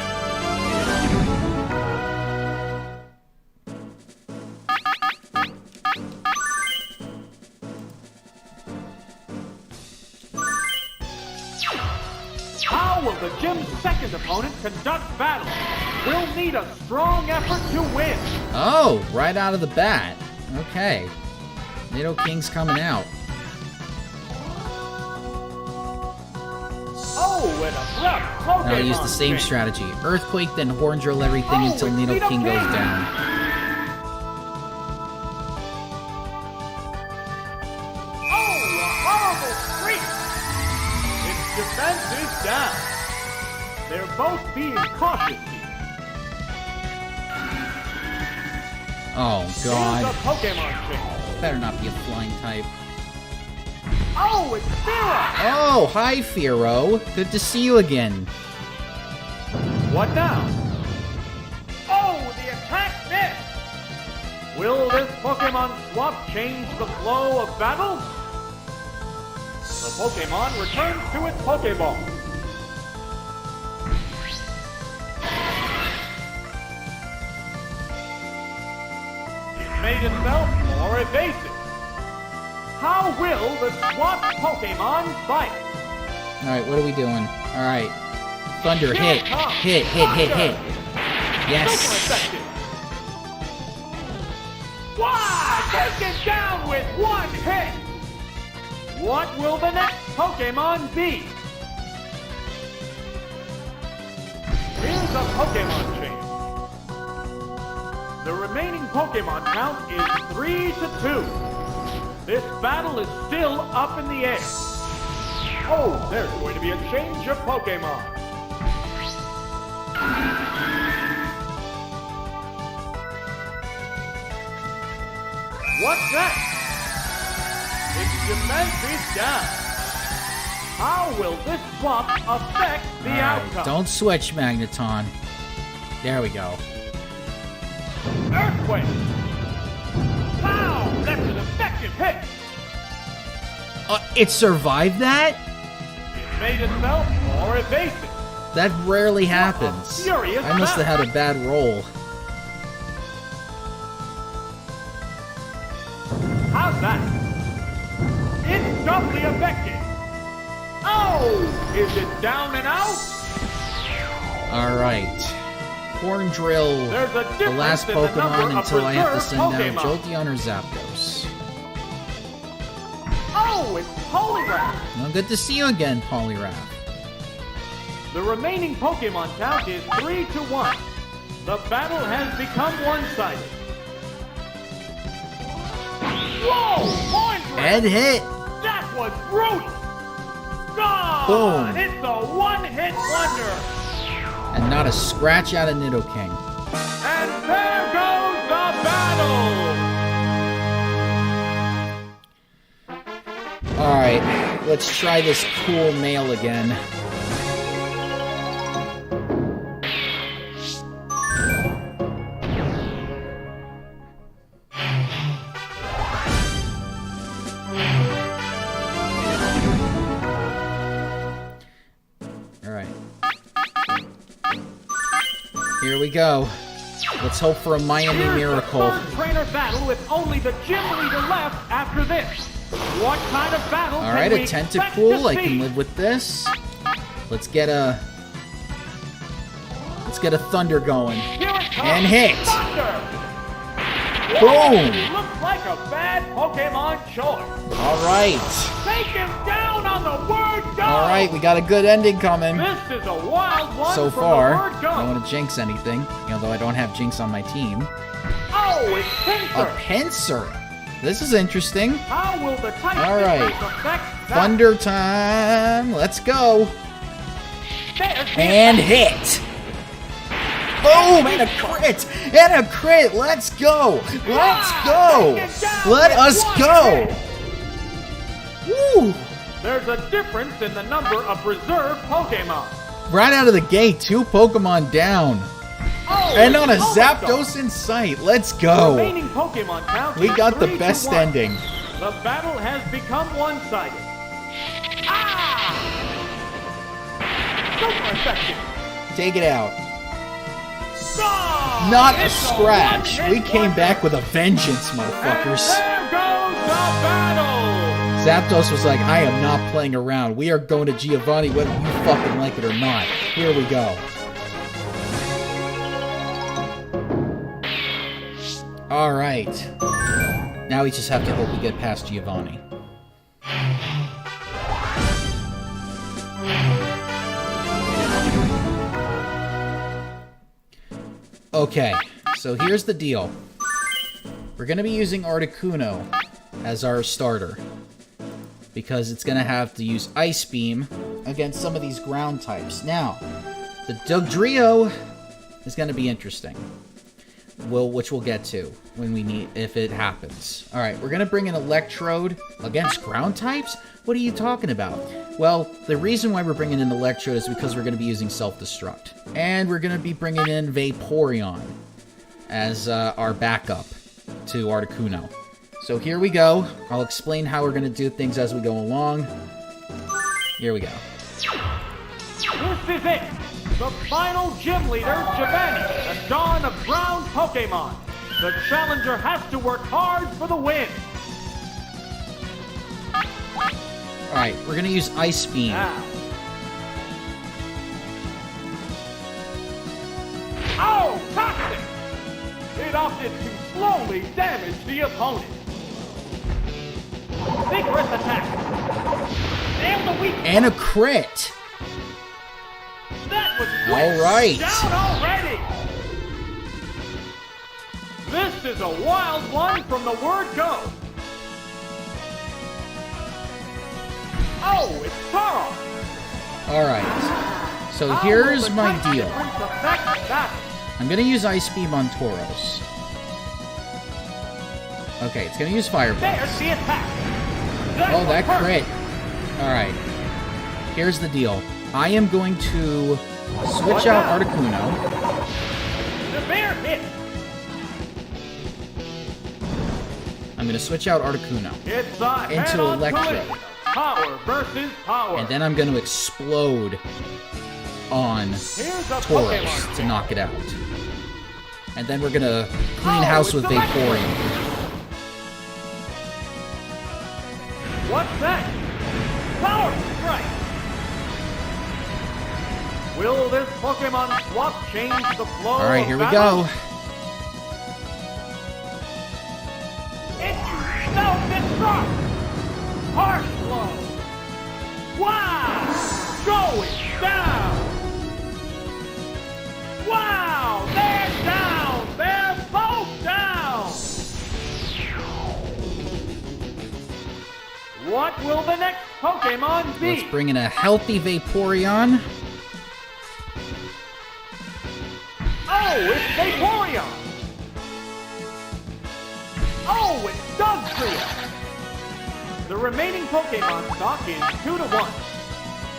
How will the gym's second opponent conduct battle? We'll need a strong effort to win. Oh, right out of the bat. Okay. Nidoking's coming out. Oh, and a rough Pokemon. I'll use the same change. strategy. Earthquake, then Horn Drill everything until it's Nidoking goes Nidoking. down. Oh, a horrible streak. Its defense is down. They're both being cautious here. Oh, Here's God. a Pokemon change. Better not be a flying type. Oh, it's Fira. Oh, hi, Firo. Good to see you again. What now? Oh, the attack missed! Will this Pokemon swap change the flow of battle? The Pokemon returns to its Pokeball. It made itself more evasive. How will the swap Pokemon fight? Alright, what are we doing? Alright. Thunder, Here hit. it comes. Hit, hit, hit, hit. Super Yes. effective. Wow! Take it down with one hit! What will the next Pokemon be? Here's a Pokemon change. The remaining Pokemon count is 3 to 2. This battle is still up in the air. Oh, there's going to be a change of Pokemon. What's that? Its defense is down. How will this swap affect the outcome? Don't switch, Magneton. There we go. Earthquake! Pow! That's an effective hit! It survived that? It made itself more evasive. That rarely happens. furious I must have had a bad roll. How's that? It's doubly effective. Oh! Is it down and out? Alright. Horn Drill. There's a The difference last in the Pokemon number of until I have to reserve send out Pokemon. Jolteon or Zapdos. Oh, it's Poliwrath. Well, good to see you again, Poliwrath. The remaining Pokemon count is 3 to 1. The battle has become one-sided. Whoa! Horn Head hit! That was brutal! Gone! Boom. It's a one-hit wonder! And not a scratch out of Nidoking. And there goes the battle! Alright, let's try this cool mail again. Alright. Here we go. Let's hope for a Miami Here's miracle. the third trainer battle with only the gym leader left after this. What kind of battle Alright, can we a expect Tentacool. to I see? can live with this. Let's get a Thunder going. Here it comes. And hit. Thunder. Boom. Looks like a bad Pokemon choice. Alright. Take him down on the word go. Alright, we got a good ending coming. This is a wild one So from far, the word go. I don't want to jinx anything, although I don't have Jinx on my team. Oh, it's A Pinsir. Pinsir. This is interesting. How will the type All right. difference affect that? Thunder time. Let's go. There's the And attack. hit. Boom, and a crit. And a crit. Let's go. Let's go. Let us go. Woo. There's a difference in the number of reserve Pokemon. Right out of the gate, 2 Pokemon down. Oh, And on a it's Zapdos in sight. Let's go. Remaining Pokemon count We is got the 3 to best 1. ending. The battle has become one-sided. Ah! Super effective. Take it out. Ah! Not a It's scratch. one-hit We came wonder. back with a vengeance, And motherfuckers. there goes the battle. Zapdos was like, I am not playing around. We are going to Giovanni whether you fucking like it or not. Here we go. Alright. Now we just have to hope we get past Giovanni. Okay, so here's the deal. We're going to be using Articuno as our starter, because it's going to have to use Ice Beam against some of these ground types. Now, the Dugtrio is going to be interesting, which we'll get to when we need, if it happens. All right, we're going to bring an Electrode against ground types? What are you talking about? Well, the reason why we're bringing in Electrode is because we're going to be using Self-Destruct. And we're going to be bringing in Vaporeon as our backup to Articuno. So here we go. I'll explain how we're going to do things as we go along. Here we go. This is it. The final gym leader, Giovanni, the dawn of ground Pokemon. The challenger has to work hard for the win. Alright, we're going to use Ice Beam. Now. Oh, toxic! It opted to slowly damage the opponent. Vigorous attack. And the weak. And a crit! That was All right. down already. This is a wild one from the word go. Oh, it's Taro. Alright, so How here's will the my Titan deal. difference affect that? I'm going to use Ice Beam on Tauros. Okay, it's going to use Fire Blast. There's the attack. Oh, that was crit. Alright. Here's the deal. I am going to switch out Articuno. The bear hit. I'm going to switch out Articuno. It's a Into head-on Electro. collision. Power versus power. And then I'm going to explode on Here's a Tauros Pokemon. to knock it out. And then we're going to clean house with it's Electro. Vaporeon. What's that? Power strike. Will this Pokemon swap change the flow? Alright, of here we battle? go. It's self-destruct. Harsh blow. Wow! Going down. Wow! They're down. They're both down. What will the next Pokemon be? Let's bring in a healthy Vaporeon. Oh, it's Vaporeon! Oh, it's Dugtrio! The remaining Pokemon stock is 2 to 1.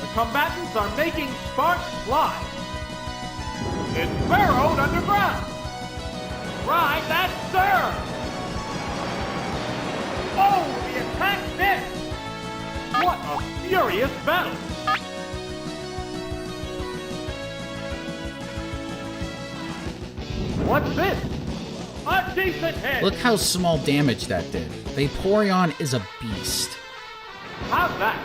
The combatants are making sparks fly. It's burrowed underground. Right, that's Sir! Oh, the attack missed! What a furious battle! What's this? A decent hit! Look how small damage that did. Vaporeon is a beast. How's that?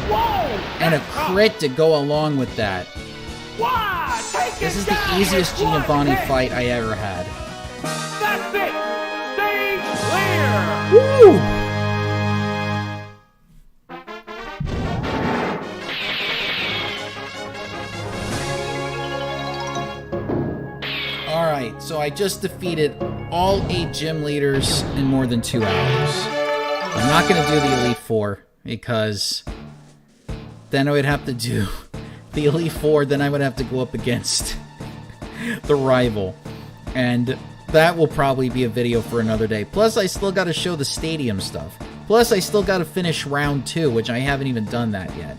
Whoa! And a that's tough. crit to go along with that. Wow! Take This it is the down easiest with one Giovanni hit. fight I ever had. That's it! Stage clear! Woo! Alright, so I just defeated all 8 gym leaders in more than 2 hours. I'm not going to do the Elite Four, because then I would have to do the Elite Four, then I would have to go up against the rival. And that will probably be a video for another day. Plus, I still got to show the stadium stuff. Plus, I still got to finish round 2, which I haven't even done that yet.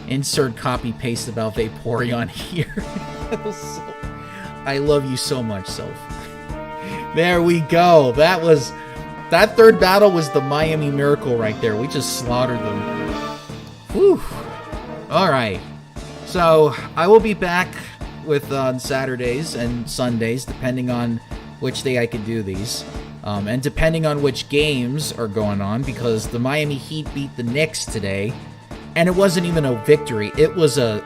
Insert copy paste about Vaporeon here. I love you so much, Soph. There we go. That third battle was the Miami Miracle right there. We just slaughtered them. Whew. Alright. So, I will be back with on Saturdays and Sundays, depending on which day I can do these. And depending on which games are going on, because the Miami Heat beat the Knicks today, and it wasn't even a victory. It was a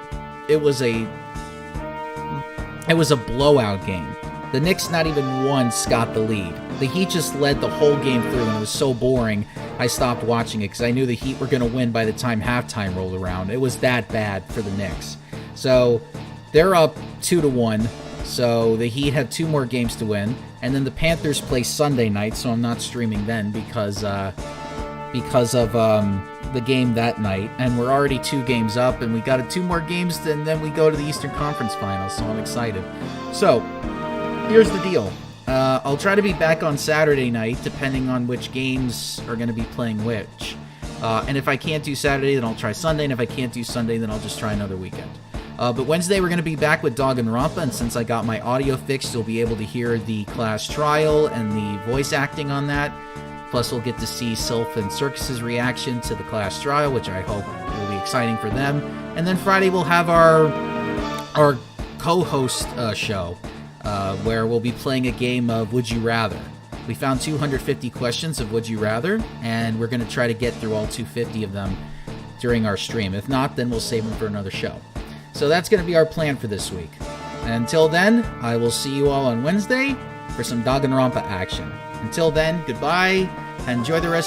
blowout game. The Knicks not even once got the lead. The Heat just led the whole game through, and it was so boring, I stopped watching it because I knew the Heat were going to win by the time halftime rolled around. It was that bad for the Knicks. So they're up 2-1. So the Heat have 2 more games to win, and then the Panthers play Sunday night. So I'm not streaming then because of the game that night, and we're already 2 games up, and we got 2 more games, and then we go to the Eastern Conference Finals. So I'm excited. So here's the deal. I'll try to be back on Saturday night, depending on which games are going to be playing which. And if I can't do Saturday, then I'll try Sunday, and if I can't do Sunday, then I'll just try another weekend. But Wednesday, we're going to be back with Danganronpa, and since I got my audio fixed, you'll be able to hear the class trial and the voice acting on that. Plus, we'll get to see Sylph and Circus's reaction to the class trial, which I hope will be exciting for them. And then Friday, we'll have our co-host show, where we'll be playing a game of Would You Rather. We found 250 questions of Would You Rather, and we're going to try to get through all 250 of them during our stream. If not, then we'll save them for another show. So that's going to be our plan for this week. And until then, I will see you all on Wednesday for some Danganronpa action. Until then, goodbye, and enjoy the rest